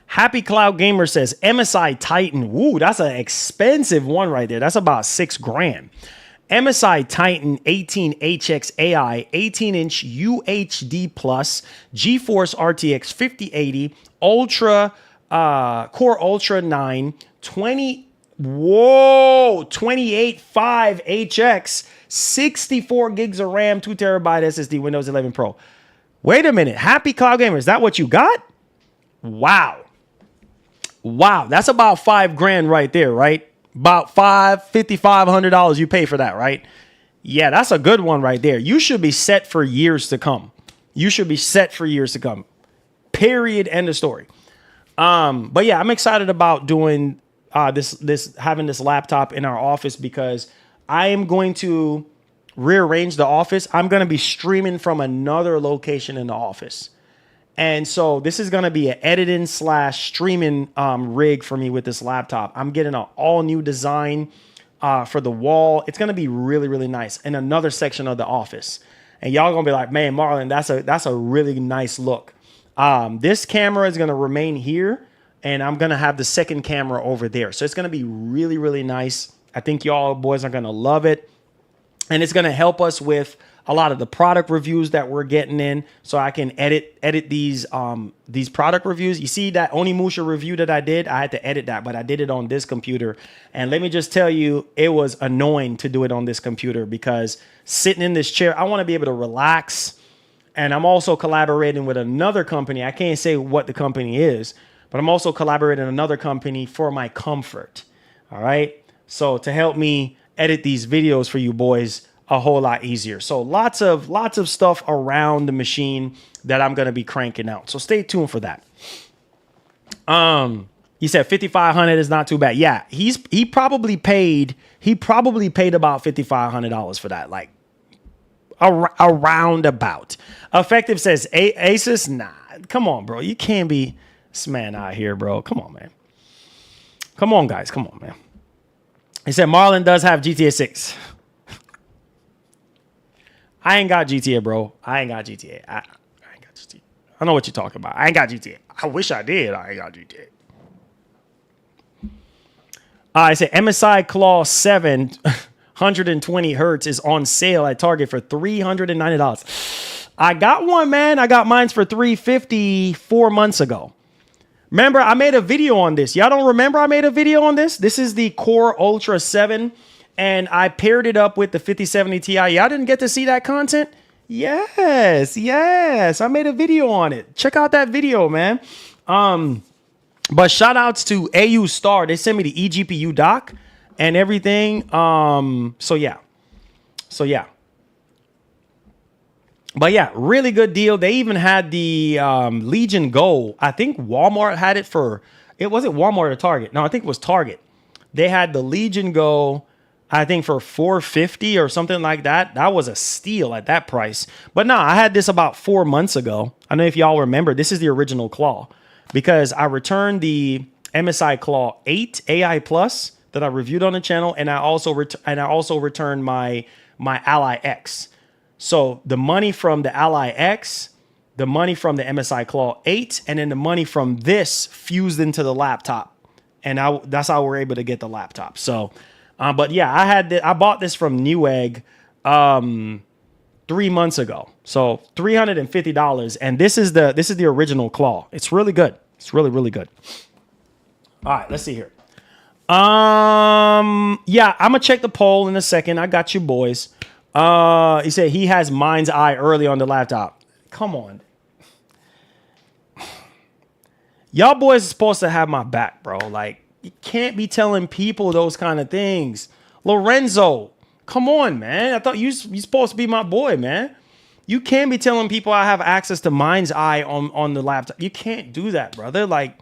Happy Cloud Gamer says MSI Titan. Woo, that's an expensive one right there. That's about $6,000. MSI Titan 18HX AI 18-inch UHD Plus GeForce RTX 5080 Ultra Core Ultra 9 20 Whoa, 28.5 HX, 64 gigs of RAM, 2 terabyte SSD, Windows 11 Pro. Wait a minute. Happy Cloud Gamer, is that what you got? Wow. Wow, that's about $5,000 right there, right? About $5,500 you pay for that, right? Yeah, that's a good one right there. You should be set for years to come. You should be set for years to come. Period. End of story. But yeah, I'm excited about doing having this laptop in our office because I am going to rearrange the office. I'm going to be streaming from another location in the office. And so this is going to be an editing / streaming rig for me with this laptop. I'm getting an all new design for the wall. It's going to be really, really nice in another section of the office. And y'all going to be like, man, Marlon, that's a really nice look. This camera is going to remain here and I'm going to have the second camera over there. So it's going to be really, really nice. I think y'all boys are going to love it. And it's going to help us with a lot of the product reviews that we're getting in, so I can edit these product reviews. You see that Onimusha review that I did? I had to edit that, but I did it on this computer. And let me just tell you, it was annoying to do it on this computer because sitting in this chair, I want to be able to relax. And I'm also collaborating with another company. I can't say what the company is, but I'm also collaborating with another company for my comfort. All right. So to help me edit these videos for you boys a whole lot easier. So lots of stuff around the machine that I'm going to be cranking out. So stay tuned for that. He said 5,500 is not too bad. Yeah, he probably paid about $5,500 for that, like around about. Effective says Asus. Nah, come on, bro. You can't be this man out here, bro. Come on, man. Come on, guys. Come on, man. He said Marlon does have GTA 6. I ain't got GTA, bro. I ain't got GTA. I ain't got GTA. I know what you're talking about. I ain't got GTA. I wish I did. I ain't got GTA. I said MSI Claw 7, 120 hertz is on sale at Target for $390. I got one, man. I got mine for $350 4 months ago. Remember, I made a video on this. Y'all don't remember I made a video on this? This is the Core Ultra 7. And I paired it up with the 5070 Ti. Y'all didn't get to see that content? Yes. I made a video on it. Check out that video, man. But shout outs to AU Star. They sent me the eGPU dock and everything. So yeah. But yeah, really good deal. They even had the Legion Go. I think Walmart had it for, it wasn't Walmart or Target. No, I think it was Target. They had the Legion Go, I think for $450 or something like that. That was a steal at that price. But no, I had this about 4 months ago. I don't know if y'all remember. This is the original Claw because I returned the MSI Claw 8 AI Plus that I reviewed on the channel, and I also returned my Ally X. So the money from the Ally X, the money from the MSI Claw 8, and then the money from this fused into the laptop, and that's how we're able to get the laptop. So. But yeah, I bought this from Newegg 3 months ago. So $350. And this is the original Claw. It's really good. It's really, really good. All right, let's see here. Yeah, I'm gonna check the poll in a second. I got you boys. He said he has Mind's Eye early on the laptop. Come on. Y'all boys are supposed to have my back, bro. Like, you can't be telling people those kind of things. Lorenzo, come on, man. I thought you supposed to be my boy, man. You can't be telling people I have access to Mind's Eye on the laptop. You can't do that, brother. Like,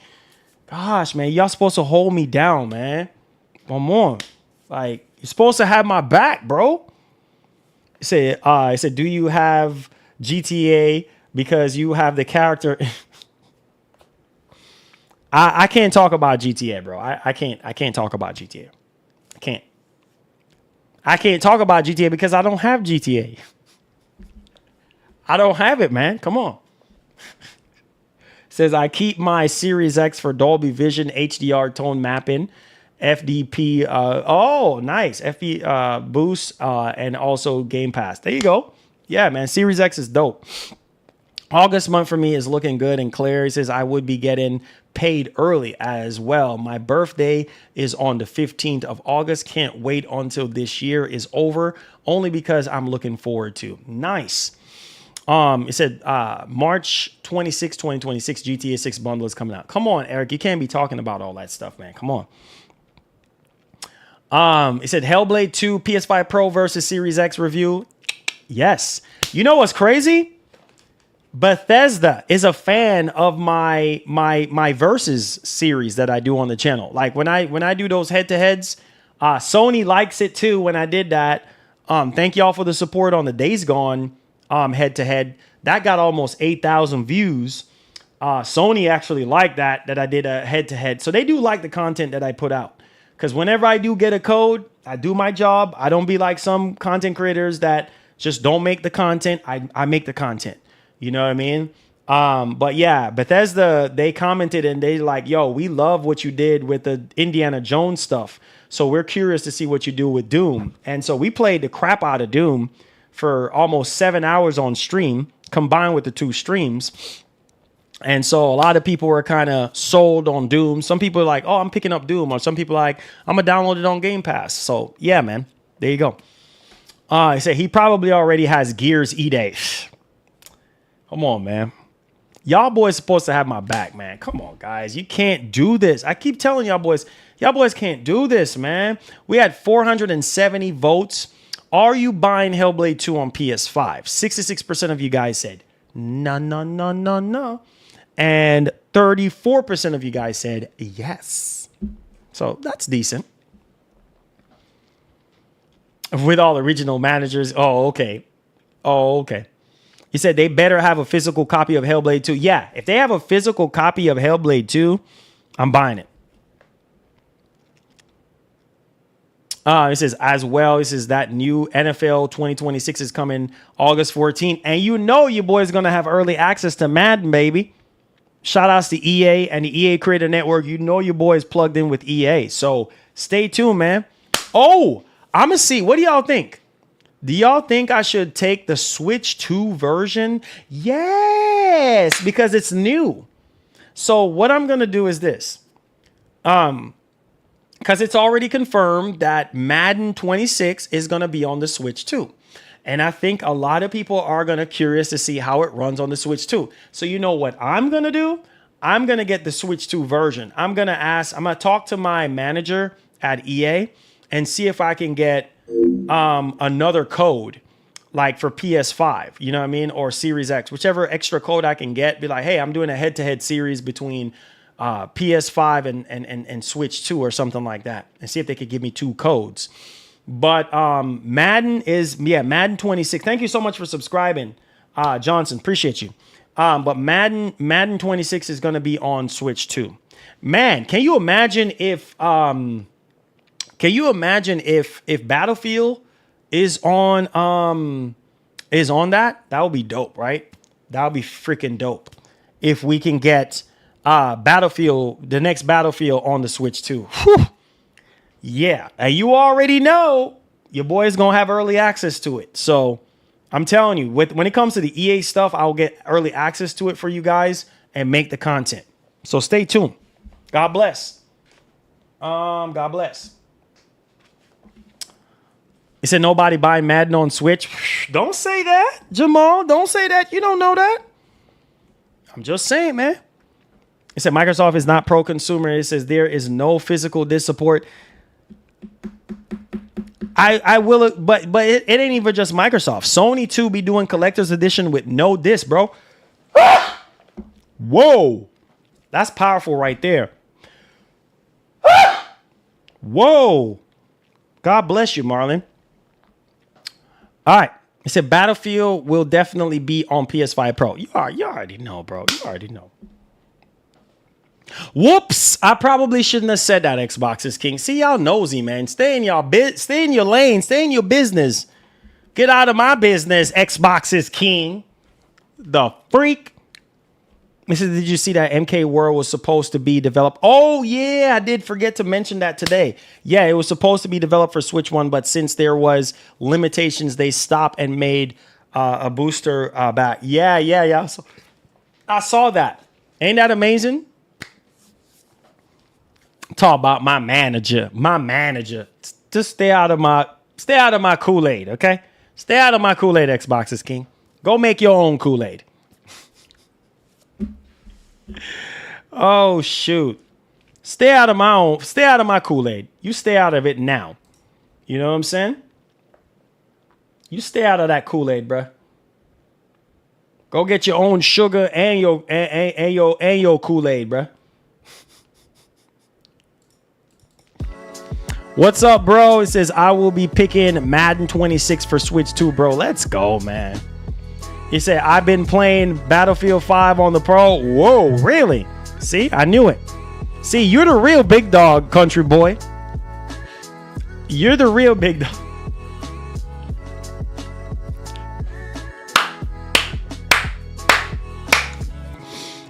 gosh, man, y'all supposed to hold me down, man. Come on. Like, you're supposed to have my back, bro. I said, do you have GTA because you have the character? I can't talk about GTA, bro. I can't talk about GTA. I can't talk about GTA because I don't have GTA. I don't have it, man. Come on. Says I keep my Series X for Dolby Vision, HDR tone mapping, FDP. Oh, nice. FP boost and also Game Pass. There you go. Yeah, man. Series X is dope. August month for me is looking good. And Claire says I would be getting paid early as well. My birthday is on the 15th of August. Can't wait until this year is over, only because I'm looking forward to. Nice. It said March 26, 2026, GTA 6 bundle is coming out. Come on, Eric. You can't be talking about all that stuff, man. Come on. It said Hellblade 2 PS5 Pro versus Series X review. Yes. You know what's crazy? Bethesda is a fan of my versus series that I do on the channel. Like when I do those head-to-heads, Sony likes it too when I did that. Thank y'all for the support on the Days Gone head-to-head. That got almost 8,000 views. Sony actually liked that I did a head-to-head. So they do like the content that I put out. Because whenever I do get a code, I do my job. I don't be like some content creators that just don't make the content. I make the content. You know what I mean? But yeah, Bethesda, they commented and they like, yo, we love what you did with the Indiana Jones stuff. So we're curious to see what you do with Doom. And so we played the crap out of Doom for almost 7 hours on stream, combined with the 2 streams. And so a lot of people were kind of sold on Doom. Some people are like, oh, I'm picking up Doom. Or some people are like, I'm going to download it on Game Pass. So yeah, man, there you go. I say he probably already has Gears E-Day. Come on, man. Y'all boys supposed to have my back, man. Come on, guys. You can't do this. I keep telling y'all boys can't do this, man. We had 470 votes. Are you buying Hellblade 2 on PS5? 66% of you guys said no, no, no, no, no. And 34% of you guys said yes. So that's decent. With all original managers. Oh, okay. Oh, okay. He said they better have a physical copy of Hellblade 2. Yeah, if they have a physical copy of Hellblade 2, I'm buying it. It says as well. It says that new NFL 2026 is coming August 14th. And you know your boy's going to have early access to Madden, baby. Shout outs to EA and the EA Creator Network. You know your boy is plugged in with EA. So stay tuned, man. Oh, I'm going to see. What do y'all think? Do y'all think I should take the Switch 2 version? Yes, because it's new. So what I'm going to do is this. Because it's already confirmed that Madden 26 is going to be on the Switch 2. And I think a lot of people are going to curious to see how it runs on the Switch 2. So you know what I'm going to do? I'm going to get the Switch 2 version. I'm going to talk to my manager at EA and see if I can get another code like for PS5, you know what I mean? Or Series X, whichever extra code I can get, be like, hey, I'm doing a head-to-head series between PS5 and Switch 2 or something like that, and see if they could give me 2 codes. But Madden 26. Thank you so much for subscribing, Johnson. Appreciate you. But Madden 26 is going to be on Switch 2. Man, can you imagine if Battlefield is on that? That would be dope, right? That would be freaking dope if we can get Battlefield, the next Battlefield on the Switch 2. Whew. Yeah, and you already know your boy is gonna have early access to it. So I'm telling you, when it comes to the EA stuff, I'll get early access to it for you guys and make the content. So stay tuned. God bless. God bless. He said nobody buying Madden on Switch. Don't say that, Jamal. Don't say that. You don't know that. I'm just saying, man. He said Microsoft is not pro-consumer. It says there is no physical disc support. I will, but it ain't even just Microsoft. Sony too be doing collector's edition with no disc, bro. Whoa, that's powerful right there. Whoa, God bless you, Marlon. All right, he said Battlefield will definitely be on PS5 Pro. You already know, bro. You already know. Whoops! I probably shouldn't have said that. Xbox is king. See, y'all nosy, man. Stay in your lane. Stay in your business. Get out of my business. Xbox is king. The freak. Did you see that MK World was supposed to be developed? Oh yeah, I did forget to mention that today. Yeah, it was supposed to be developed for Switch 1, but since there was limitations, they stopped and made a booster back. Yeah. I saw that. Ain't that amazing? Talk about my manager. Just stay out of my Kool-Aid, okay? Stay out of my Kool-Aid, Xboxes King. Go make your own Kool-Aid. Oh shoot. Stay out of my Kool-Aid. You stay out of it now. You know what I'm saying? You stay out of that Kool-Aid, bruh. Go get your own sugar and your Kool-Aid, bruh. What's up, bro? It says I will be picking Madden 26 for Switch 2, bro. Let's go, man. He said I've been playing Battlefield 5 on the Pro. Whoa, really? See, I knew it. See, you're the real big dog, country boy. You're the real big dog.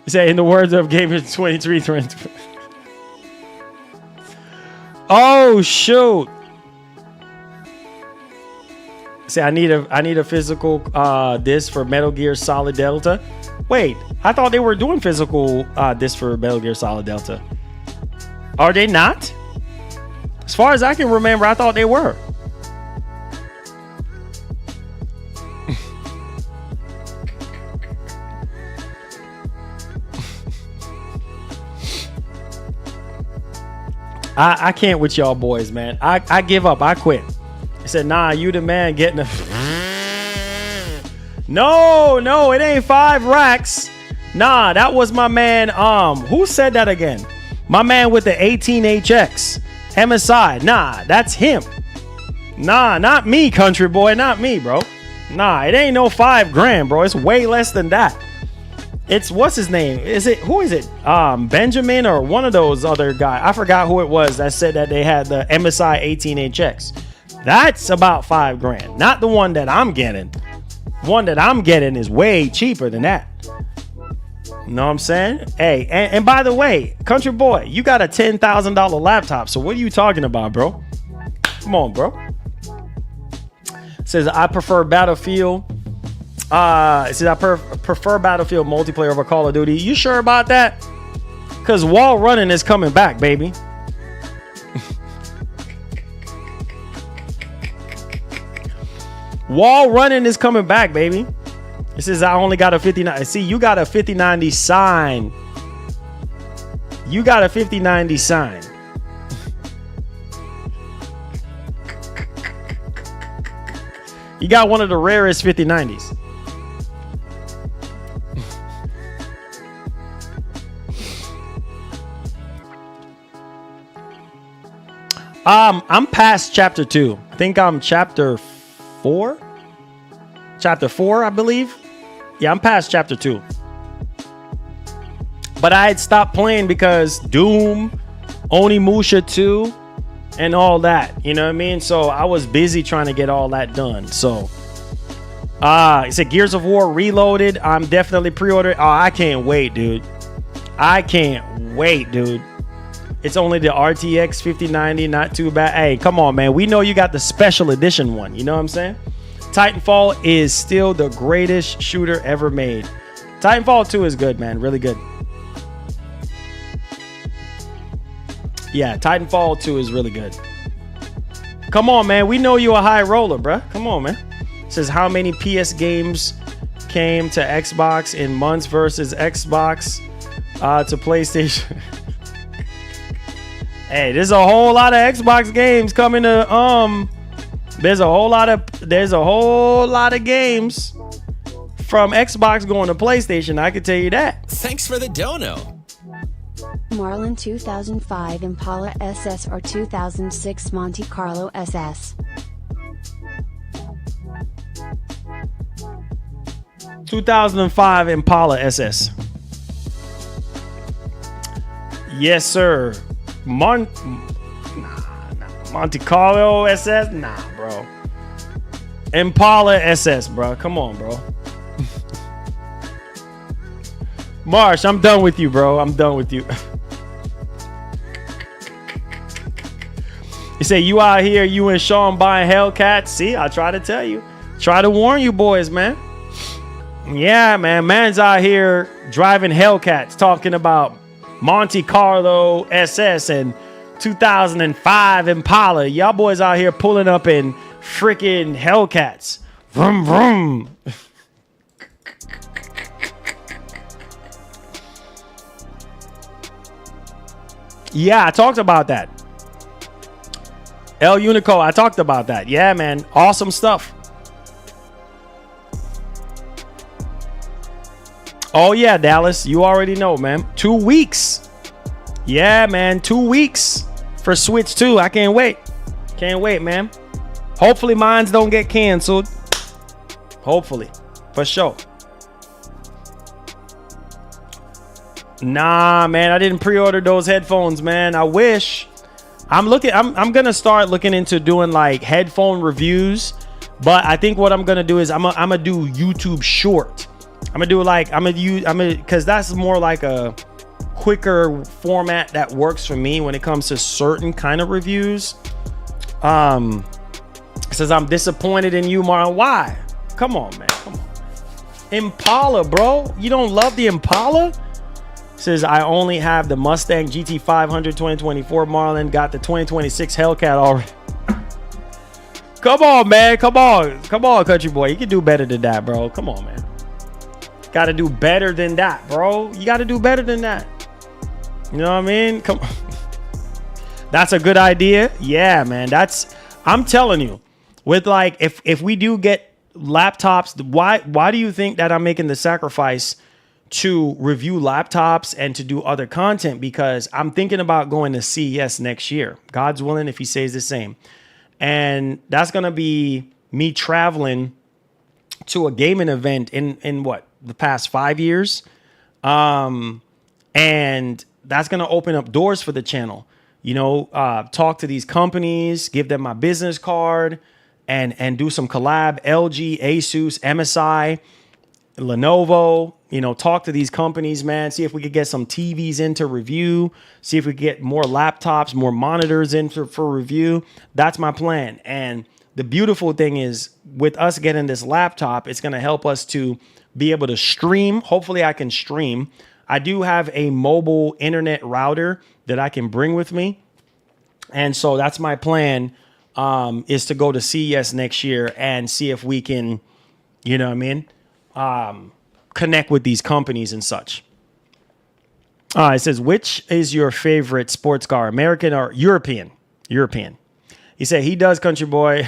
He said, in the words of Gamer 23. Oh shoot! See, I need a physical disc for Metal Gear Solid Delta. Wait, I thought they were doing physical disc for Metal Gear Solid Delta. Are they not? As far as I can remember, I thought they were. I can't with y'all boys, man. I give up. I quit. He said, nah, you the man getting a... No, it ain't 5 racks. Nah, that was my man. Who said that again? My man with the 18HX. MSI. Nah, that's him. Nah, not me, country boy. Not me, bro. Nah, it ain't no $5,000, bro. It's way less than that. It's what's his name? Who is it? Benjamin or one of those other guys. I forgot who it was that said that they had the MSI 18HX. That's about $5,000. Not the one that I'm getting. One that I'm getting is way cheaper than that. Know what I'm saying? Hey, and by the way, country boy, you got a $10,000 laptop. So what are you talking about, bro? Come on, bro. It says I prefer Battlefield. It says I prefer Battlefield multiplayer over Call of Duty. You sure about that? Because wall running is coming back, baby. Wall running is coming back, baby. It says I only got a 59. See, you got a 5090 sign. You got a 5090 sign. You got one of the rarest 5090s. I'm past chapter 2. I think I'm chapter 4. Chapter 4, I believe. Yeah, I'm past chapter 2. But I had stopped playing because Doom, Onimusha 2, and all that. You know what I mean? So I was busy trying to get all that done. So, it said Gears of War Reloaded. I'm definitely pre-ordered. Oh, I can't wait, dude. I can't wait, dude. It's only the RTX 5090, not too bad. Hey, come on, man. We know you got the special edition one. You know what I'm saying? Titanfall is still the greatest shooter ever made. Titanfall 2 is good, man. Really good. Yeah, Titanfall 2 is really good. Come on, man. We know you a high roller, bruh. Come on, man. It says how many PS games came to Xbox in months versus Xbox to PlayStation. Hey, there's a whole lot of Xbox games coming to there's a whole lot of games from Xbox going to PlayStation. I can tell you that. Thanks for the dono. Marlin 2005 Impala SS or 2006 Monte Carlo SS. 2005 Impala SS. Yes, sir. Monte Carlo SS? Nah, bro. Impala SS, bro. Come on, bro. Marsh, I'm done with you, bro. I'm done with you. You say you out here, you and Sean buying Hellcats. See, I try to tell you. Try to warn you boys, man. Yeah, man. Man's out here driving Hellcats, talking about Monte Carlo SS and 2005 Impala. Y'all boys out here pulling up in freaking Hellcats. Vroom, vroom. Yeah, I talked about that. El Unico, I talked about that. Yeah, man. Awesome stuff. Oh, yeah, Dallas. You already know, man. 2 weeks. Yeah, man. 2 weeks for Switch 2. I can't wait. Can't wait, man. Hopefully mines don't get canceled. Hopefully. For sure. Nah, man. I didn't pre-order those headphones, man. I wish. I'm going to start looking into doing like headphone reviews. But I think what I'm going to do is I'm going to do YouTube short. I'm going to do like, because that's more like a quicker format that works for me when it comes to certain kind of reviews. Says I'm disappointed in you, Marlon. Why? Come on, man. Come on. Impala, bro. You don't love the Impala? Says I only have the Mustang GT 500 2024. Marlon got the 2026 Hellcat already. Come on, man. Come on, country boy. You can do better than that, bro. Come on, man. Got to do better than that, bro. You got to do better than that. You know what I mean? Come on. That's a good idea. Yeah, man. I'm telling you, with like, if we do get laptops, why do you think that I'm making the sacrifice to review laptops and to do other content? Because I'm thinking about going to CES next year. God's willing, if he says the same. And that's going to be me traveling to a gaming event in what, the past 5 years. And that's going to open up doors for the channel. You know, talk to these companies, give them my business card, and do some collab. LG, Asus, MSI, Lenovo. You know, talk to these companies, man. See if we could get some TVs into review. See if we could get more laptops, more monitors in for review. That's my plan. And the beautiful thing is, with us getting this laptop, it's going to help us to be able to stream. Hopefully I can stream. I do have a mobile internet router that I can bring with me. And so that's my plan, is to go to CES next year and see if we can, you know what I mean, connect with these companies and such. It says, which is your favorite sports car, American or European? European. He said he does, country boy.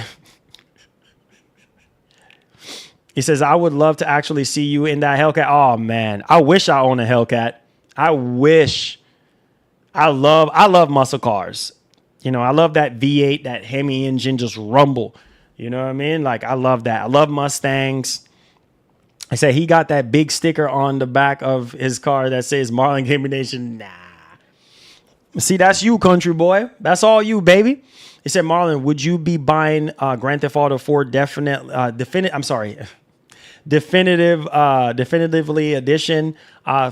He says, I would love to actually see you in that Hellcat. Oh, man. I wish I owned a Hellcat. I wish. I love muscle cars. You know, I love that V8, that Hemi engine just rumble. You know what I mean? Like, I love that. I love Mustangs. I said he got that big sticker on the back of his car that says Marlon Gaming Nation. Nah. See, that's you, country boy. That's all you, baby. He said, Marlon, would you be buying Grand Theft Auto 4 definitively edition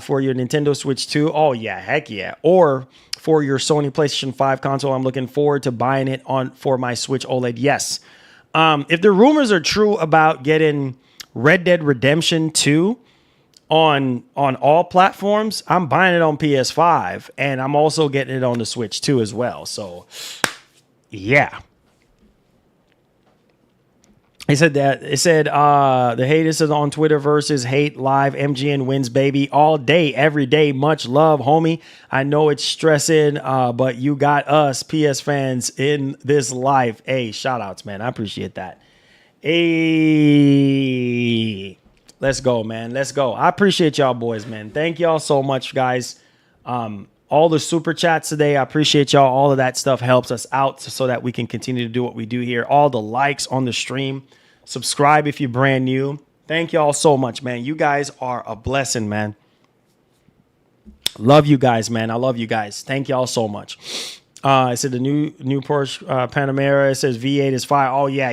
for your Nintendo Switch 2? Oh, yeah. Heck yeah. Or for your Sony PlayStation 5 console. I'm looking forward to buying it for my Switch OLED. Yes. If the rumors are true about getting Red Dead Redemption 2 on all platforms, I'm buying it on PS5, and I'm also getting it on the Switch 2 as well. So, yeah. He said that the haters is on Twitter versus hate live. MGN wins, baby, all day, every day. Much love, homie. I know it's stressing, but you got us PS fans in this life. Hey, shout outs, man. I appreciate that. Hey, let's go, man. Let's go. I appreciate y'all boys, man. Thank y'all so much, guys. All the super chats today, I appreciate y'all. All of that stuff helps us out so that we can continue to do what we do here. All the likes on the stream. Subscribe if you're brand new. Thank y'all so much, man. You guys are a blessing, man. Love you guys, man. I love you guys. Thank y'all so much. I said the new Porsche Panamera. It says V8 is fire. Oh, yeah.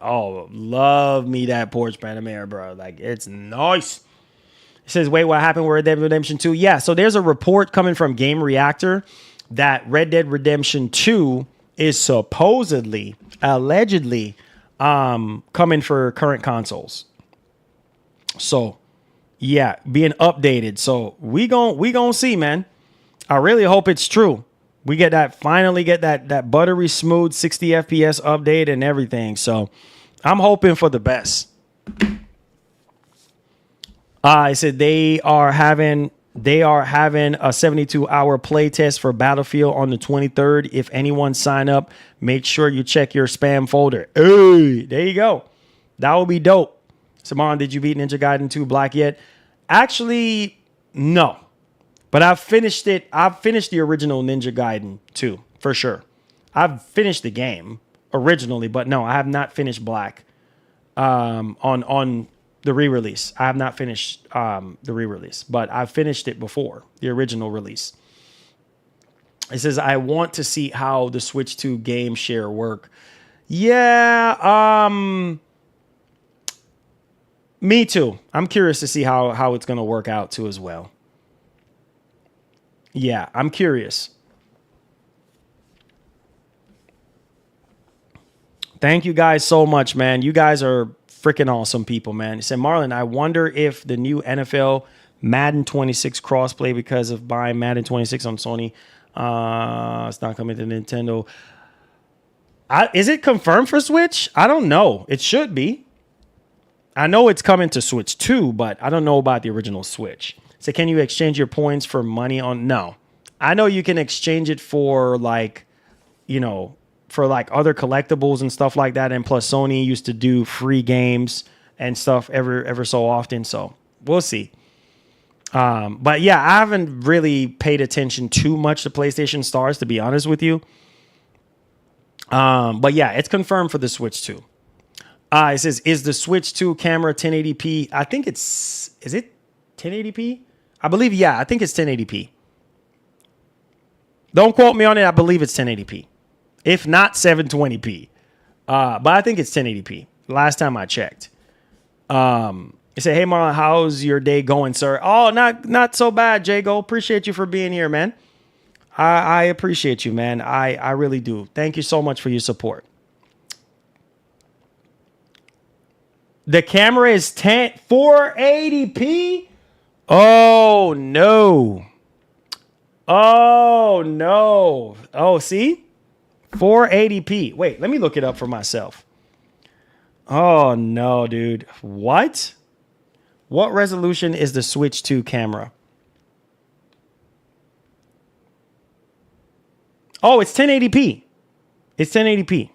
Oh, love me that Porsche Panamera, bro. Like, it's nice. It says, wait, what happened with Red Dead Redemption 2? Yeah, so there's a report coming from Game Reactor that Red Dead Redemption 2 is supposedly, allegedly, coming for current consoles. So yeah, being updated. So we gon' see, man. I really hope it's true. We finally get that buttery smooth 60 FPS update and everything. So I'm hoping for the best. I said they are having a 72-hour play test for Battlefield on the 23rd. If anyone sign up, make sure you check your spam folder. Hey, there you go. That would be dope. Simon, did you beat Ninja Gaiden 2 Black yet? Actually, no. But I've finished it. I've finished the original Ninja Gaiden 2 for sure. I've finished the game originally, but no, I have not finished Black on the re-release. I have not finished the re-release, but I've finished it before the original release. It says, I want to see how the Switch 2 game share work. Yeah, me too. I'm curious to see how it's going to work out too as well. Yeah, I'm curious. Thank you guys so much, man. You guys are freaking awesome people, man. He said, Marlon, I wonder if the new NFL Madden 26 crossplay because of buying Madden 26 on Sony. It's not coming to Nintendo. Is it confirmed for Switch? I don't know. It should be. I know it's coming to Switch 2, but I don't know about the original Switch. So can you exchange your points for money on? No. I know you can exchange it for like, for like other collectibles and stuff like that. And plus Sony used to do free games and stuff ever so often. So we'll see. But yeah, I haven't really paid attention too much to PlayStation Stars, to be honest with you. But yeah, it's confirmed for the Switch 2. It says, is the Switch 2 camera 1080p? I think is it 1080p? I believe, yeah, I think it's 1080p. Don't quote me on it. I believe it's 1080p. If not 720p. But I think it's 1080p. Last time I checked. It said, hey, Marlon, how's your day going, sir? Oh, not so bad, Jago. Appreciate you for being here, man. I appreciate you, man. I really do. Thank you so much for your support. The camera is 480p? Oh, no. Oh, no. Oh, see? 480p. Wait, let me look it up for myself. Oh, no, dude. What? What resolution is the Switch 2 camera? Oh, it's 1080p. It's 1080p.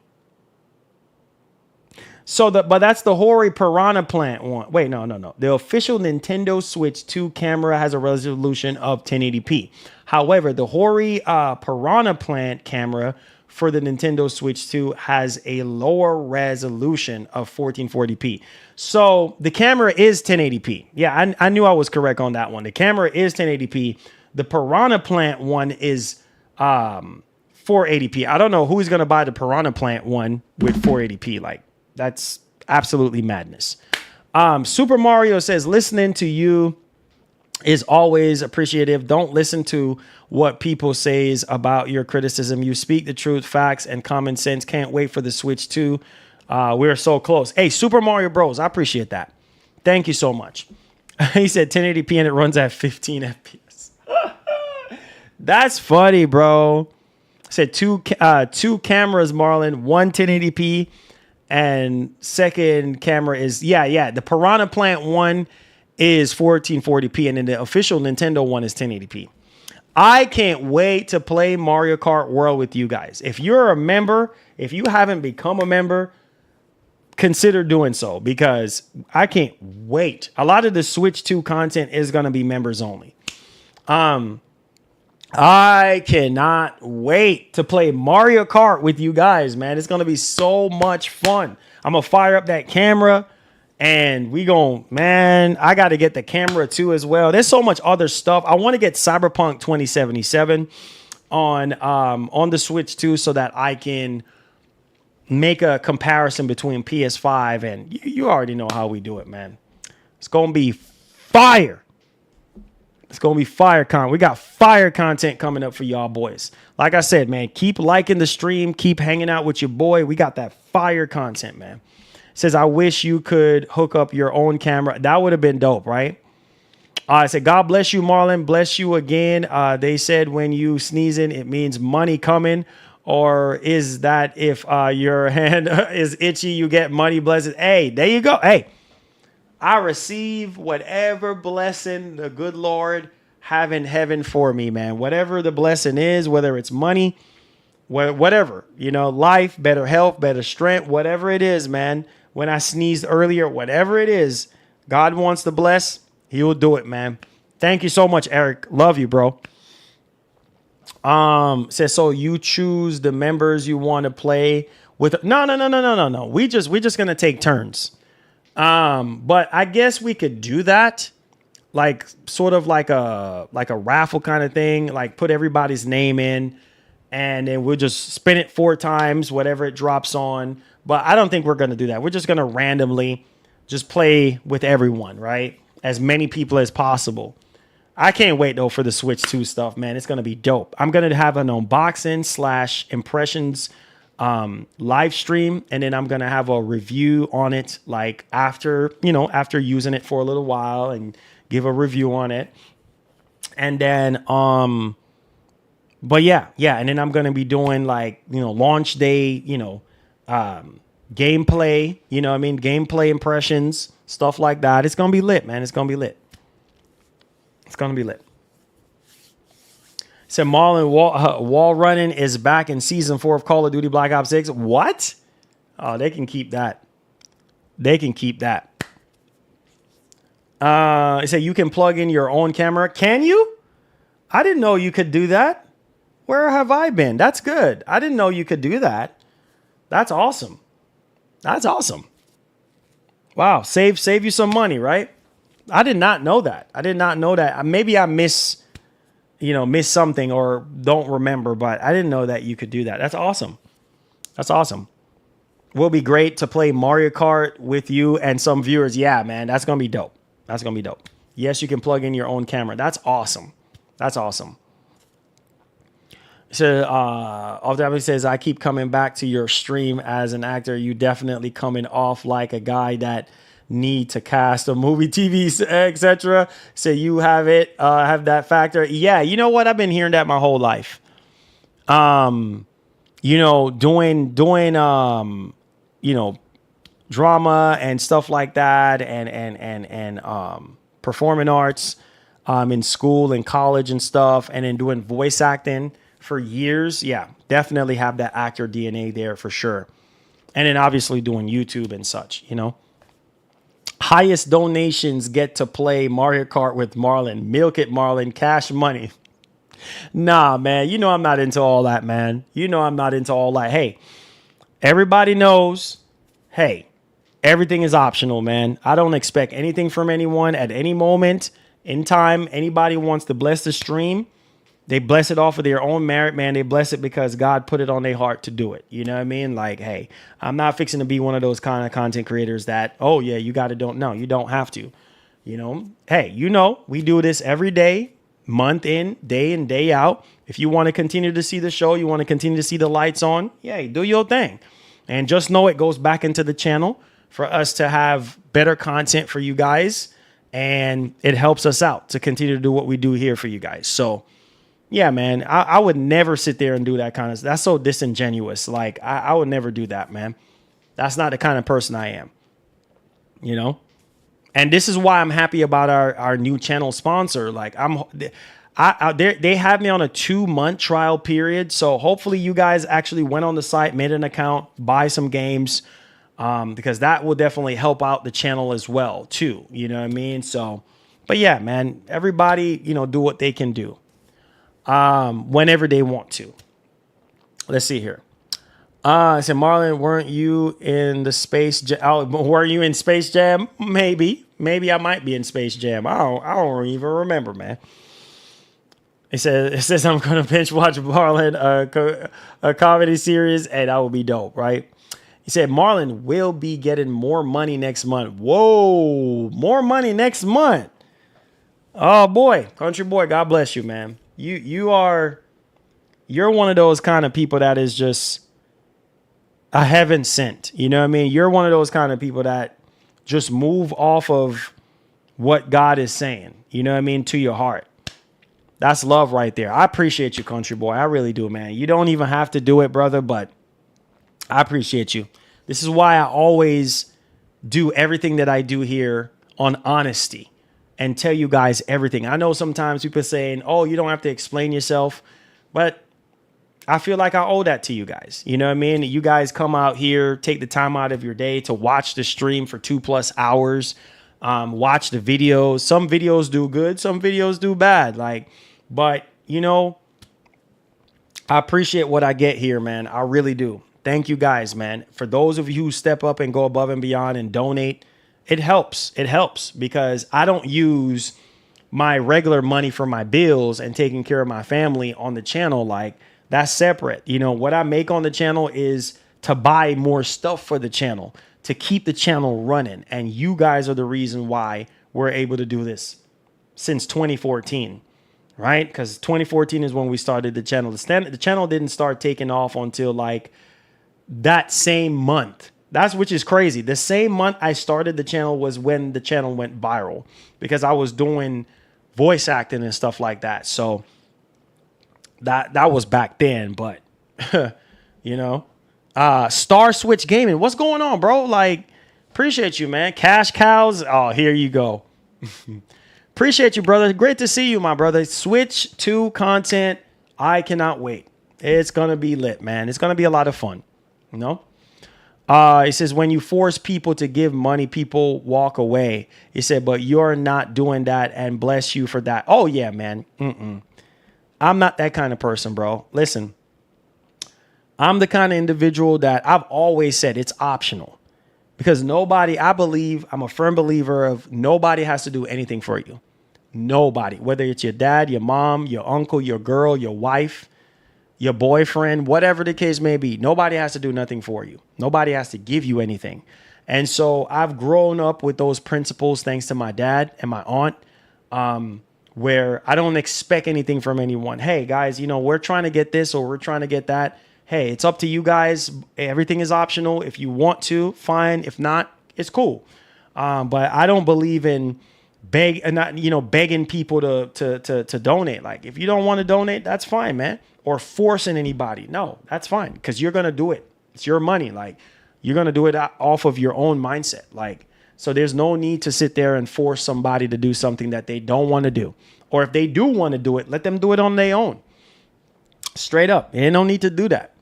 So but that's the Hori Piranha Plant one. Wait, no. The official Nintendo Switch 2 camera has a resolution of 1080p. However, the Hori Piranha Plant camera for the Nintendo Switch 2 has a lower resolution of 1440p. So the camera is 1080p. Yeah, I knew I was correct on that one. The camera is 1080p. The Piranha Plant one is 480p. I don't know who's going to buy the Piranha Plant one with 480p. Like, that's absolutely madness. Super Mario says, listening to you is always appreciative. Don't listen to what people says about your criticism. You speak the truth, facts, and common sense. Can't wait for the Switch 2. We're so close. Hey, Super Mario Bros. I appreciate that. Thank you so much. He said 1080p and it runs at 15 FPS. That's funny, bro. Said two cameras, Marlon. One 1080p. And second camera is, the Piranha Plant one is 1440p, and then the official Nintendo one is 1080p. I can't wait to play Mario Kart World with you guys. If you're a member, if you haven't become a member, consider doing so, because I can't wait. A lot of the Switch 2 content is going to be members only. I cannot wait to play Mario Kart with you guys, man. It's going to be so much fun. I'm going to fire up that camera and I got to get the camera too as well. There's so much other stuff. I want to get Cyberpunk 2077 on the Switch 2 so that I can make a comparison between PS5 and you already know how we do it, man. It's going to be fire. It's going to be fire content. We got fire content coming up for y'all boys. Like I said, man, keep liking the stream. Keep hanging out with your boy. We got that fire content, man. It says, I wish you could hook up your own camera. That would have been dope, right? I said, God bless you, Marlon. Bless you again. They said when you sneezing, it means money coming. Or is that if your hand is itchy, you get money blessings? Hey, there you go. Hey, I receive whatever blessing the good Lord have in heaven for me, man. Whatever the blessing is, whether it's money, whatever, life, better health, better strength, whatever it is, man. When I sneezed earlier, whatever it is, God wants to bless. He will do it, man. Thank you so much, Eric. Love you, bro. Says, so you choose the members you want to play with. No. We just going to take turns. But I guess we could do that. Like sort of like a raffle kind of thing, like put everybody's name in and then we'll just spin it 4 times, whatever it drops on. But I don't think we're going to do that. We're just going to randomly just play with everyone, right? As many people as possible. I can't wait though for the Switch 2 stuff, man. It's going to be dope. I'm going to have an unboxing / impressions live stream, and then I'm going to have a review on it like after using it for a little while and give a review on it. And then but yeah, and then I'm going to be doing like, launch day, gameplay, gameplay impressions, stuff like that. It's going to be lit, man. It's going to be lit. So Marlon wall running is back in season 4 of Call of Duty Black Ops 6. What? Oh, they can keep that. It said you can plug in your own camera. Can you? I didn't know you could do that. Where have I been? That's good. I didn't know you could do that. That's awesome. Wow. Save you some money, right? I did not know that. Maybe I miss something or don't remember, but I didn't know that you could do that. That's awesome. Will be great to play Mario Kart with you and some viewers. Yeah, man, that's going to be dope. Yes, you can plug in your own camera. That's awesome. So, off the says, I keep coming back to your stream as an actor. You definitely coming off like a guy that need to cast a movie, TV, etc. So you have that factor. Yeah, you know what? I've been hearing that my whole life. Doing drama and stuff like that, and performing arts, in school and college and stuff, and then doing voice acting for years. Yeah, definitely have that actor DNA there for sure. And then obviously doing YouTube and such, Highest donations get to play Mario Kart with Marlon. Milk it, Marlon. Cash money. Nah, man. I'm not into all that, man. I'm not into all that. Hey, everybody knows, hey, everything is optional, man. I don't expect anything from anyone at any moment in time. Anybody wants to bless the stream, they bless it off of their own merit, man. They bless it because God put it on their heart to do it. You know what I mean? Like, hey, I'm not fixing to be one of those kind of content creators that, oh yeah, you got to don't know. You don't have to, hey, we do this every day, month in, day out. If you want to continue to see the show, you want to continue to see the lights on, yeah, do your thing. And just know it goes back into the channel for us to have better content for you guys. And it helps us out to continue to do what we do here for you guys. So, yeah, man, I would never sit there and do that kind of stuff. That's so disingenuous. Like, I would never do that, man. That's not the kind of person I am, And this is why I'm happy about our new channel sponsor. Like, they have me on a 2-month trial period. So hopefully you guys actually went on the site, made an account, buy some games, because that will definitely help out the channel as well, too. You know what I mean? So, but yeah, man, everybody, do what they can do. Whenever they want to. Let's see here. I said, Marlon, weren't you in the Space Jam? Were you in Space Jam? Maybe I might be in Space Jam. I don't even remember, man. It says I'm going to binge watch Marlon, a comedy series, and that will be dope, right? He said, Marlon will be getting more money next month. Whoa, more money next month. Oh boy, country boy, God bless you, man. You're one of those kind of people that is just a heaven sent. You know what I mean? You're one of those kind of people that just move off of what God is saying. You know what I mean? To your heart. That's love right there. I appreciate you, country boy. I really do, man. You don't even have to do it, brother, but I appreciate you. This is why I always do everything that I do here on honesty and tell you guys everything. I know sometimes people saying, oh, you don't have to explain yourself, but I feel like I owe that to you guys. You know what I mean? You guys come out here, take the time out of your day to watch the stream for 2+ hours, watch the videos. Some videos do good, some videos do bad. But you know, I appreciate what I get here, man. I really do. Thank you guys, man. For those of you who step up and go above and beyond and donate, it helps. It helps because I don't use my regular money for my bills and taking care of my family on the channel. Like, that's separate. You know, what I make on the channel is to buy more stuff for the channel, to keep the channel running. And you guys are the reason why we're able to do this since 2014. Right? Because 2014 is when we started the channel. The channel didn't start taking off until like that same month. Which is crazy. The same month I started the channel was when the channel went viral because I was doing voice acting and stuff like that. So that was back then. But you know, Star Switch Gaming. What's going on, bro? Like, appreciate you, man. Cash Cows. Oh, here you go. Appreciate you, brother. Great to see you, my brother. Switch 2 content. I cannot wait. It's going to be lit, man. It's going to be a lot of fun. You know? It says, when you force people to give money, people walk away. He said, but you're not doing that, and bless you for that. Oh, yeah, man. I'm not that kind of person, bro. Listen, I'm the kind of individual that I've always said it's optional. Because I'm a firm believer of nobody has to do anything for you. Nobody, whether it's your dad, your mom, your uncle, your girl, your wife, your boyfriend, whatever the case may be. Nobody has to do nothing for you. Nobody has to give you anything. And so I've grown up with those principles thanks to my dad and my aunt, where I don't expect anything from anyone. Hey, guys, you know, we're trying to get this or we're trying to get that. Hey, it's up to you guys. Everything is optional. If you want to, fine. If not, it's cool. But I don't believe in begging people to donate. Like, if you don't want to donate, that's fine, man. Or forcing anybody. No, that's fine. Because you're going to do it. It's your money. Like, you're going to do it off of your own mindset. Like, so there's no need to sit there and force somebody to do something that they don't want to do. Or if they do want to do it, let them do it on their own. Straight up. Ain't no need to do that.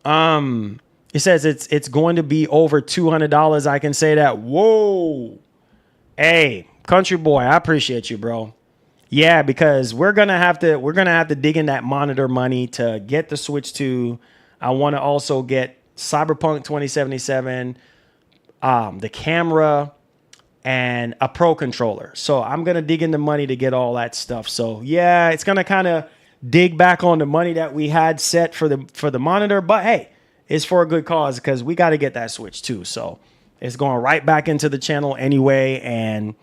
It says it's going to be over $200. I can say that. Whoa. Hey, country boy, I appreciate you, bro. Yeah, because we're gonna have to dig in that monitor money to get the Switch 2. I want to also get Cyberpunk 2077, the camera, and a Pro controller. So I'm gonna dig in the money to get all that stuff. So yeah, it's gonna kind of dig back on the money that we had set for the monitor, but hey, it's for a good cause because we got to get that Switch too. So it's going right back into the channel anyway, and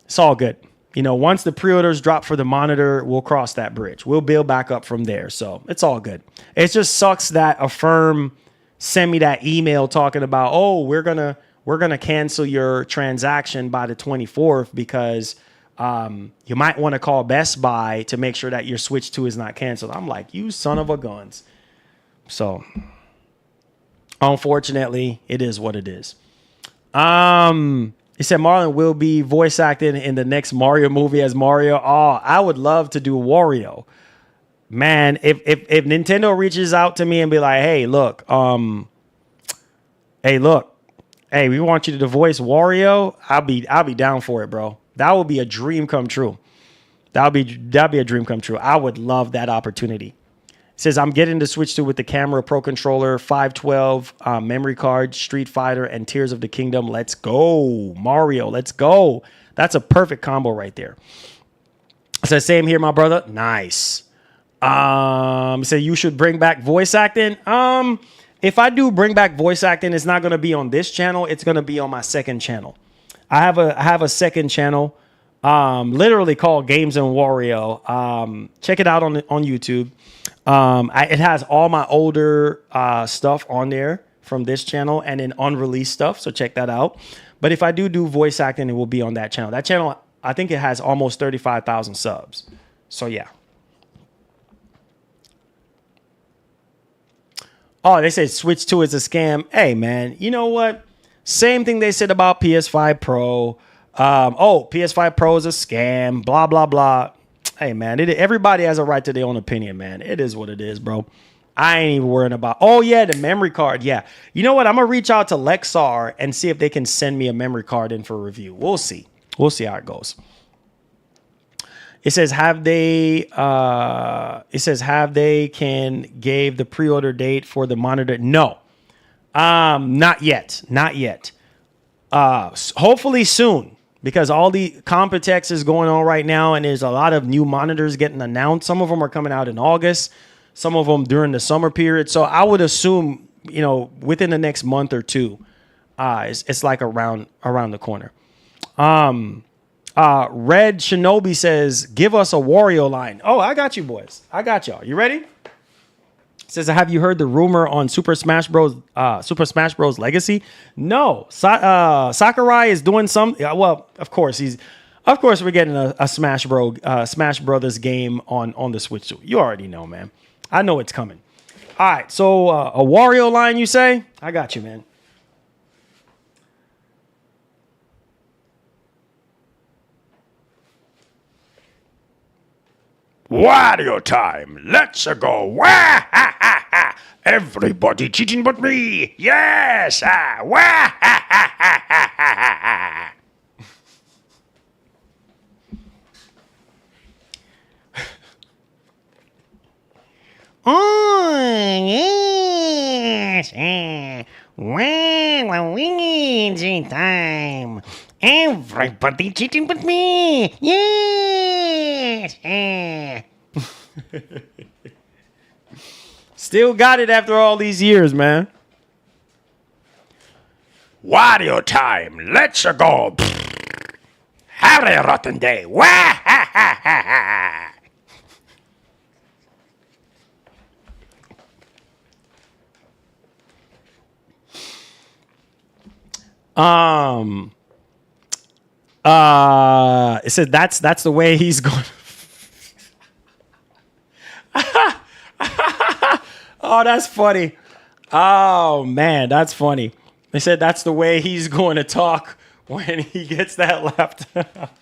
it's all good. You know, once the pre-orders drop for the monitor, we'll cross that bridge. We'll build back up from there. So it's all good. It just sucks that Affirm sent me that email talking about, oh, we're gonna cancel your transaction by the 24th because you might want to call Best Buy to make sure that your Switch 2 is not canceled. I'm like, you son of a guns. So, unfortunately, it is what it is. He said Marlon will be voice acting in the next Mario movie as Mario. Oh, I would love to do Wario. Man, if Nintendo reaches out to me and be like, hey, look, we want you to voice Wario, I'll be down for it, bro. That would be a dream come true. That'd be a dream come true. I would love that opportunity. It says, I'm getting the Switch 2 with the camera, Pro controller, 512, memory card, Street Fighter, and Tears of the Kingdom. Let's go. Mario, let's go. That's a perfect combo right there. It says, same here, my brother. Nice. So you should bring back voice acting. If I do bring back voice acting, it's not going to be on this channel. It's going to be on my second channel. I have a second channel literally called Games and Wario. Check it out on YouTube. It has all my older stuff on there from this channel and then unreleased stuff. So check that out. But if I do voice acting, it will be on that channel. That channel, I think it has almost 35,000 subs. So yeah. Oh, they said Switch 2 is a scam. Hey, man, you know what? Same thing they said about PS5 Pro. PS5 Pro is a scam, blah, blah, blah. Hey, man, everybody has a right to their own opinion, man. It is what it is, bro. I ain't even worrying about, oh, yeah, the memory card. Yeah. You know what? I'm going to reach out to Lexar and see if they can send me a memory card in for review. We'll see. We'll see how it goes. It says, have they gave the pre-order date for the monitor? No. Not yet. Not yet. Hopefully soon, because all the Computex is going on right now, and there's a lot of new monitors getting announced. Some of them are coming out in August, some of them during the summer period. So I would assume, you know, within the next month or two, it's like around the corner. Red Shinobi says, give us a Wario line. Oh, I got you, boys. I got y'all. You ready? Says, have you heard the rumor on Super Smash Bros. Legacy? No. Sakurai is doing some. Well, of course we're getting a Smash Brothers game on the Switch too. You already know, man. I know it's coming. All right. So a Wario line, you say? I got you, man. Wario time! Let's go! Wah, ha, ha, ha. Everybody cheating but me! Yes! Ah, wah, ha, ha, ha, ha, ha, ha. Oh, yes. Well, Luigi time. Everybody cheating but me. Yes. Still got it after all these years, man. Wario time! Let's go! Have a rotten day! Wah, ha, ha, ha, ha. It said that's the way he's going. Oh, that's funny. Oh man, that's funny. They said that's the way he's going to talk when he gets that laptop.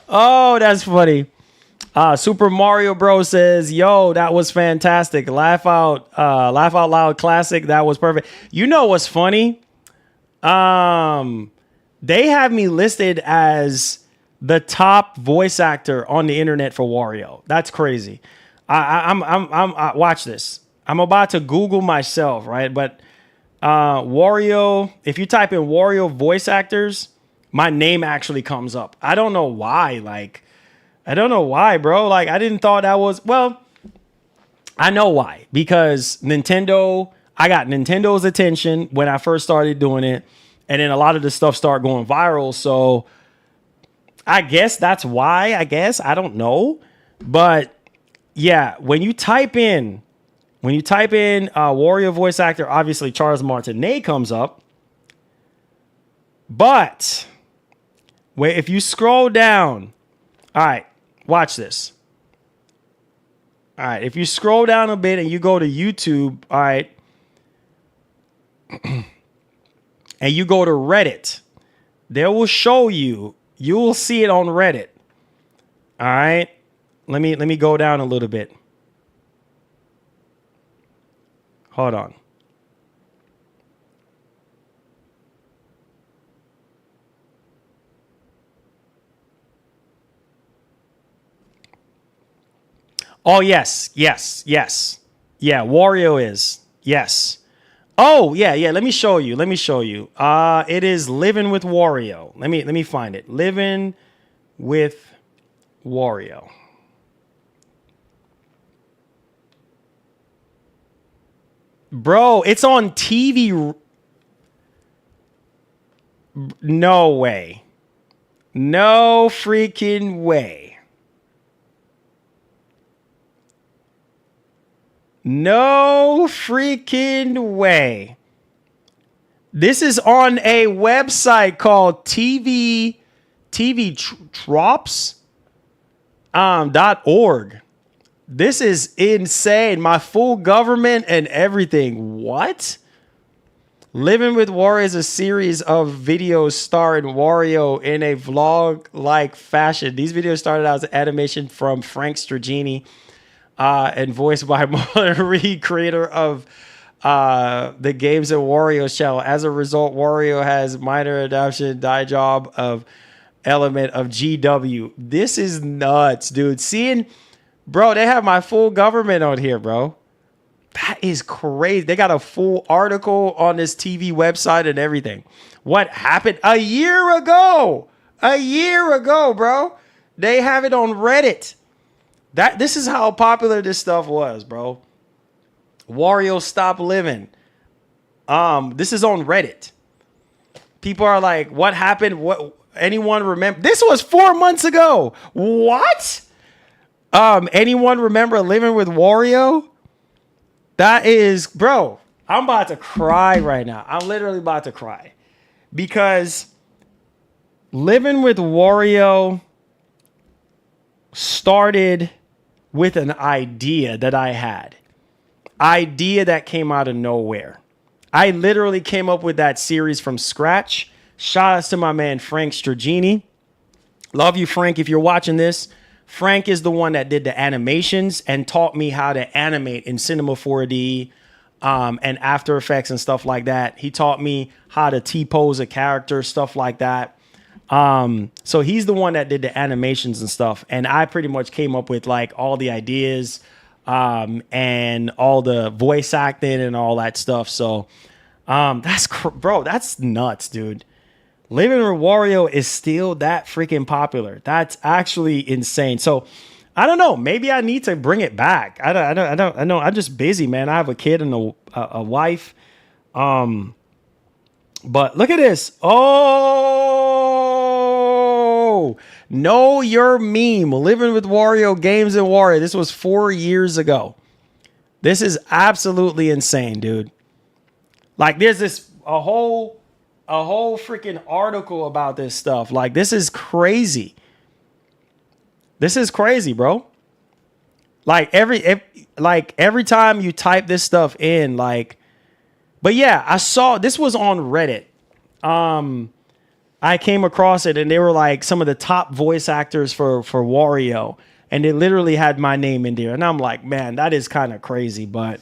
Oh, that's funny. Super Mario Bros says, "Yo, that was fantastic. Laugh out loud classic. That was perfect." You know what's funny? They have me listed as the top voice actor on the internet for Wario. That's crazy. I'm watch this. I'm about to Google myself, right? But Wario, if you type in Wario voice actors, my name actually comes up. I don't know why. I don't know why, bro. I didn't thought that was, well, I know why. Because I got Nintendo's attention when I first started doing it. And then a lot of the stuff started going viral. So I guess that's why, I don't know. But yeah, when you type in Wario voice actor, obviously Charles Martinet comes up. But if you scroll down, all right, watch this. All right, if you scroll down a bit and you go to YouTube, all right, and you go to Reddit, they will show you will see it on Reddit. All right, let me go down a little bit. Hold on. Oh, yes. Yeah, Wario is. Yes. Oh, yeah. Let me show you. It is Living with Wario. Let me find it. Living with Wario. Bro, it's on TV. No way. No freaking way. No freaking way. This is on a website called tvtrops.org. This is insane. My full government and everything. What? Living with Wario is a series of videos starring Wario in a vlog-like fashion. These videos started out as animation from Frank Stragini and voiced by Marlon Reed, creator of the Games and Wario channel. As a result, Wario has minor adaptation, die job of element of GW. This is nuts, dude. Bro, they have my full government on here, bro. That is crazy. They got a full article on this TV website and everything. What happened a year ago? A year ago, bro. They have it on Reddit. This is how popular this stuff was, bro. Wario Stop Living. This is on Reddit. People are like, what happened? What? Anyone remember? This was 4 months ago. What? Anyone remember Living with Wario? That is, bro, I'm about to cry right now. I'm literally about to cry because Living with Wario started with an idea that I had. Idea that came out of nowhere. I literally came up with that series from scratch. Shout outs to my man, Frank Stragini. Love you, Frank. If you're watching this, Frank is the one that did the animations and taught me how to animate in Cinema 4D and After Effects and stuff like that. He taught me how to T-pose a character, stuff like that. So he's the one that did the animations and stuff. And I pretty much came up with like all the ideas and all the voice acting and all that stuff. So bro, that's nuts, dude. Living with Wario is still that freaking popular. That's actually insane. So I don't know. Maybe I need to bring it back. I don't know. I'm just busy, man. I have a kid and a wife. But look at this. Oh, know your meme. Living with Wario, Games and Wario. This was 4 years ago. This is absolutely insane, dude. Like there's a whole freaking article about this stuff. Like, this is crazy. This is crazy, bro. Like every time you type this stuff in, like, but yeah, I saw this was on Reddit. I came across it and they were like some of the top voice actors for Wario. And they literally had my name in there. And I'm like, man, that is kind of crazy. But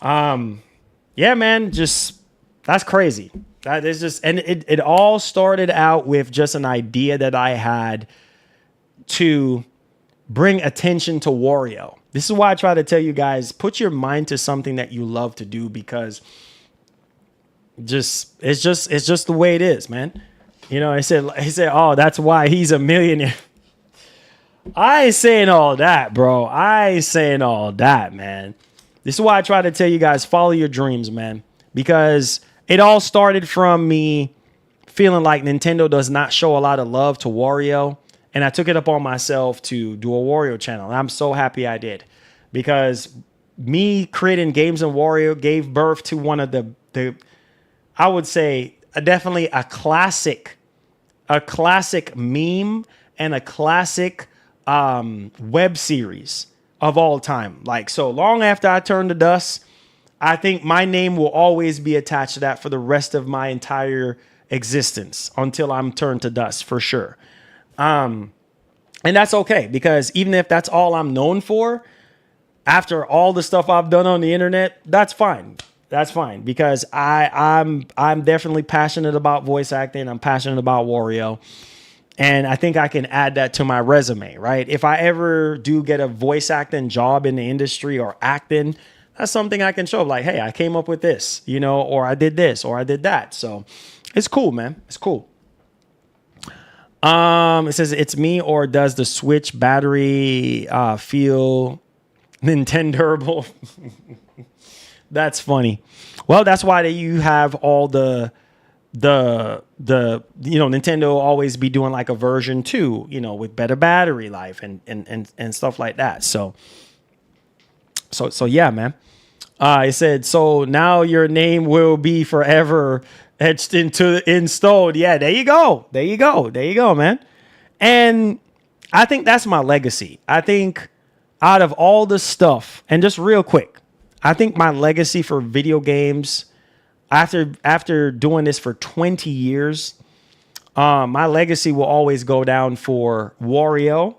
yeah, man, just that's crazy. That is just, and it all started out with just an idea that I had to bring attention to Wario. This is why I try to tell you guys, put your mind to something that you love to do, because it's just the way it is, man. You know, he said, oh, that's why he's a millionaire. I ain't saying all that, bro. I ain't saying all that, man. This is why I try to tell you guys, follow your dreams, man, because it all started from me feeling like Nintendo does not show a lot of love to Wario. And I took it upon myself to do a Wario channel. And I'm so happy I did, because me creating Games and Wario gave birth to one of the I would say definitely a classic meme and a classic web series of all time. Like, so long after I turned to dust, I think my name will always be attached to that for the rest of my entire existence until I'm turned to dust, for sure. And that's okay, because even if that's all I'm known for, after all the stuff I've done on the internet, that's fine. That's fine, because I'm definitely passionate about voice acting. I'm passionate about Wario. And I think I can add that to my resume, right? If I ever do get a voice acting job in the industry or acting, that's something I can show, like, hey, I came up with this, you know, or I did this, or I did that. So it's cool, man. It's cool. It says it's me, or does the Switch battery feel Nintendo? That's funny. Well, that's why you have all the Nintendo will always be doing like a version 2, with better battery life and stuff like that. So yeah, man. It said, so now your name will be forever etched in stone. Yeah, there you go, man. And I think that's my legacy. I think out of all the stuff, and just real quick, I think my legacy for video games, after doing this for 20 years, my legacy will always go down for Wario,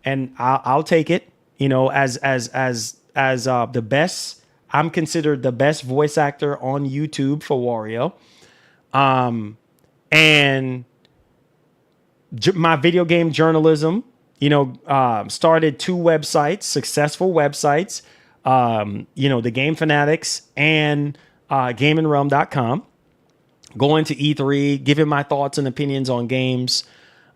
and I'll take it. As the best. I'm considered the best voice actor on YouTube for Wario, and my video game journalism. Started 2 websites, successful websites. The Game Fanatics and GamingRealm.com. Going to E3, giving my thoughts and opinions on games.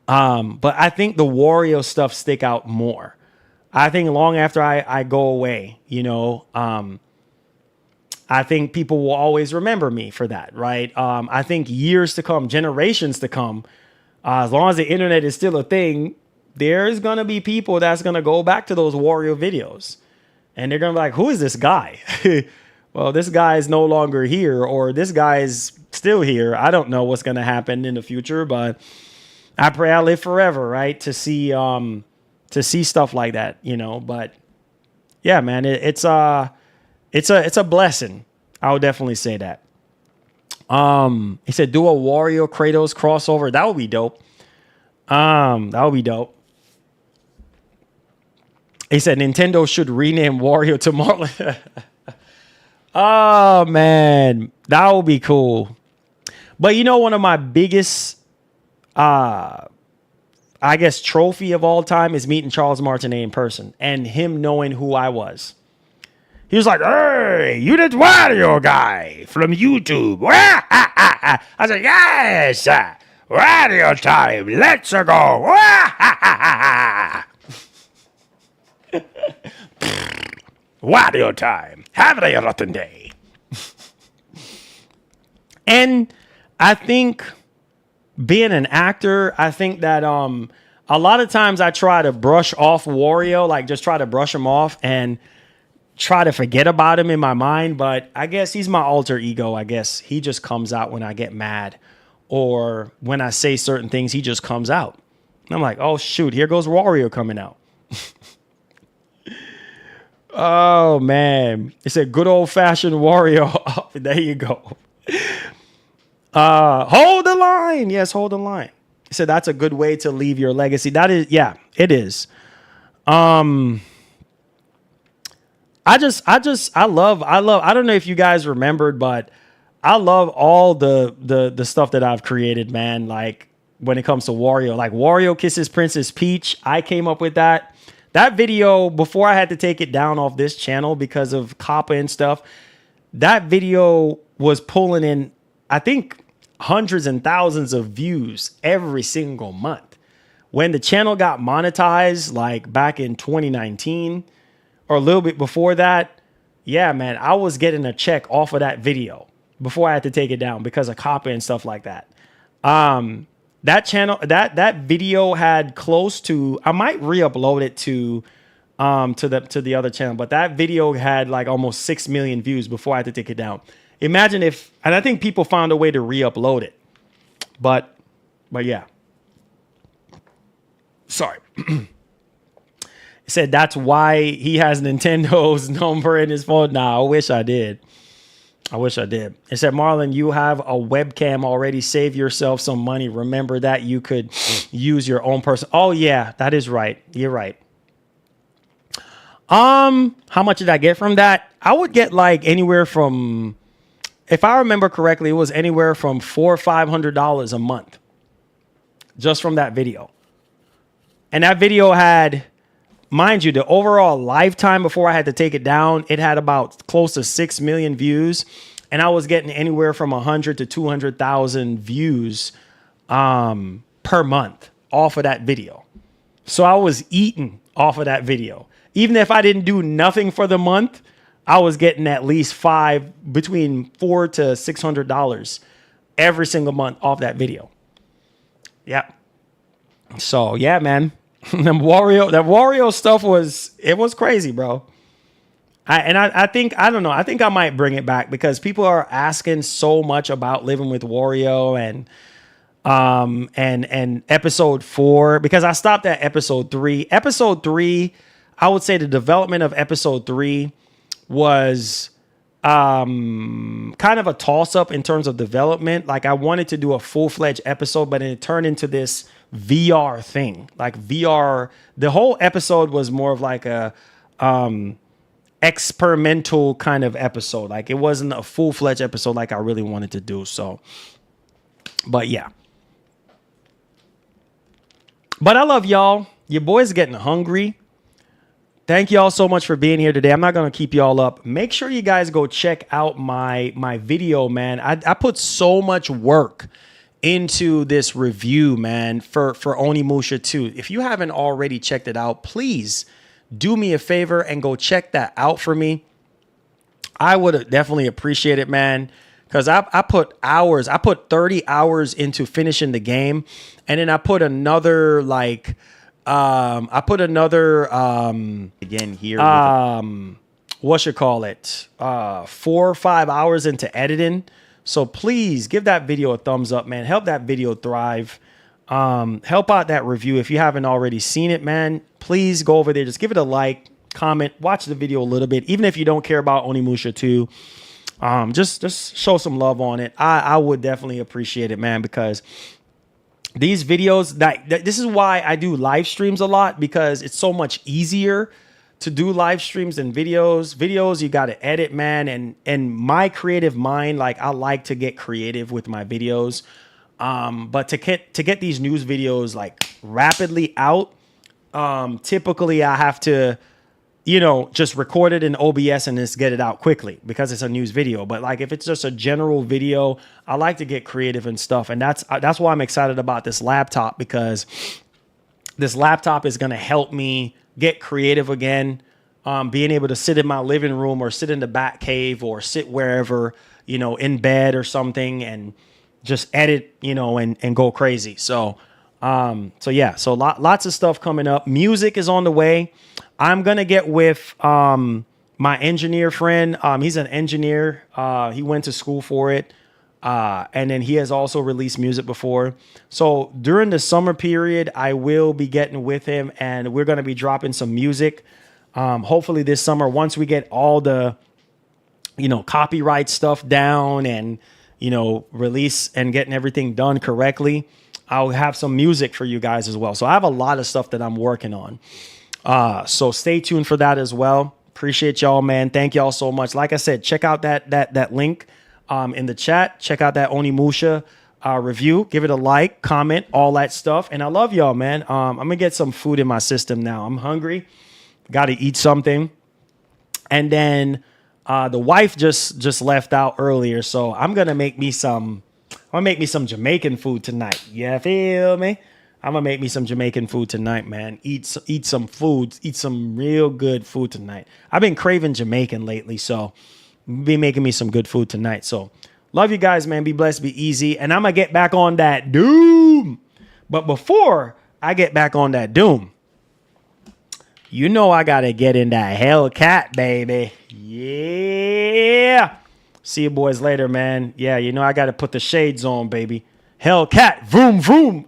But I think the Wario stuff stick out more. I think long after I go away, I think people will always remember me for that, right? I think years to come, generations to come, as long as the internet is still a thing, there's going to be people that's going to go back to those Wario videos. And they're going to be like, who is this guy? Well, this guy is no longer here, or this guy is still here. I don't know what's going to happen in the future, but I pray I live forever, right? To see stuff like that, But yeah, man, it's a blessing. I would definitely say that. He said, do a Wario Kratos crossover. That would be dope. That would be dope. He said, Nintendo should rename Wario to Marlin. Oh, man. That would be cool. But one of my biggest, trophy of all time is meeting Charles Martinet in person and him knowing who I was. He was like, hey, you the Wario guy from YouTube. I said, yes, Wario time. Let's go. Wario time. Have a rotten day. And I think being an actor, I think that a lot of times I try to brush off Wario, like just try to brush him off and try to forget about him in my mind. But I guess he's my alter ego. I guess he just comes out when I get mad, or when I say certain things, he just comes out. And I'm like, oh, shoot, here goes Wario coming out. Oh, man. It's a good old-fashioned Wario. There you go. Hold the line. Yes, hold the line. He said that's a good way to leave your legacy. That is, yeah, it is. I love, I don't know if you guys remembered, but I love all the stuff that I've created, man. Like when it comes to Wario, like Wario Kisses Princess Peach, I came up with that. That video, before I had to take it down off this channel because of COPPA and stuff, that video was pulling in, I think, hundreds and thousands of views every single month. When the channel got monetized, like back in 2019 or a little bit before that, yeah, man, I was getting a check off of that video before I had to take it down because of COPPA and stuff like that. That channel, that video had close to, I might re-upload it to the other channel, but that video had like almost 6 million views before I had to take it down. Imagine if, and I think people found a way to re-upload it, but yeah. Sorry. He said that's why he has Nintendo's number in his phone. Nah, I wish I did. It said, Marlon, you have a webcam already. Save yourself some money. Remember that you could use your own person. Oh, yeah, that is right. You're right. How much did I get from that? I would get like anywhere from, if I remember correctly, it was anywhere from $400 or $500 a month just from that video. And that video had, mind you, the overall lifetime before I had to take it down, it had about close to 6 million views. And I was getting anywhere from 100 to 200,000 views per month off of that video. So I was eating off of that video. Even if I didn't do nothing for the month, I was getting at least between $400 to $600 every single month off that video. Yep. So yeah, man, that Wario stuff was crazy, bro. I think I might bring it back because people are asking so much about living with Wario and episode 4, because I stopped at episode 3. Episode 3, I would say the development of episode 3 was kind of a toss up in terms of development. Like I wanted to do a full-fledged episode, but it turned into this VR thing. Like VR, the whole episode was more of like a experimental kind of episode. Like it wasn't a full-fledged episode like I really wanted to do. So, but yeah. But I love y'all. Your boy's getting hungry. Thank y'all so much for being here today. I'm not going to keep y'all up. Make sure you guys go check out my video, man. I put so much work into this review, man, for Onimusha 2. If you haven't already checked it out, please do me a favor and go check that out for me. I would definitely appreciate it, man, because I put hours. I put 30 hours into finishing the game, and then I put another again here. What you call it? 4 or 5 hours into editing. So please give that video a thumbs up, man. Help that video thrive. Help out that review. If you haven't already seen it, man, please go over there. Just give it a like, comment, watch the video a little bit. Even if you don't care about Onimusha 2, just show some love on it. I would definitely appreciate it, man, because these videos, this is why I do live streams a lot, because it's so much easier to do live streams than videos. Videos, you got to edit, man. And my creative mind, like I like to get creative with my videos. But to get these news videos like rapidly out, typically I have to, just record it in OBS and just get it out quickly because it's a news video. But like if it's just a general video, I like to get creative and stuff. And that's why I'm excited about this laptop, because this laptop is going to help me get creative again. Being able to sit in my living room or sit in the back cave or sit wherever, in bed or something and just edit, and go crazy. So lots of stuff coming up. Music is on the way. I'm going to get with my engineer friend. He's an engineer. He went to school for it. And then he has also released music before. So during the summer period, I will be getting with him and we're going to be dropping some music. Hopefully this summer, once we get all the, copyright stuff down and, release and getting everything done correctly, I'll have some music for you guys as well. So I have a lot of stuff that I'm working on. So stay tuned for that as well. Appreciate y'all, man. Thank y'all so much. Like I said, check out that link in the chat. Check out that Onimusha review. Give it a like, comment, all that stuff. And I love y'all, man. I'm gonna get some food in my system now. I'm hungry. Got to eat something. And then the wife just left out earlier, so I'm gonna make me some Jamaican food tonight. You feel me? I'm gonna make me some Jamaican food tonight, man. Eat some food. Eat some real good food tonight. I've been craving Jamaican lately, so be making me some good food tonight. So love you guys, man. Be blessed, be easy. And I'm gonna get back on that Doom. But before I get back on that Doom, I gotta get in that Hellcat, baby. Yeah. See you boys later, man. Yeah, I gotta put the shades on, baby. Hellcat, vroom, vroom.